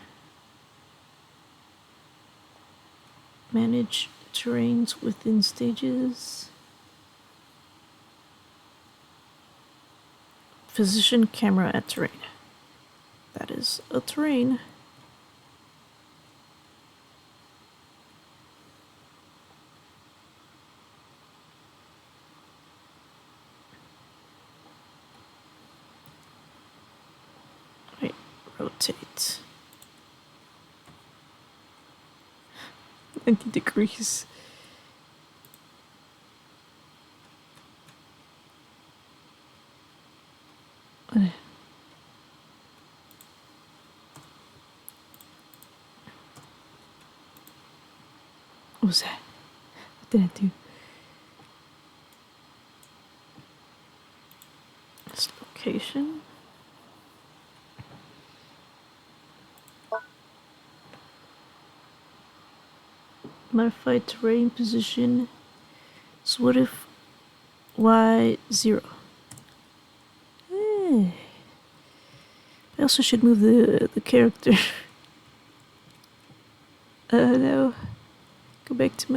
Manage terrains within stages. Position camera at terrain. That is a terrain. Wait, rotate. 90 degrees. What was that? What did I do? This location. Modify terrain position. So what if Y0? I also should move the character. No. Go back to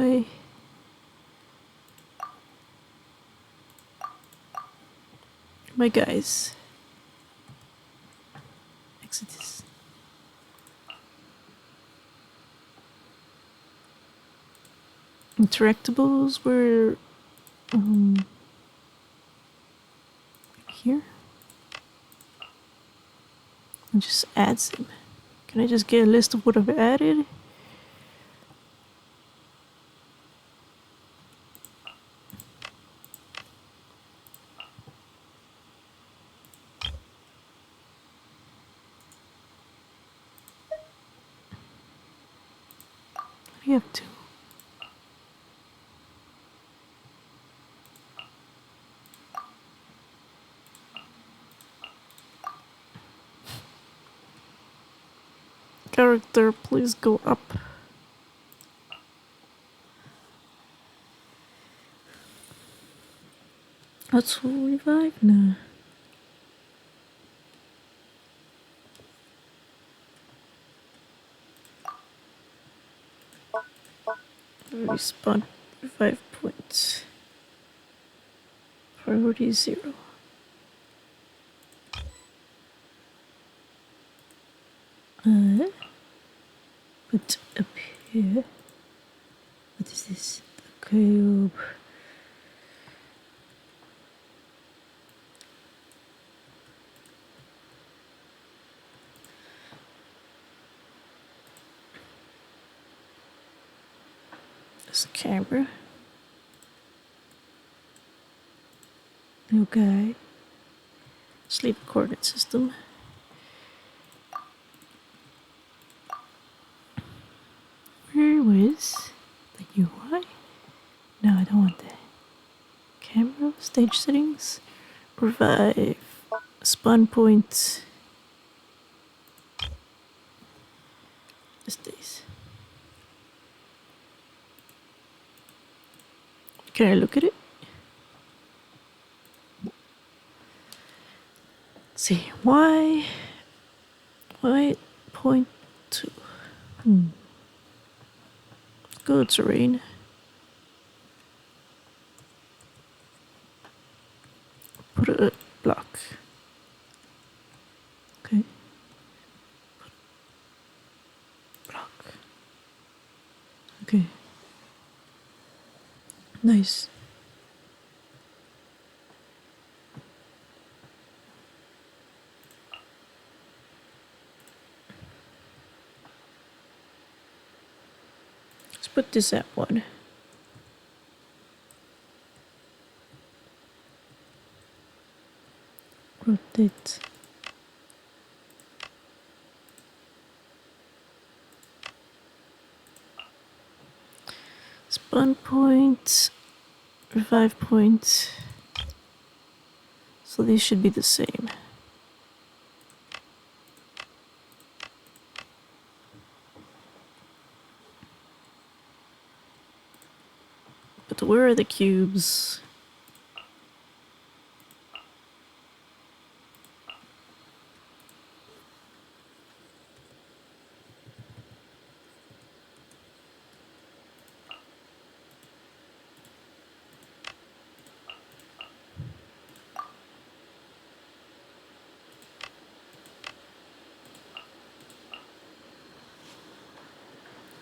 my guys. Exit this. Interactables were here. And just add some. Can I just get a list of what I've added? What do you have to? Character, please go up. Let's revive now. Respawn 5 points. Priority 0. Put up here. What is this? The cube. This camera. Okay. Sleep coordinate system. Where was the UI? No, I don't want that. Camera, stage settings, revive, spawn point. This days. Can I look at it? Let's see, why point two? Go terrain. Put a block. Okay. Block. Okay. Nice. Let's put this at one. Rotate. Spawn point, revive point. So these should be the same. But where are the cubes?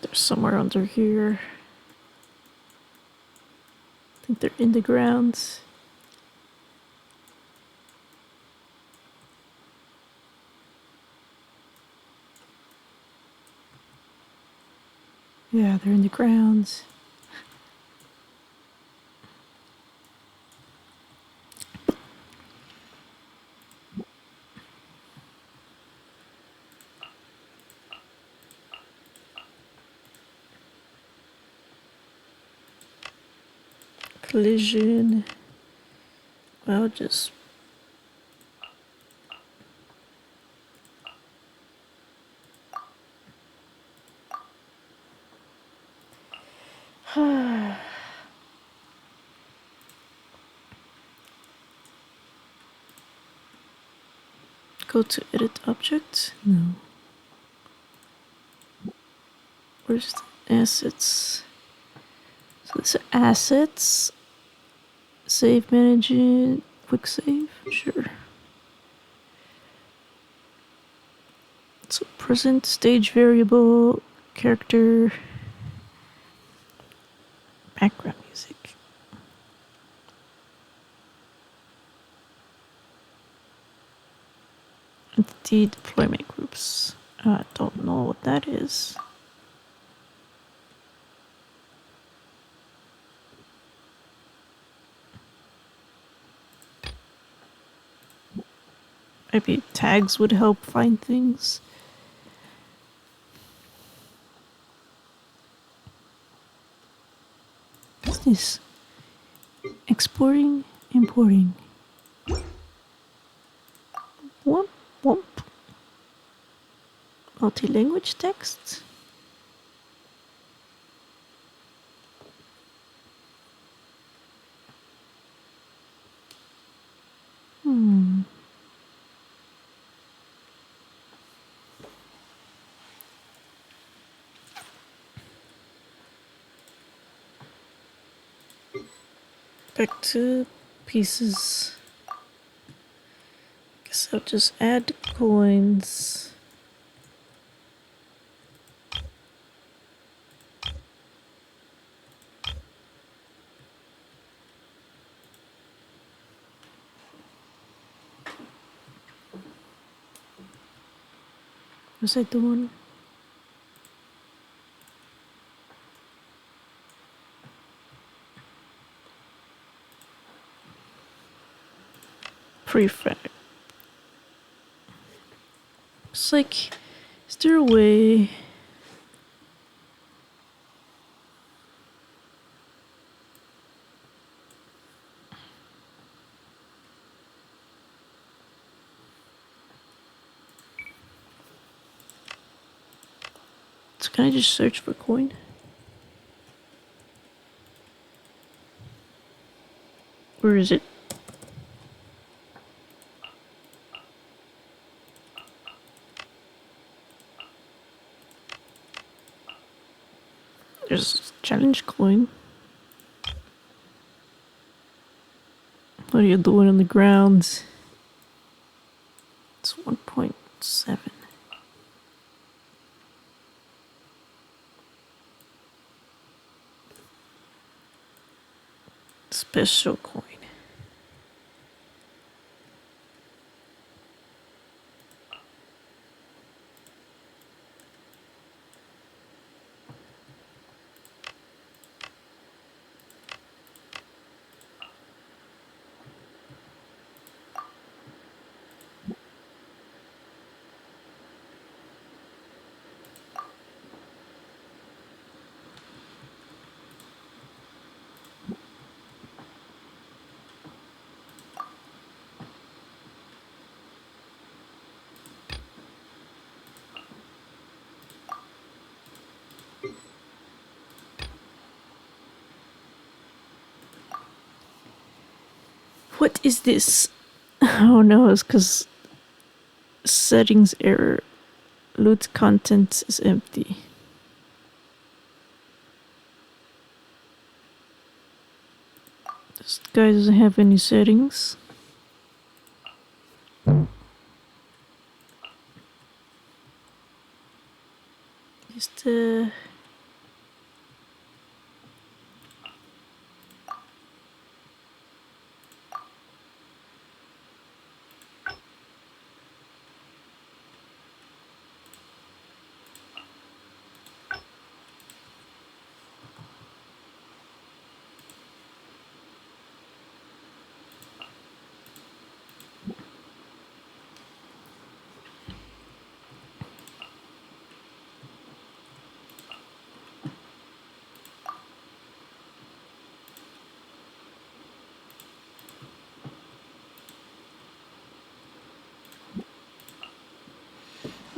They're somewhere under here. I think they're in the ground. Yeah, they're in the ground. Collision. I'll just go to edit object. No. Where's the assets? So this assets. Save management. Quick save. Sure. So present stage variable character background music. Entity deployment groups. I don't know what that is. Maybe tags would help find things. What's this? Exporting, importing. Womp, womp. Multi-language text. Back to pieces. Guess I'll just add coins. Was I the one? Prefab. It's like, is there a way? So can I just search for coin? Where is it? There's challenge coin. What are you doing on the ground? It's 1.7. Special coin. What is this? Oh no, it's because settings error. Loot content is empty. This guy doesn't have any settings. Is the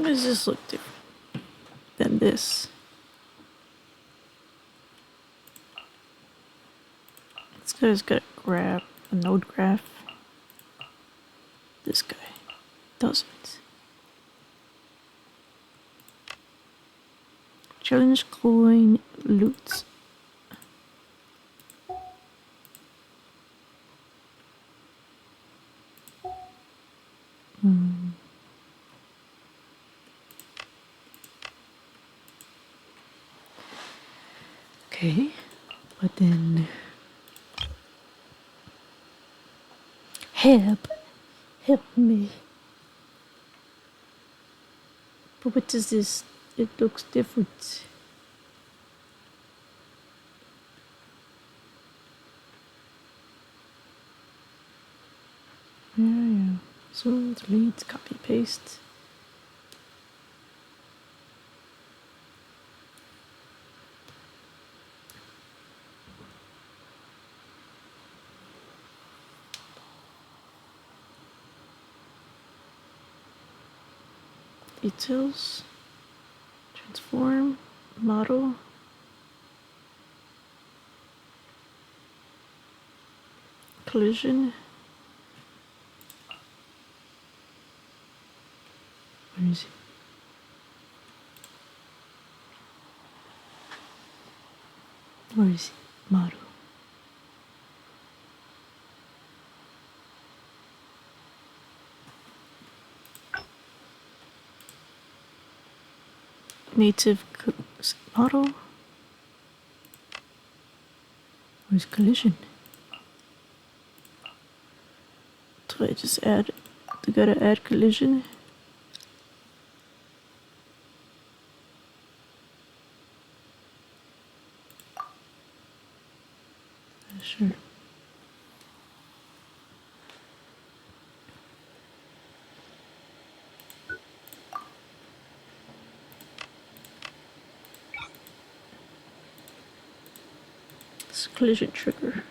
Why does this look different than this? This guy's got a node graph. This guy doesn't. Challenge coin loot. Okay, but then help me. But what is this? It looks different. Yeah. So delete, copy, paste. Details, transform, model, collision. Where is it? Where is it? Model. Native model. Where's collision? Do I just add? Do I gotta add collision? Sure. It's a collision trigger.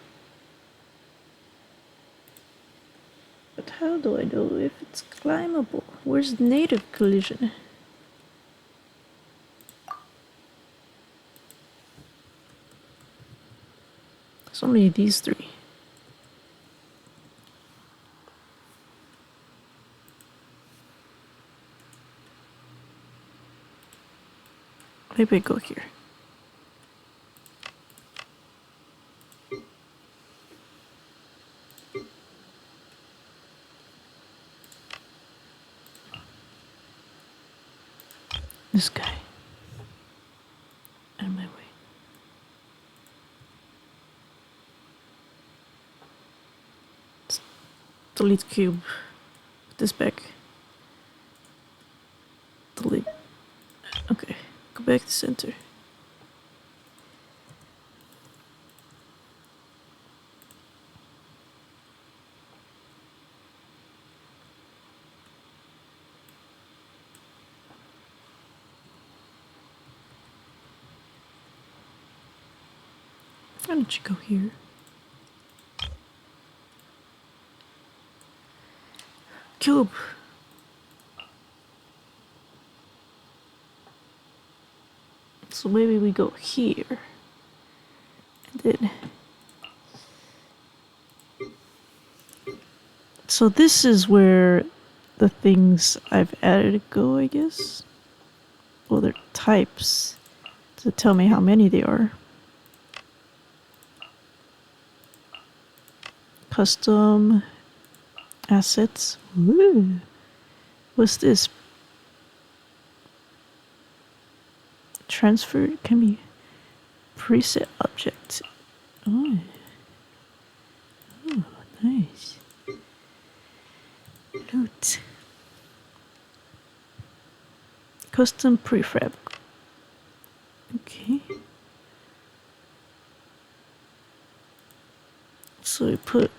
But how do I know if it's climbable? Where's the native collision? There's only these three. Maybe I go here. This guy. Out of my way. Delete cube. Put this back. Delete. Okay. Go back to center. Why don't you go here? Cube. So maybe we go here. And then... So this is where the things I've added go, I guess. Well, they're types to tell me how many they are. Custom assets. Woo. What's this? Transfer can be preset object. Oh, oh, nice. Loot. Custom prefab. Okay. So we put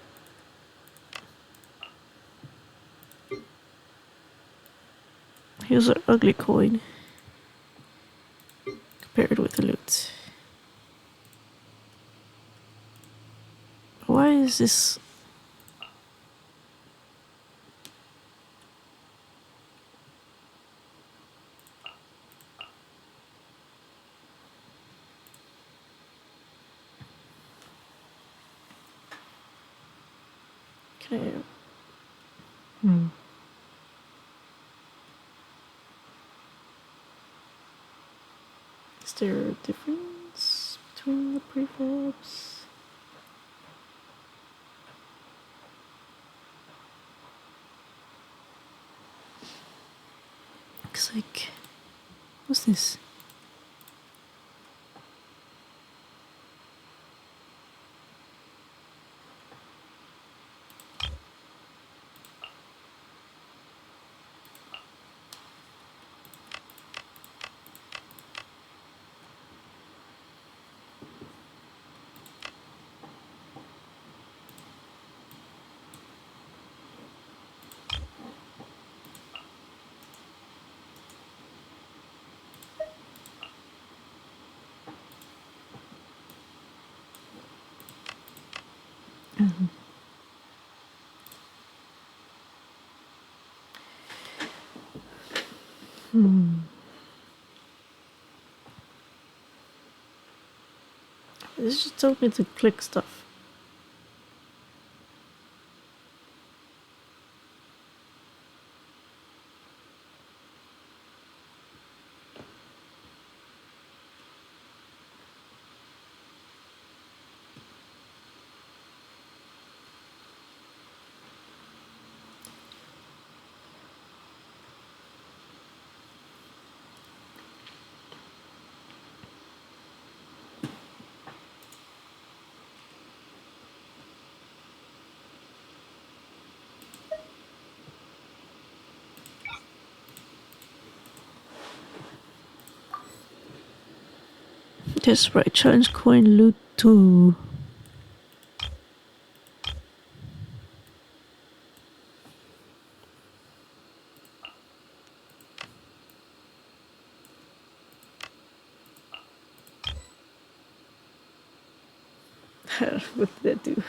here's an ugly coin compared with the loot. Why is this? Can I? Is there a difference between the prefabs? Looks like... What's this? This just told me to click stuff. That's right, challenge coin loot 2. What did that do?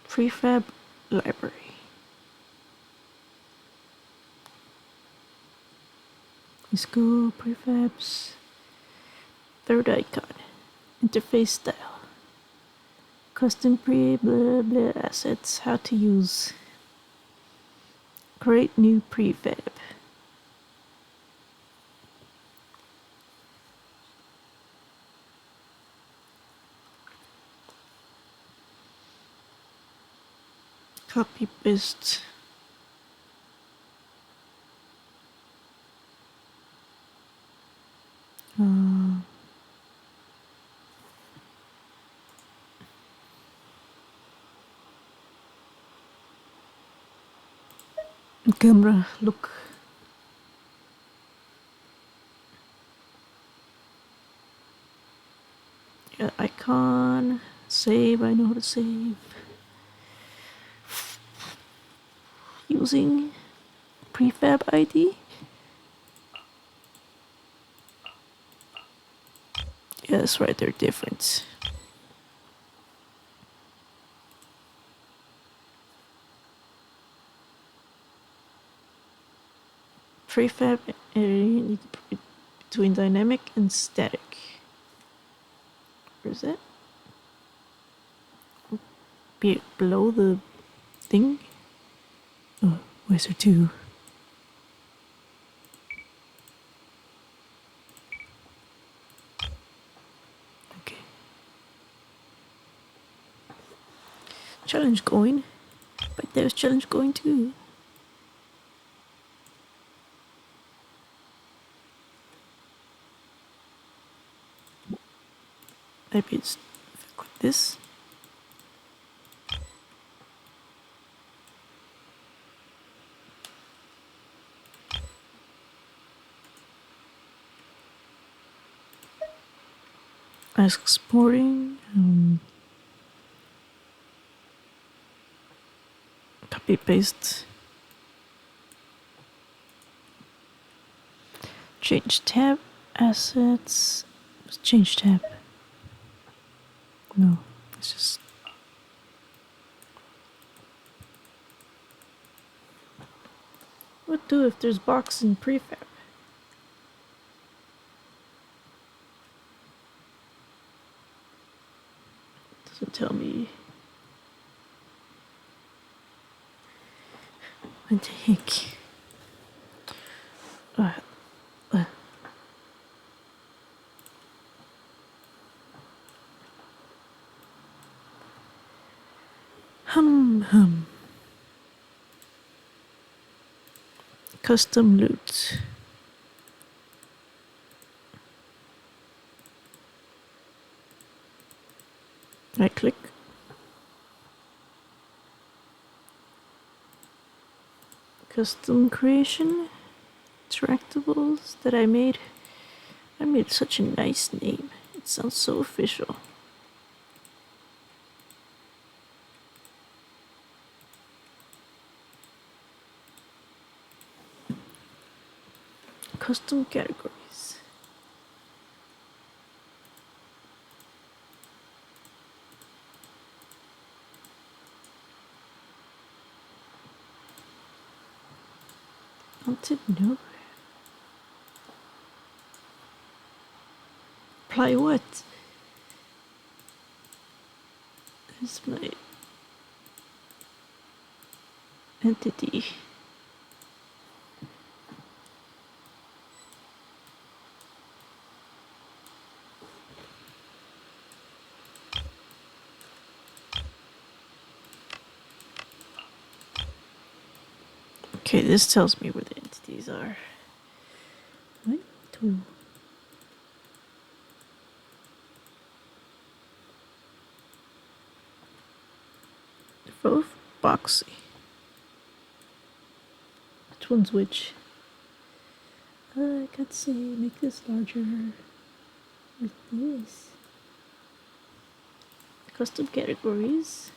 Prefab library. Let's go prefabs. Third icon. Interface style. Custom pre blah blah assets. How to use. Create new prefab. Copy paste. Camera look. Yeah, icon. Save. I know how to save. Using prefab ID. Yeah, that's right. They're different. Prefab between dynamic and static. Where's that? Below the thing? Oh, where's there two? Okay. Challenge going. But there's challenge going too. Maybe it's like this. Exporting. Copy paste. Change tab. Assets. Change tab. No, it's just. What do if there's box in prefab? Doesn't tell me. What the heck? Hum. Custom loot. Right click. Custom creation. Interactables that I made. I made such a nice name. It sounds so official. Custom categories. Wanted no. Apply what? Here's my entity. Okay, this tells me where the entities are. One, two. They're both boxy. Which one's which? I could say make this larger with this. Custom categories.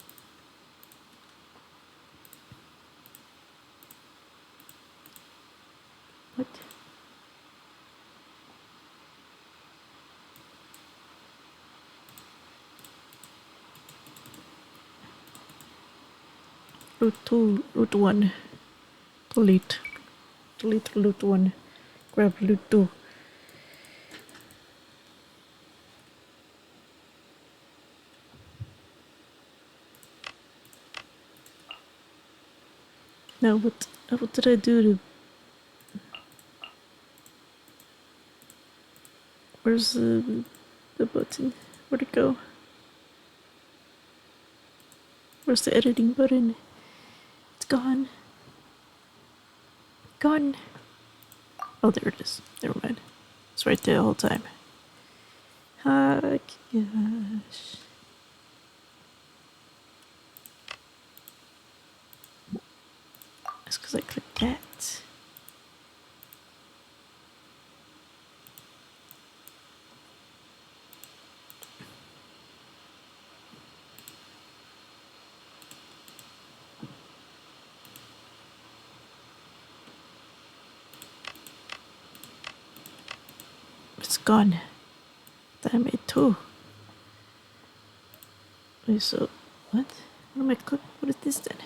Loot 2, loot 1. Delete. Delete loot 1. Grab loot 2. Now what did I do to... Where's the button? Where'd it go? Where's the editing button? It's gone. Gone. Oh, there it is. Never mind. It's right there the whole time. Ah, gosh. That's because I clicked that. It's gone. Damn it too. Wait, so what? What am I clicking? What is this then?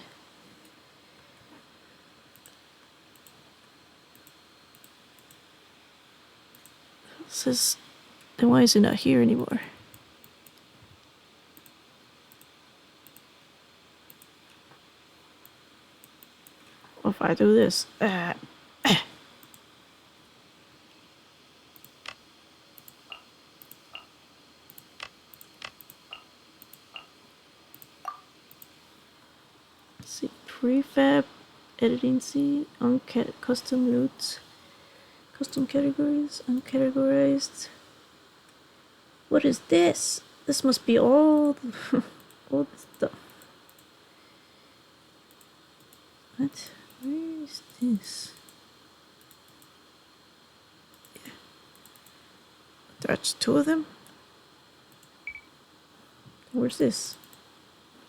It says, then why is it not here anymore? What if I do this? See, prefab, editing scene, custom loots, custom categories, uncategorized. What is this? This must be all the, all the stuff. What? Where is this? Yeah. That's two of them? Where's this?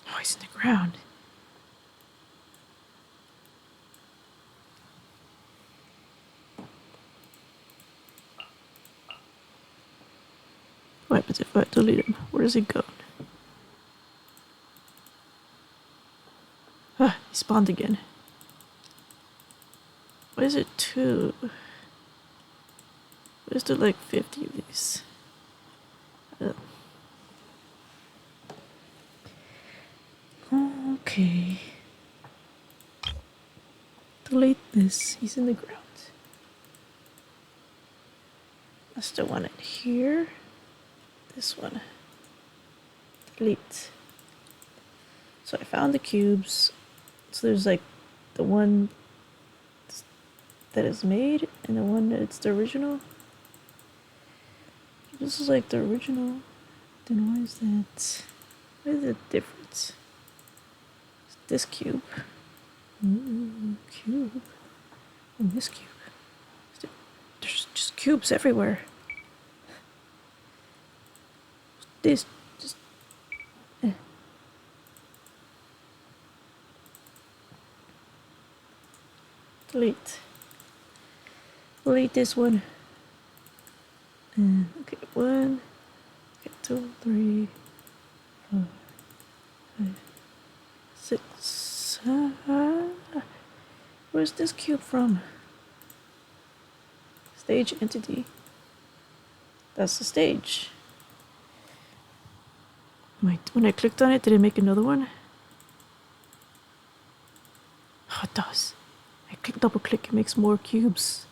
Oh, he's in the ground. What happens if I delete him? Where does he go? Ah, he spawned again. Why is it two? Why is there like 50 of these? Okay. Delete this. He's in the ground. I still want it here. This one. Delete. So I found the cubes. So there's like the one that is made and the one that's the original. This is like the original. Then why is that? What is the difference? It's this cube. Cube. And this cube. There's just cubes everywhere. This just. Delete. Delete this one. Okay, 1, okay, 2, 3, 4, 5, 6. Where's this cube from? Stage entity. That's the stage. Wait, when I clicked on it, did it make another one? Oh, it does. I double click, it makes more cubes.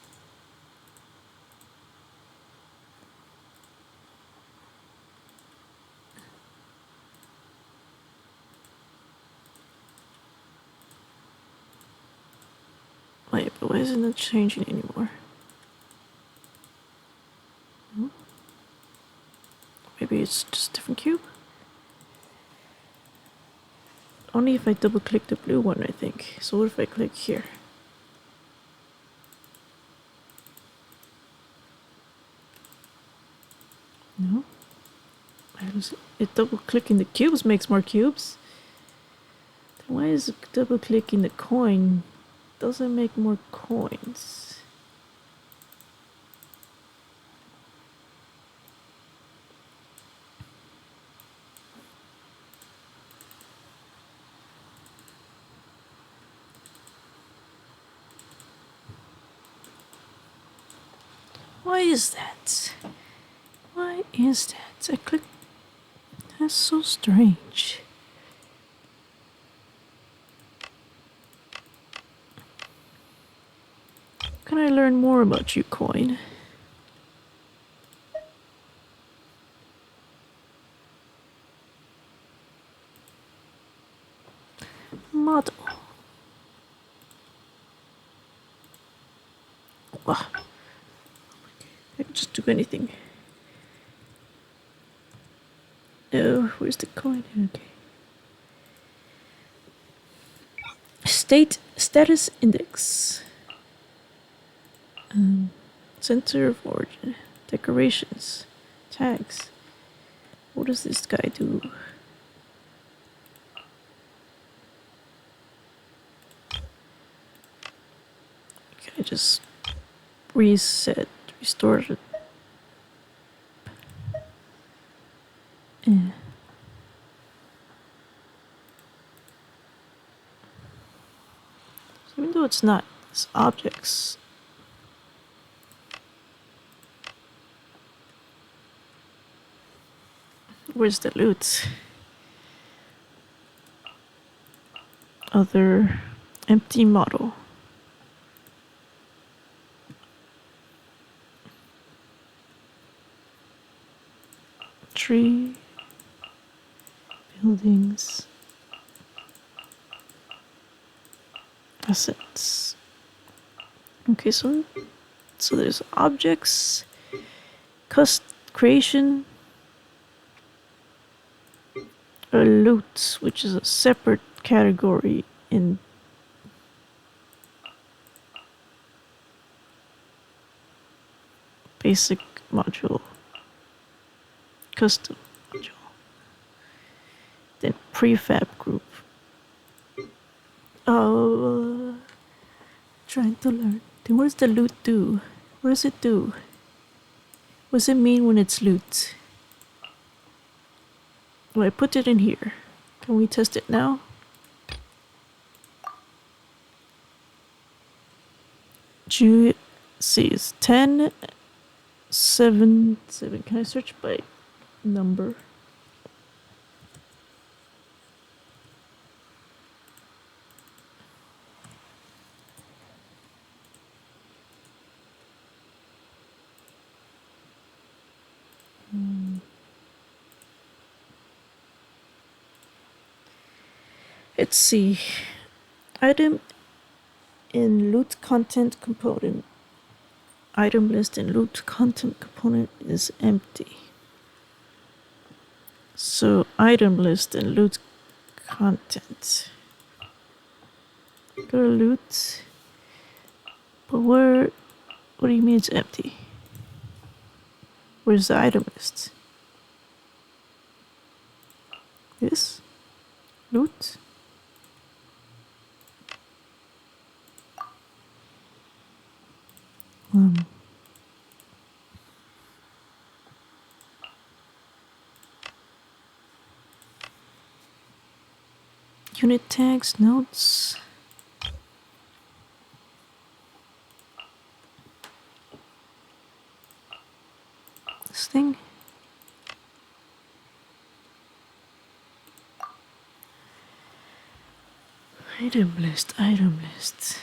Wait, but why isn't it changing anymore? Maybe it's just a different cube? Only if I double click the blue one, I think. So what if I click here? No? It double clicking the cubes makes more cubes. Then why is it double clicking the coin? Doesn't make more coins. Why is that? Why is that? I click. That's so strange. Can I learn more about you, coin? Model. Wow. I can just do anything. Oh, where's the coin? Okay. State status index. Center of origin. Decorations. Tags. What does this guy do? Can I just reset, restore it? Yeah. So even though it's not, it's objects. Where's the loot? Other empty model. Tree. Buildings. Assets. Okay, so there's objects, creation, a loot, which is a separate category in basic module, custom module, then prefab group. Oh, trying to learn. Then what does the loot do? What does it do? What does it mean when it's loot? Well, I put it in here. Can we test it now? See, it's 10, 7, 7. Can I search by number? Let's see. Item in loot content component. Item list in loot content component is empty. So item list and loot content. Go to loot. But where? What do you mean it's empty? Where's the item list? This? Loot? Unit tags, notes. This thing. Item list, item list.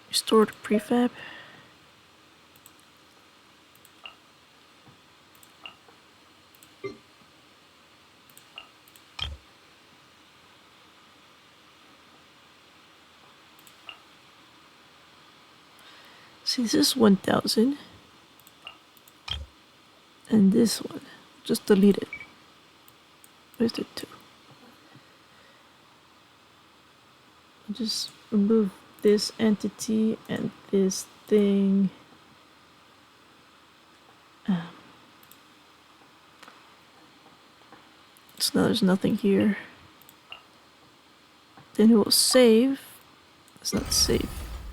Restore to prefab. See, this is 1000. And this one. Just delete it. Where's the 2? I'll just remove this entity and this thing. So now there's nothing here. Then it will save. It's not save.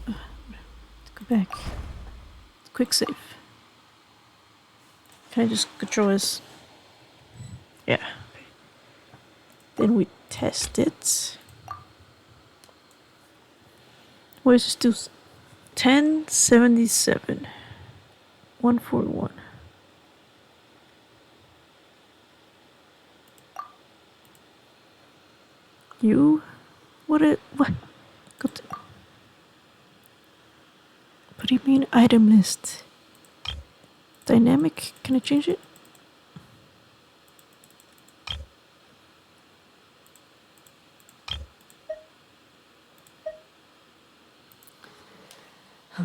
Go back. Quick save. Can I just control this? Yeah. Then we test it. Why is it still 1077? 141. You? What? What? What do you mean item list? Dynamic? Can I change it? Huh?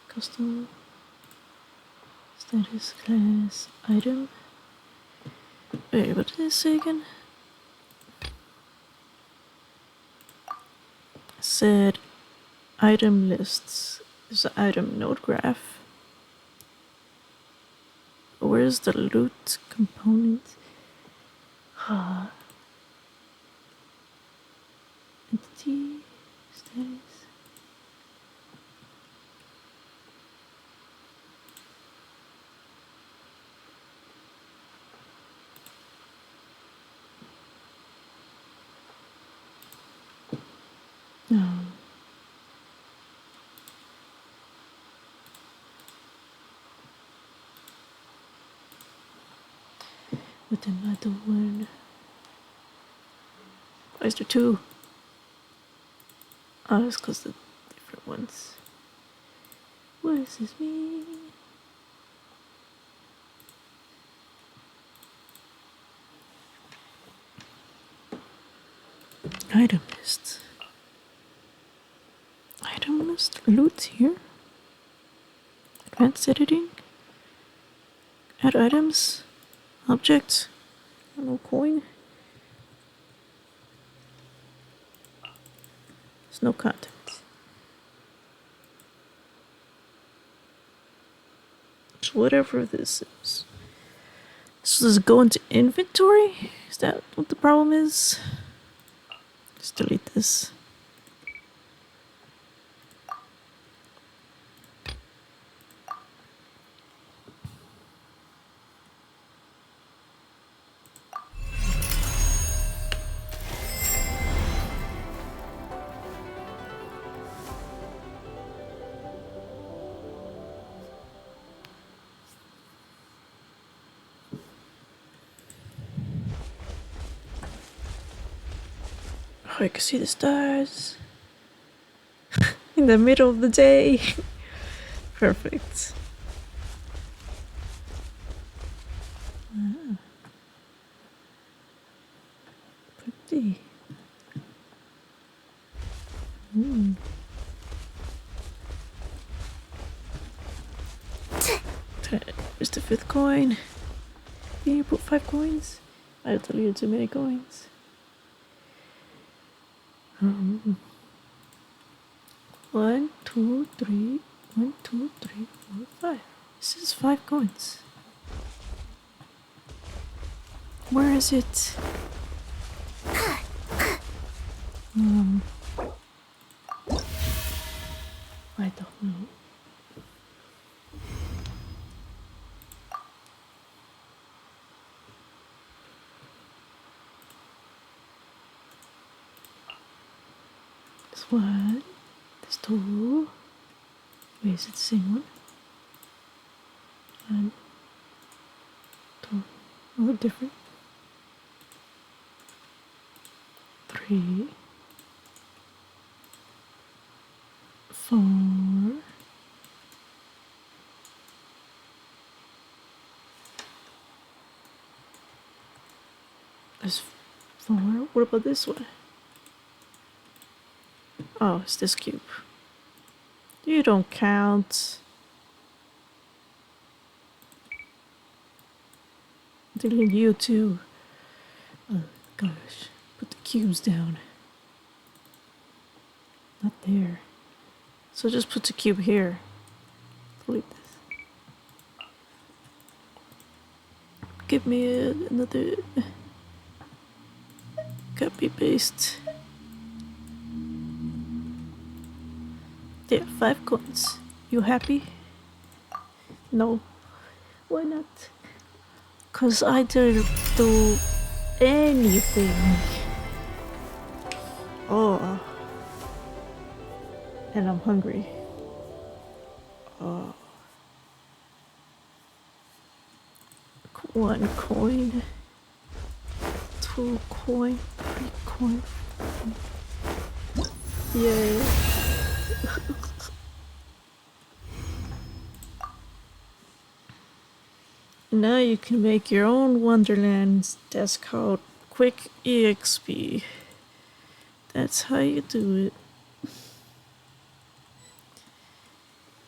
Custom status class item. Wait, what did it say again? It said item lists. There's an item node graph. Where's the loot component? Entity status. No. With another one. Why is there two? Oh, it's because the different ones. What does this mean? Item list. Item list. Loot here. Advanced editing. Add items. Object. No coin. There's no content. So whatever this is. So does it go into inventory? Is that what the problem is? Just delete this. Oh, I can see the stars in the middle of the day. Perfect. Pretty. Where's the fifth coin? Can you put 5 coins? I deleted too many coins. 1, 2, 3. 1, 2, 3, 4, 5. This is 5 coins. Where is it? I don't know. This one. This 2. Wait, is it the same one? 1, 2. Oh, they're different. 3. 4. There's 4. What about this one? Oh, it's this cube. You don't count. Delete you too. Oh gosh. Put the cubes down. Not there. So just put the cube here. Delete this. Give me another copy paste. There, 5 coins. You happy? No. Why not? Cause I didn't do anything. Oh. And I'm hungry. Oh. 1 coin. 2 coin. 3 coin. Yay. Now you can make your own wonderland. That's called Quick EXP. That's how you do it.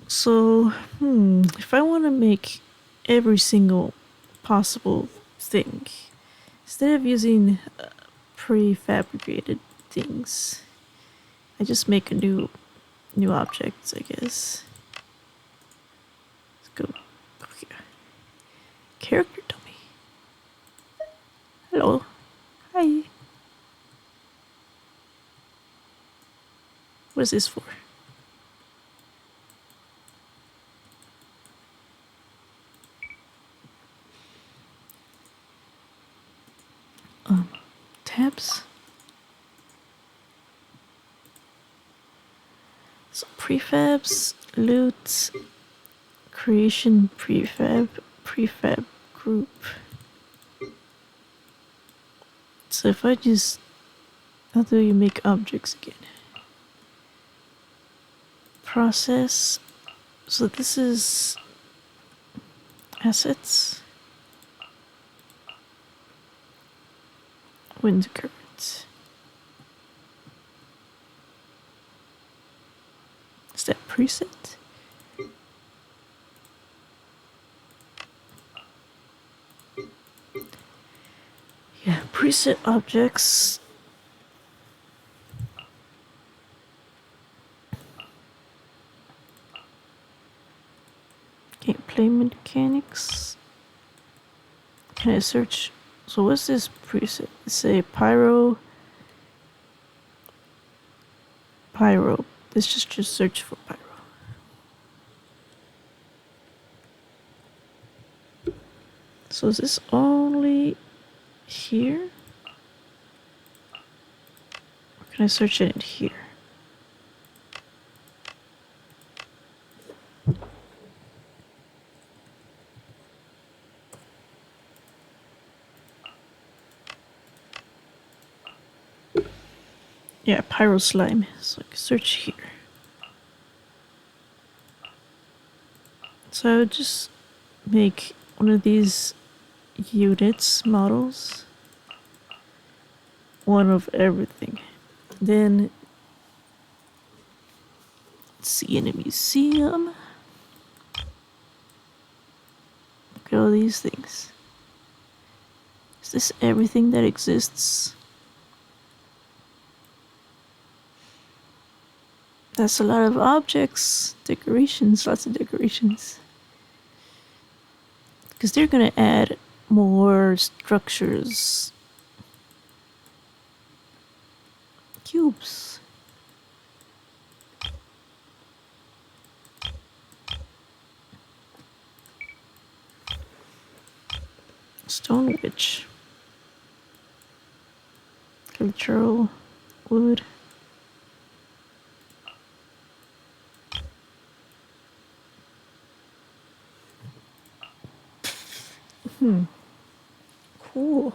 So, if I want to make every single possible thing, instead of using prefabricated things, I just make a new object, I guess. Let's go here. Character dummy. Hello. Hi. What is this for? Tabs. So prefabs, loot, creation, prefab group. So if I just, how do you make objects again? Process. So this is assets. Wind current. Is that preset? Yeah, preset objects. Gameplay mechanics. Can I search? So what's this preset? Say pyro. Let's just search for pyro. So is this only here? Or can I search it in here? Yeah, pyro slime. So I can search here. So I would just make one of these units, models, one of everything. Then see in a museum. Look at all these things. Is this everything that exists? That's a lot of objects, decorations, lots of decorations. Because they're gonna add more structures. Cubes. Stone witch. Cultural wood. Cool.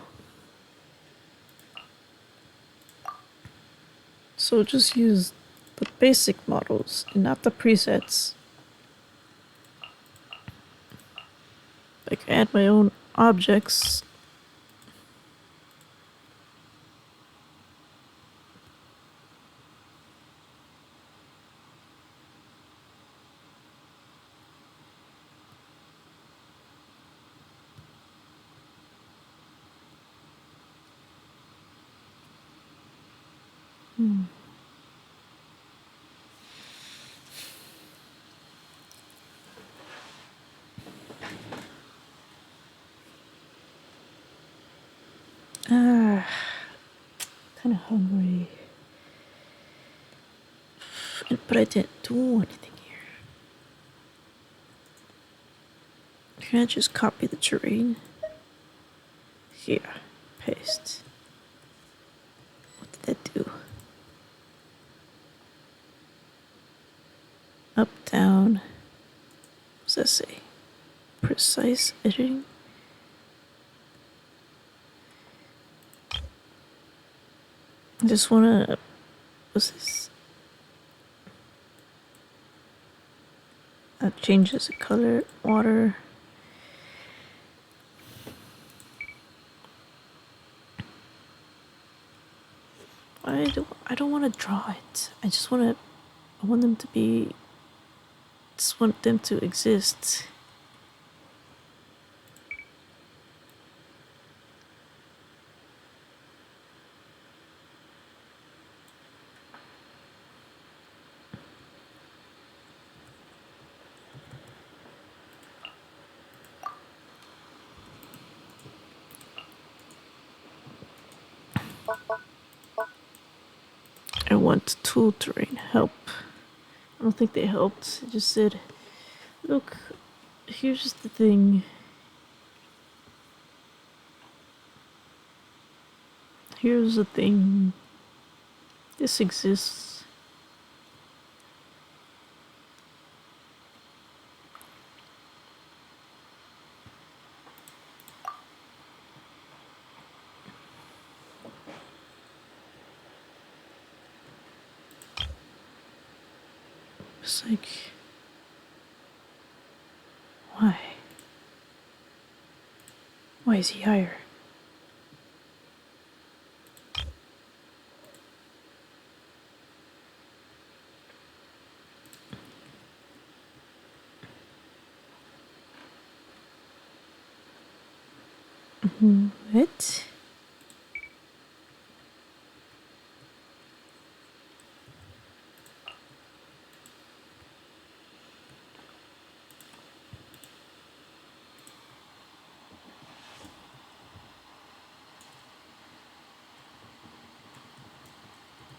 So just use the basic models and not the presets. I can add my own objects. Kind of hungry. But I didn't do anything here. Can I just copy the terrain? Here, paste. What did that do? Up, down. What does that say? Precise editing? I just wanna... What's this? That changes the color, water. I don't want to draw it. I want them to be, just want them to exist. I want tool terrain help. I don't think they helped. It just said, look, here's the thing. Here's the thing. This exists. It's like, why? Why is he higher? What?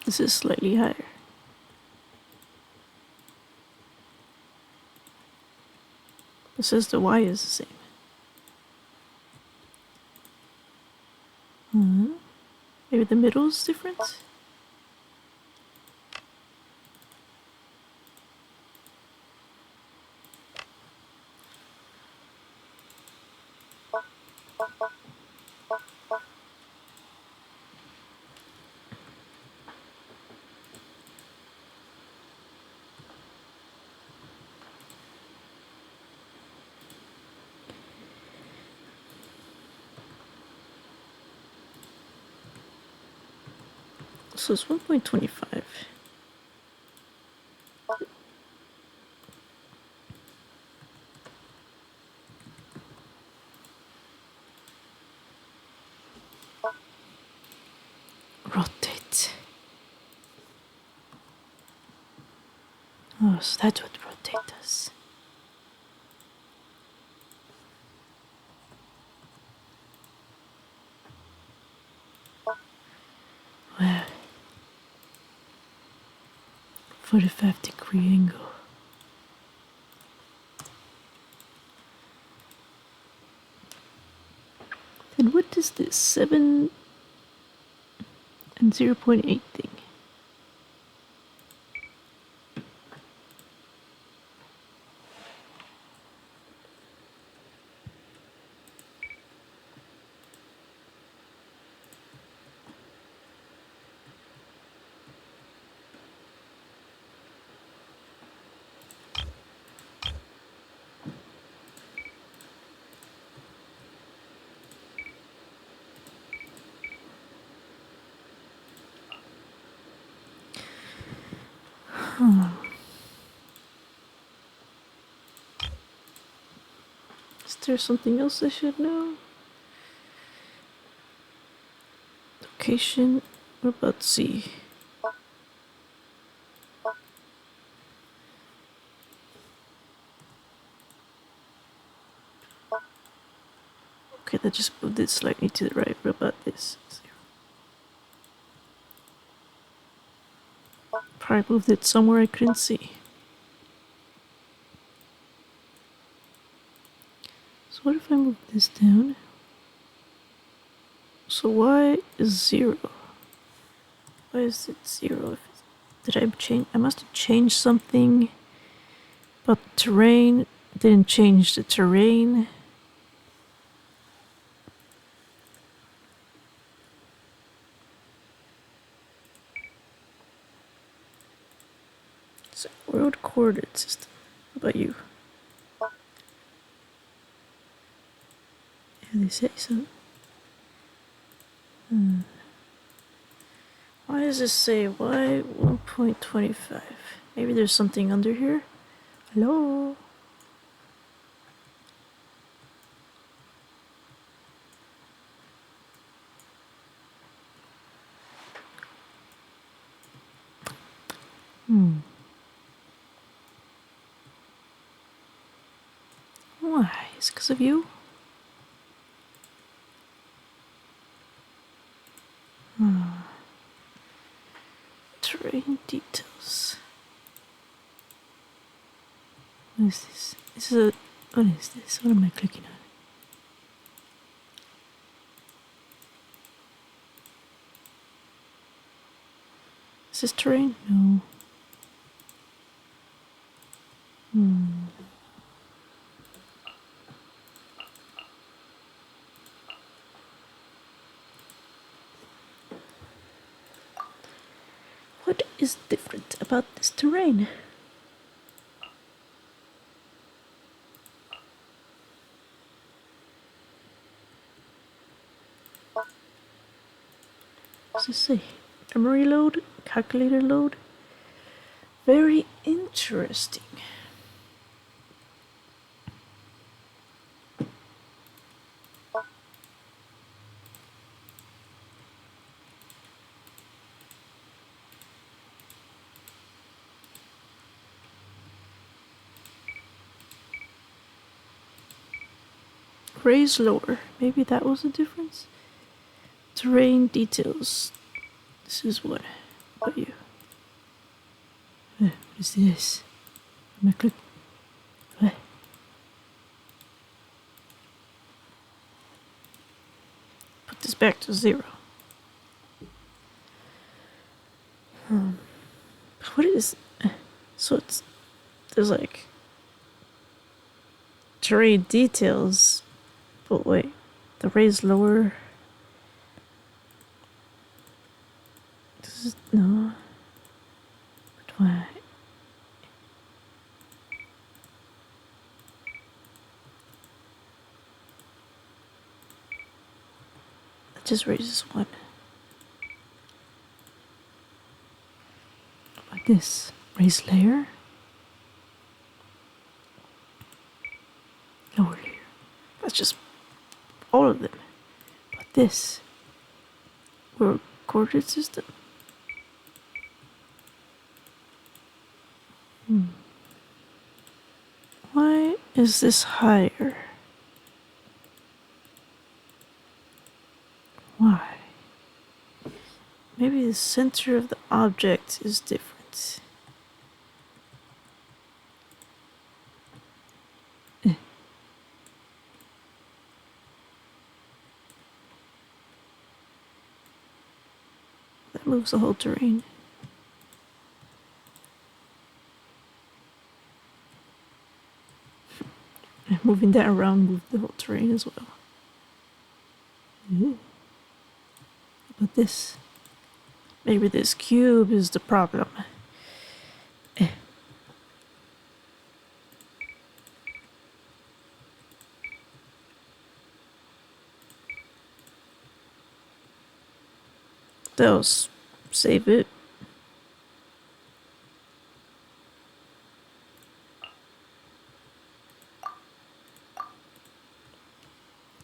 This is slightly higher. It says the Y is the same. Maybe the middle is different? So it's 1.25. Rotate. Oh, so that's what rotate does. Wow. 45-degree angle. And what is this 7 and 0.8 thing? Is there something else I should know? Location. What about Z? Okay, that just moved it slightly to the right. What about this? Probably moved it somewhere I couldn't see. this down. So why is 0? Why is it 0? Did I change? I must have changed something. But the terrain didn't change the terrain. It's a world coordinate system. How about you? Yeah, they say so. Why does this say y 1.25? Maybe there's something under here? Hello? Why? Is it because of you? Terrain details. What is this? This is a... What is this? What am I clicking on? Is this terrain? No. What is different about this terrain? What does it say? Memory load? Calculator load? Very interesting. Raise lower. Maybe that was the difference. Terrain details. This is what? What about you? What is this? Am I click? What? Put this back to 0. What is? So it's there's like terrain details, but wait, the raise lower. This is no. But why? It just raises 1. Like this. Raise layer. Lower layer. That's just all of them. But this. World coordinate system. Why is this higher? Why? Maybe the center of the object is different. That moves the whole terrain. And moving that around moved the whole terrain as well. Ooh. But this, maybe this cube is the problem. Those save it.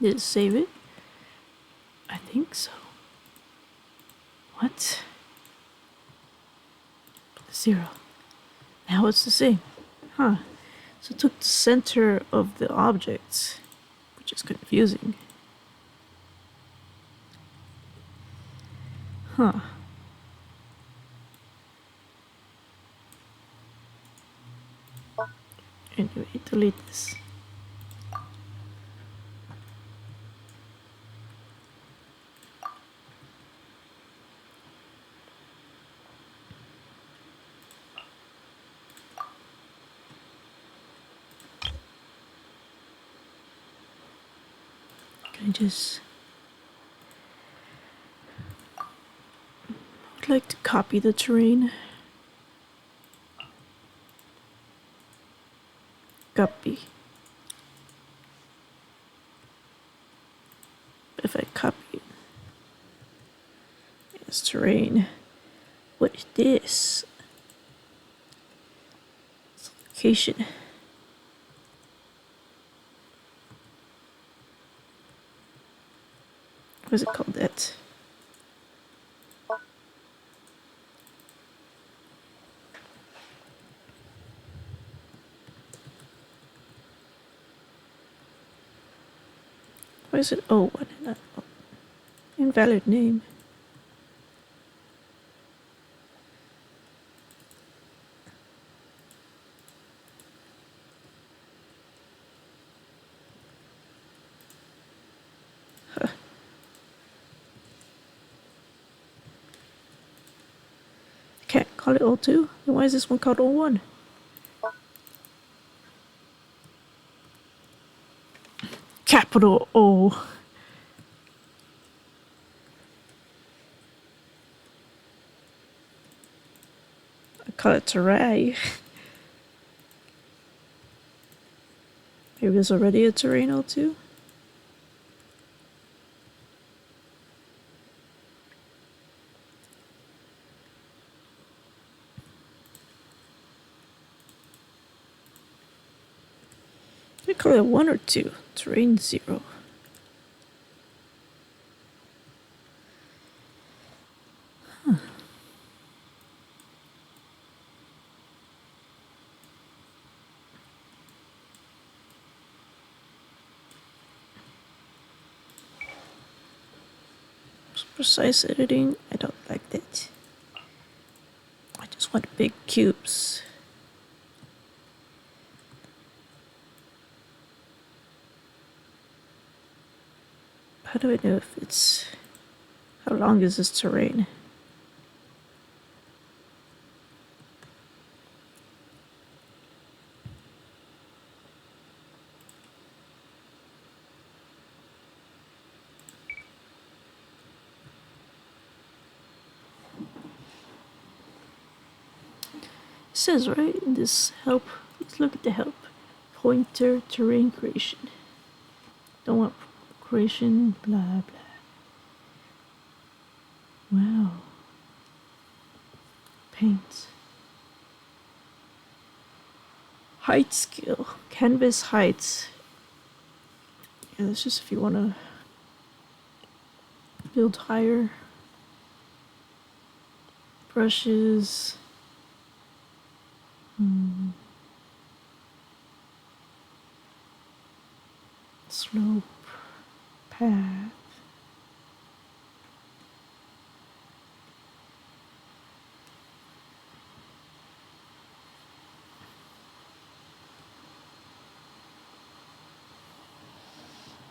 Did it save it? I think so. What? 0. Now it's the same. Huh. So it took the center of the object, which is confusing. Huh. Anyway, delete this. I just would like to copy the terrain. Copy. If I copy it, it's terrain. What is this? It's location. What is it called that? Why is it O1 and not O? Invalid name. Huh. Can't call it O2? Then why is this one called O1? Capital O. I call it terrain. Maybe there's already a terrain O2? I call it 1 or 2. Terrain 0. Precise editing, I don't like that. I just want big cubes. How do I know if it's... How long is this terrain? It says right in this help, let's look at the help. Pointer terrain creation. Don't want creation, blah blah. Wow. Paint. Height skill. Canvas height. Yeah, that's just if you want to build higher. Brushes. Slope. Path.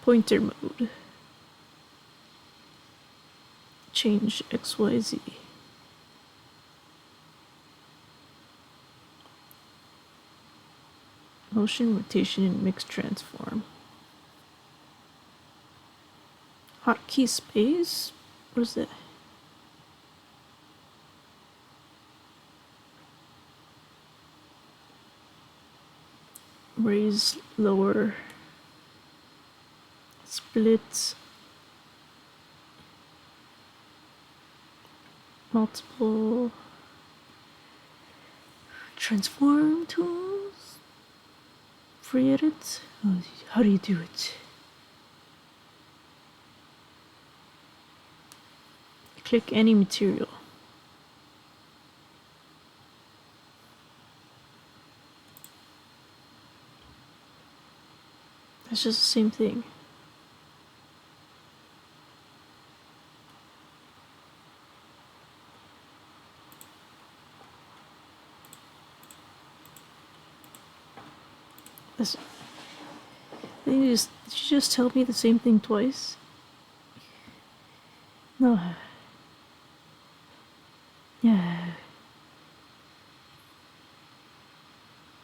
Pointer mode. Change XYZ. Motion, rotation, and mix transform. Hotkey space? What is that? Raise, lower, split, multiple, transform tools, free edit. Oh, how do you do it? Click any material. It's just the same thing. Did you just tell me the same thing twice? No. Yeah.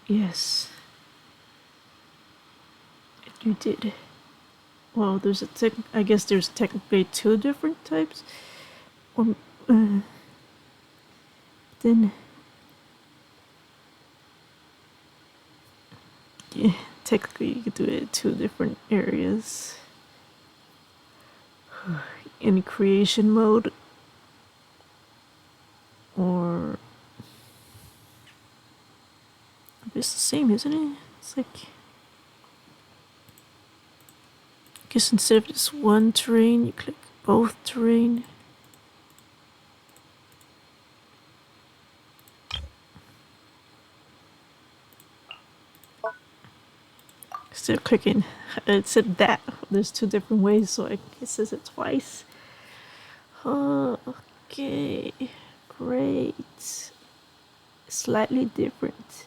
Yes. You did. Well, there's I guess there's technically 2 different types. Or then yeah, technically you could do it in 2 different areas. In creation mode or it's the same, isn't it? It's like I guess instead of just one terrain, you click both terrain. Instead of clicking, it said that. There's 2 different ways, so it says it twice. Oh, okay. Great. Slightly different.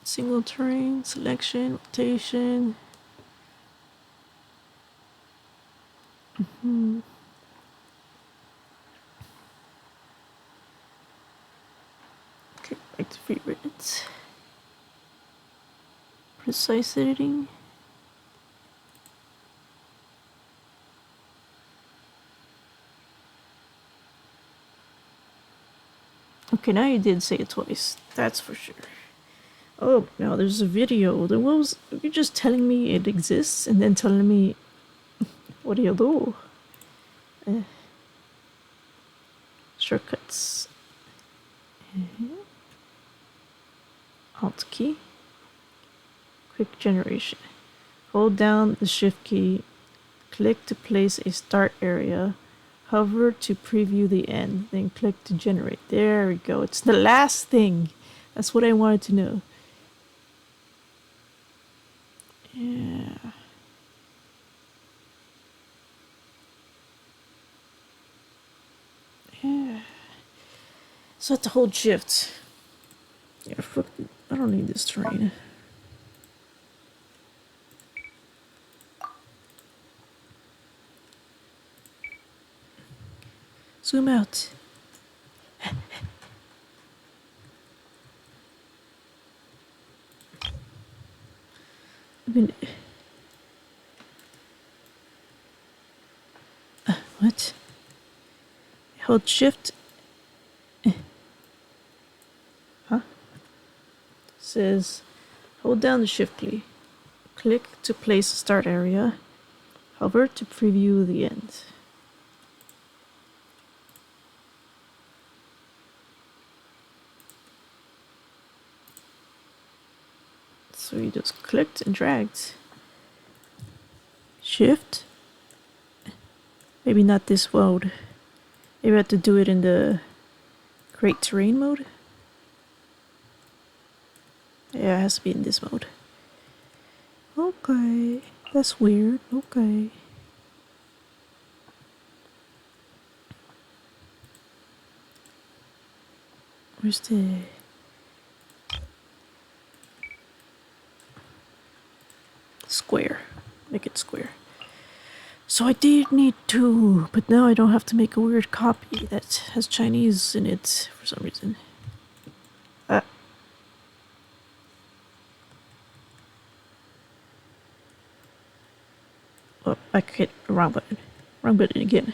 Single terrain, selection, rotation. Okay, back to favorites. Precise editing. Okay, now you did say it twice. That's for sure. Oh, now there's a video. Then what was you're just telling me it exists and then telling me what do you do? Shortcuts. Alt key. Quick generation. Hold down the shift key. Click to place a start area. Hover to preview the end. Then click to generate. There we go. It's the last thing. That's what I wanted to know. Yeah. Yeah. So I have to hold shift. Yeah, fuck it. I don't need this terrain. Zoom out. I mean, what? Hold shift. Huh? Says hold down the shift key. Click to place a start area. Hover to preview the end. So you just clicked and dragged. Shift. Maybe not this mode. Maybe I have to do it in the create terrain mode. Yeah, it has to be in this mode. Okay, that's weird. Okay. Where's the... square. Make it square. So I did need 2, but now I don't have to make a weird copy that has Chinese in it for some reason. Oh, I hit the wrong button. Wrong button again.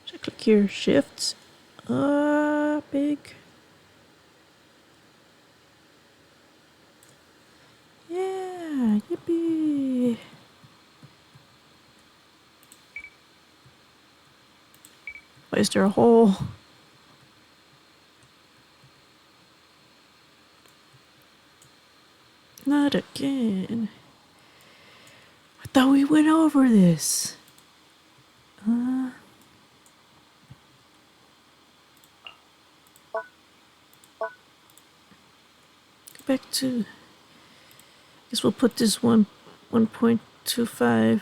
So I click here, shift. Big. Yeah, yippee. Why is there a hole? Not again. I thought we went over this. Go back to... guess we'll put this 1.25.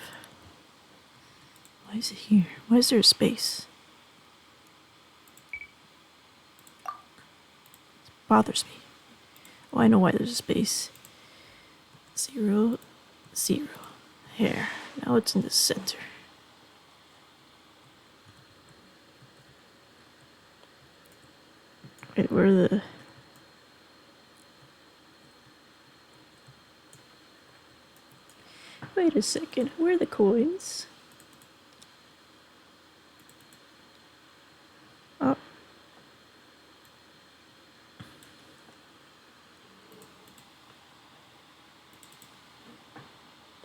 Why is it here? Why is there a space? It bothers me. Oh, I know why there's a space. 0, 0. Here. Now it's in the center. Wait, where the... Wait a second, where are the coins? Oh.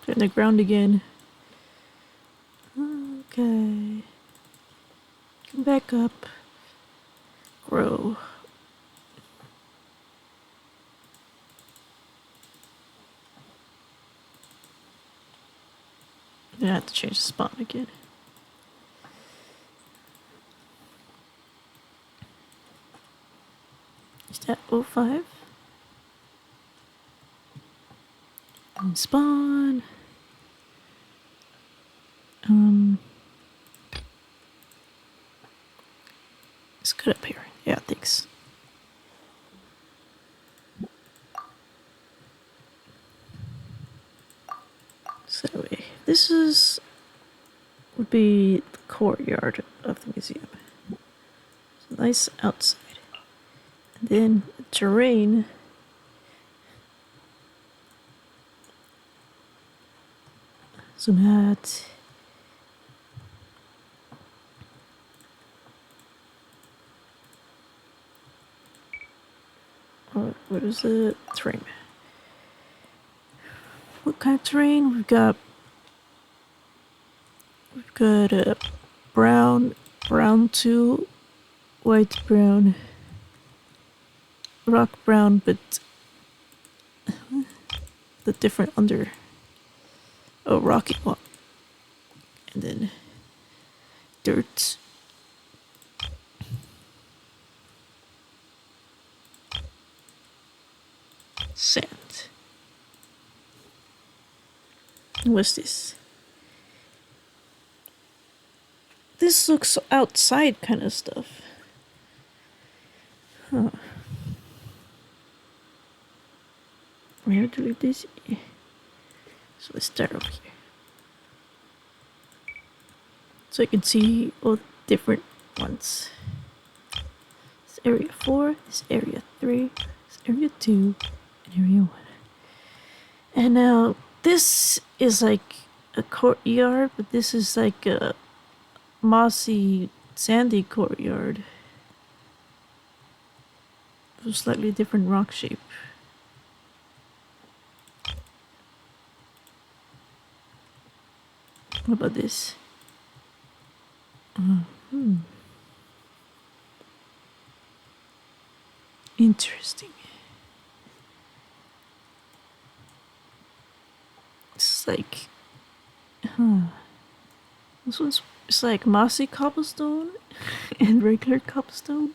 They're in the ground again. Okay. Come back up. Grow. I have to change the spawn again. Is that 05? And spawn. It's good up here. Yeah, thanks. So this would be the courtyard of the museum. It's nice outside. And then the terrain. Zoom out. What is the terrain? What kind of terrain? We've got a brown to white brown, rock brown, but the different under. Oh, rocky one, and then dirt. Sand. What's this? This looks outside kind of stuff. Huh. Where do we do this? So let's start over here. So I can see all the different ones. This area 4, this area 3, this area 2, and area 1. And now this is like a courtyard, but this is like a mossy, sandy courtyard. With a slightly different rock shape. What about this? Interesting. It's like, this one's it's like mossy cobblestone and regular cobblestone.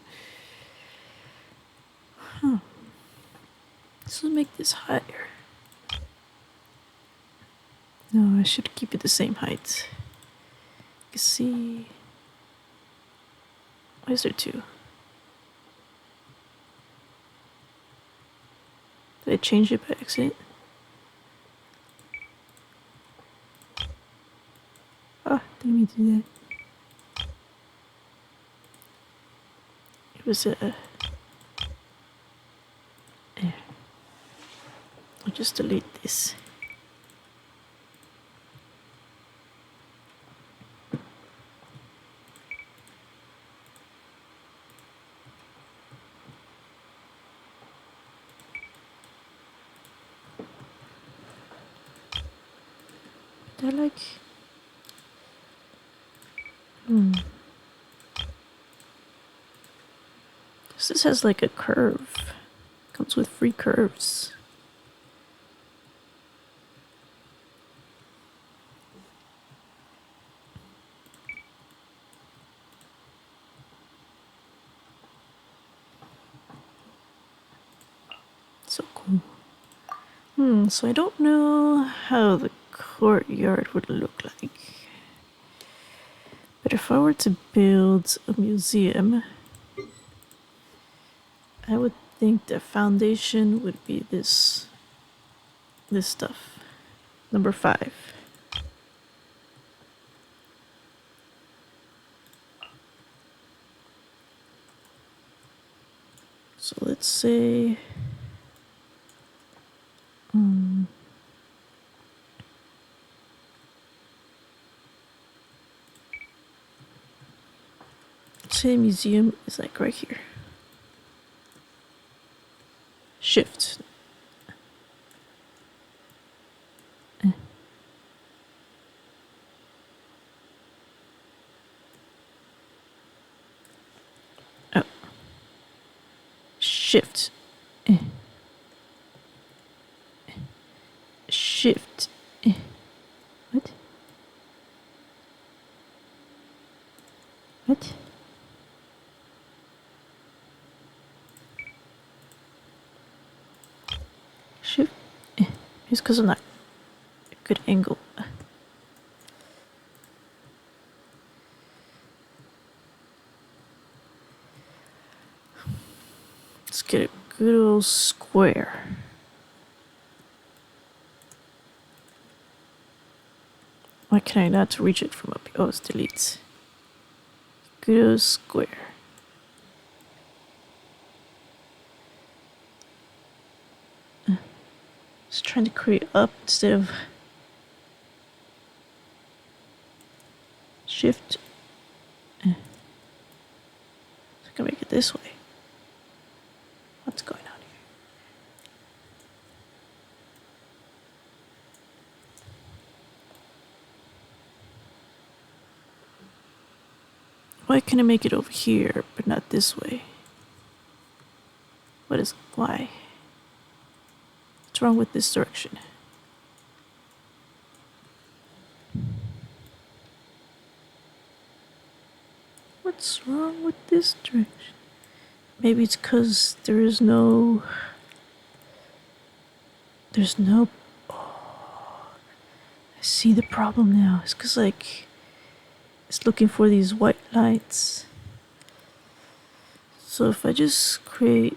This will make this higher. No, I should keep it the same height. You can see. Why is there 2? Did I change it by accident? Ah, didn't mean to do that. It was there. I'll just delete this. They're like... This has like a curve. Comes with free curves. So cool. So I don't know how the courtyard would look like. But if I were to build a museum, I would think the foundation would be this stuff. Number 5. let's say say museum is like right here. Shift. Oh. Shift. Shift. What? What? Shift. Just because I'm not a good angle. Let's get a good old square. Why can I not reach it from up here? Oh, it's delete. Good old square. Just trying to create up instead of shift. So I can make it this way. What's going on here? Why can I make it over here, but not this way? Why? What's wrong with this direction? What's wrong with this direction? Maybe it's because there's no... Oh, I see the problem now. It's because, like, it's looking for these white lights. So if I just create,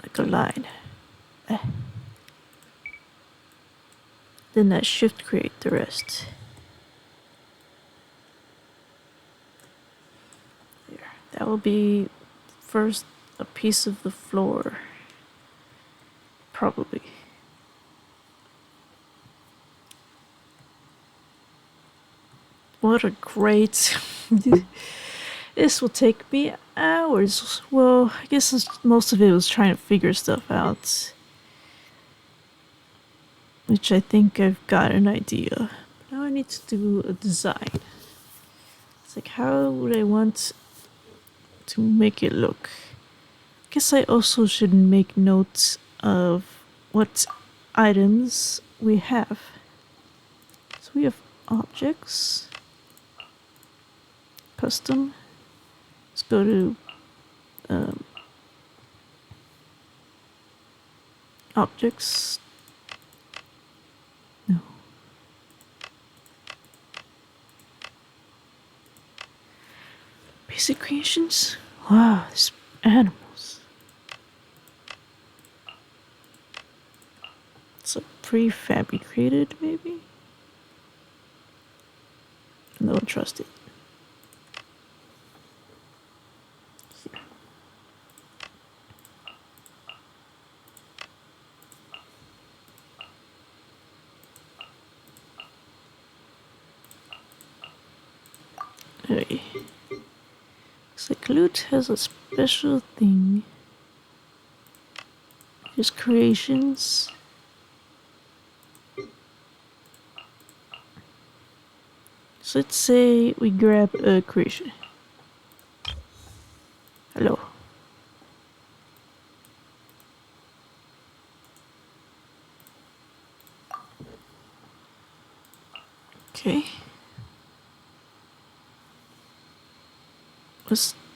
like, a line, then that shift create the rest. There. That will be first a piece of the floor. Probably. What a great... This will take me hours. Well, I guess most of it was trying to figure stuff out. Which I think I've got an idea. Now I need to do a design. It's like, how would I want to make it look? I guess I also should make notes of what items we have. So we have objects, custom. Let's go to objects. No. Basic creations. Wow, there's animals. It's a prefabricated, maybe? I don't trust it. Hey. Looks like loot has a special thing. Just creations. So let's say we grab a creation. Hello. Okay.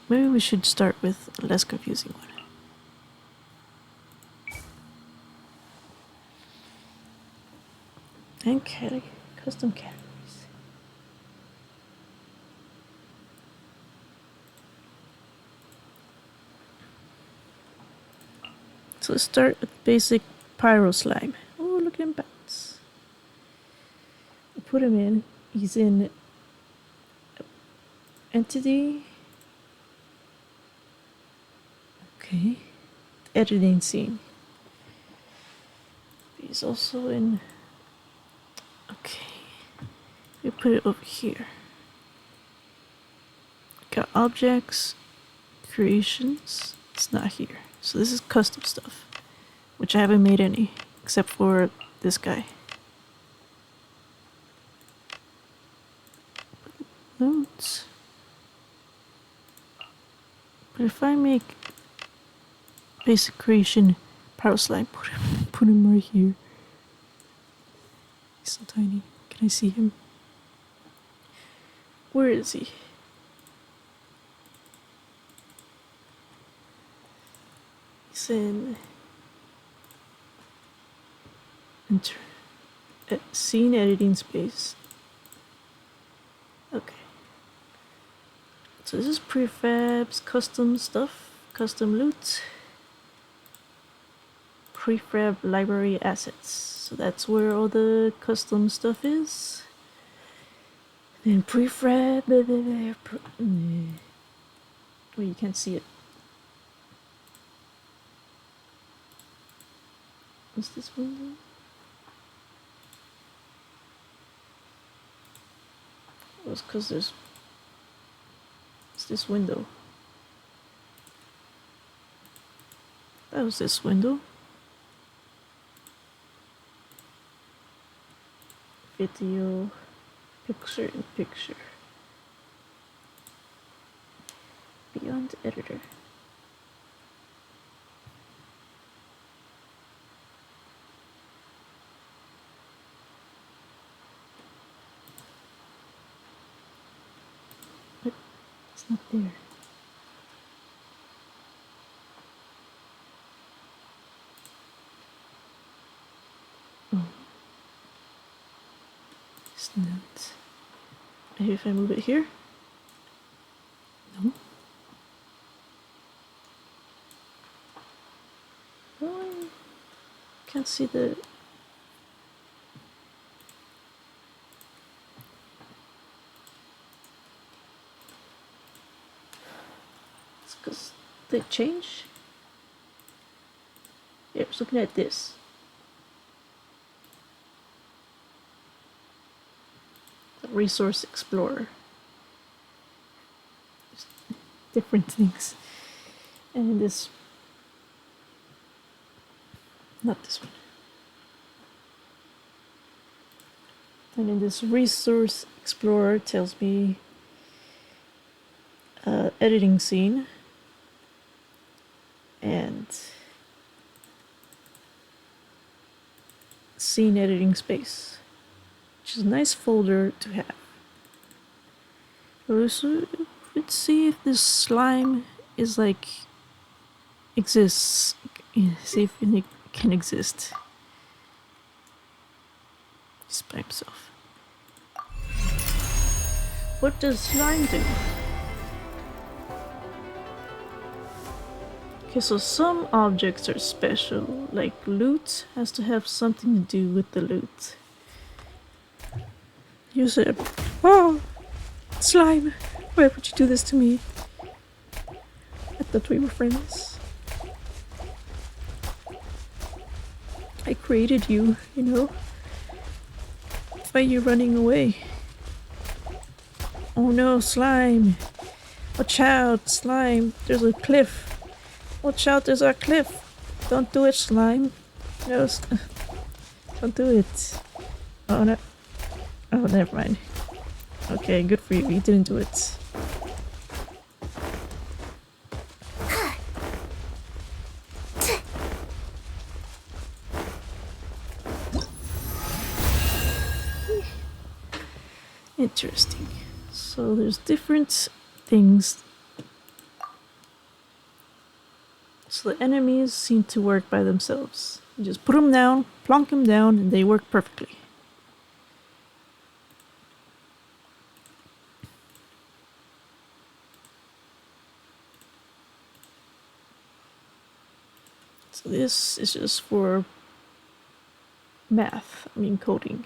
Maybe we should start with a less confusing one. And custom categories. So let's start with basic pyro slime. Oh, look at him bounce. We'll put him in. He's in entity. Okay. Okay. Editing scene. He's also in. Okay. We put it over here. Got objects, creations. It's not here. So this is custom stuff, which I haven't made any, except for this guy. Notes. But if I make basic creation power slide, put him right here. He's so tiny. Can I see him? Where is he? He's in enter scene editing space. Okay. So this is prefabs, custom stuff, custom loot, prefab library assets. So that's where all the custom stuff is. Then prefab. Oh, you can't see it. What's this window? Oh, it's because it's this window. That was this window. Video, picture in picture. Beyond editor. But it's not there. Oh. It's not. Maybe if I move it here? No. Oh, I can't see the. It's because they change. Yeah, I was looking at this. The Resource Explorer. There's different things. And this. Not this one. And in this Resource Explorer tells me editing scene and scene editing space, which is a nice folder to have. So let's see if this slime is like exists. See if it can exist. He's by himself. What does slime do? Okay, so some objects are special, like loot has to have something to do with the loot. You said, oh, slime, why would you do this to me? I thought we were friends. I created you, you know? Why are you running away? Oh no, slime! Watch out, slime! There's a cliff! Watch out, there's a cliff! Don't do it, slime! No, don't do it! Oh no. Oh, never mind. Okay, good for you, you didn't do it. Interesting. So there's different things. So the enemies seem to work by themselves. You just put them down, plonk them down, and they work perfectly. So this is just for math, I mean coding.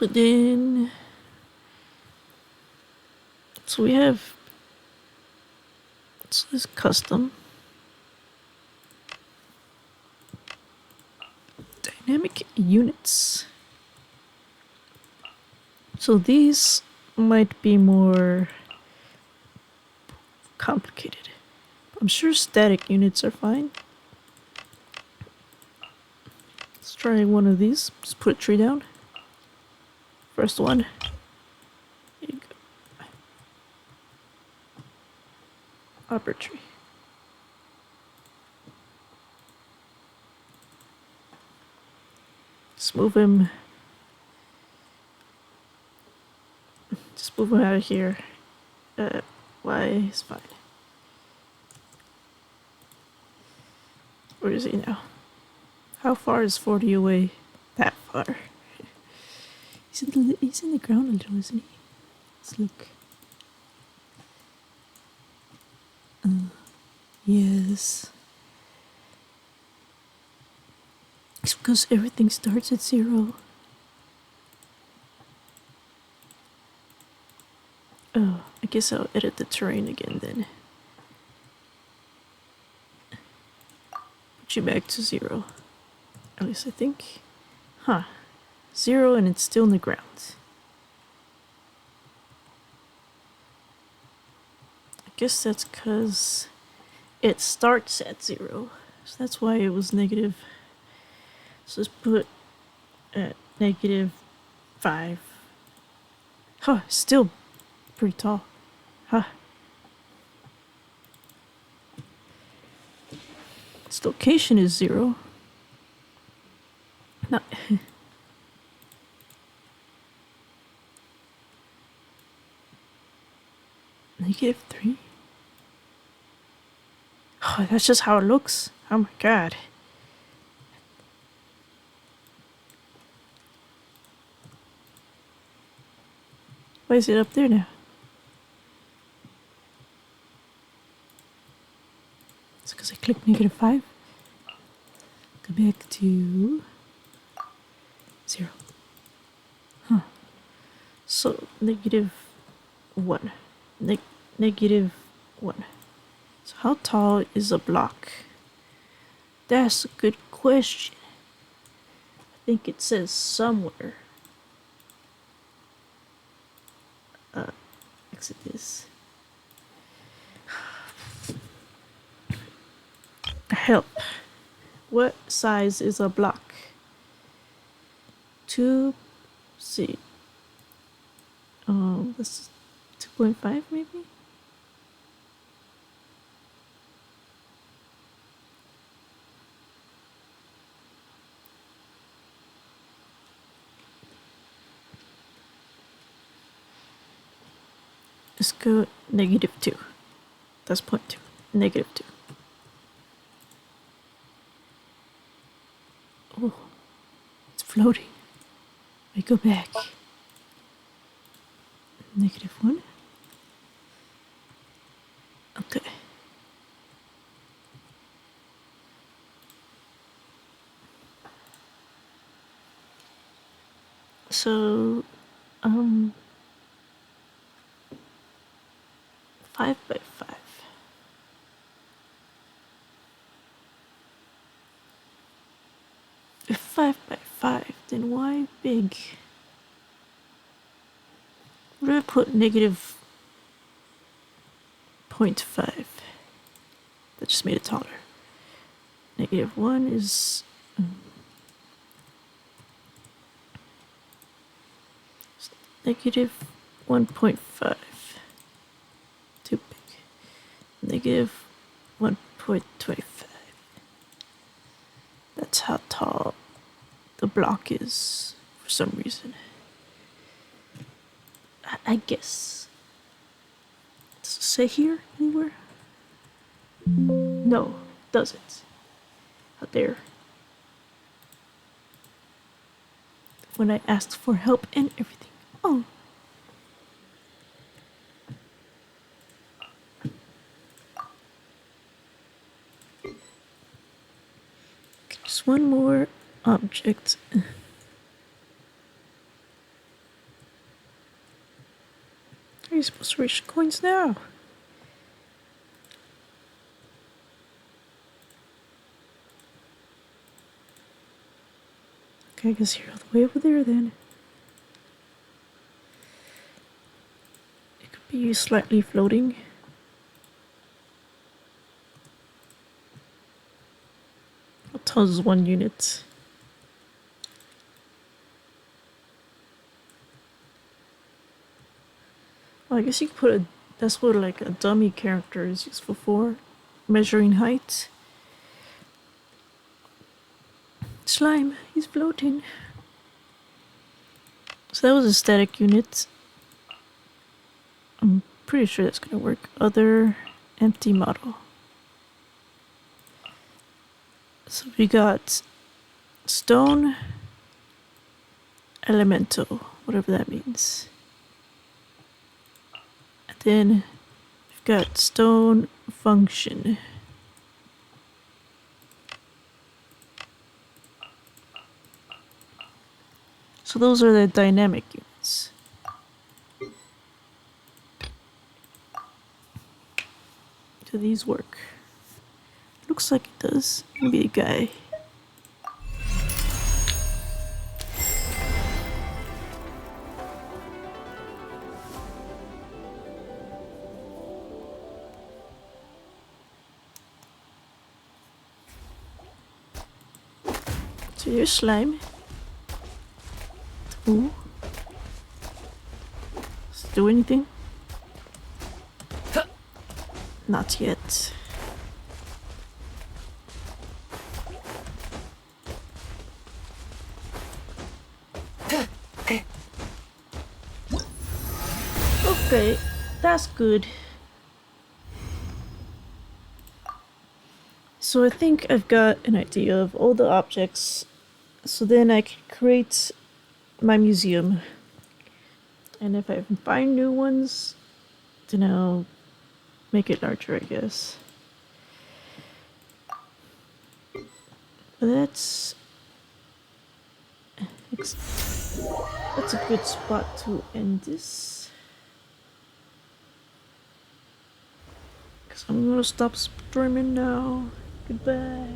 But then, so we have, so this custom dynamic units. So these might be more complicated. I'm sure static units are fine. Let's try one of these. Just put a tree down. First one. There you go. Upper tree. Just move him. Just move him out of here. Y is fine. Where is he now? How far is 40 away? That far. He's in the ground a little, isn't he? Let's look. Yes. It's because everything starts at 0. Oh, I guess I'll edit the terrain again then. Put you back to 0. At least I think. Huh. 0 and it's still in the ground. I guess that's because it starts at 0. So that's why it was negative. So let's put at -5. Huh, still pretty tall. Huh. Its location is 0. Not -3. Oh, that's just how it looks. Oh my god. Why is it up there now? It's because I clicked -5. Go back to 0. Huh. So -1. -1. So how tall is a block? That's a good question. I think it says somewhere. Exit this. Help. What size is a block? 2 see. This is 2.5 maybe? Let's go -2. That's 0.2. -2. Oh, it's floating. I go back. -1. Okay. So, 5 by 5. If 5 by 5, then why big? What do I put -0.5? That just made it taller. -1 is... -1.5. Too big. -1.25. That's how tall the block is for some reason. I guess. Does it say here anywhere? No, doesn't. Out there. When I asked for help and everything. Oh. Just one more object. How are you supposed to reach the coins now? Okay, I guess you're all the way over there then. It could be slightly floating. What tons is 1 unit? Well, I guess you could put a. That's what like a dummy character is useful for, measuring height. Slime, he's floating. So that was a static unit. I'm pretty sure that's gonna work. Other empty model. So we got stone elemental, whatever that means. And then we've got stone function. So those are the dynamic units. Do these work? Looks like it does. Maybe a guy. So here's slime. Ooh. Does it do anything? Not yet. Okay, that's good. So I think I've got an idea of all the objects. So then I can create my museum. And if I find new ones, then I'll make it larger, I guess. But that's a good spot to end this. Because I'm gonna stop streaming now. Goodbye.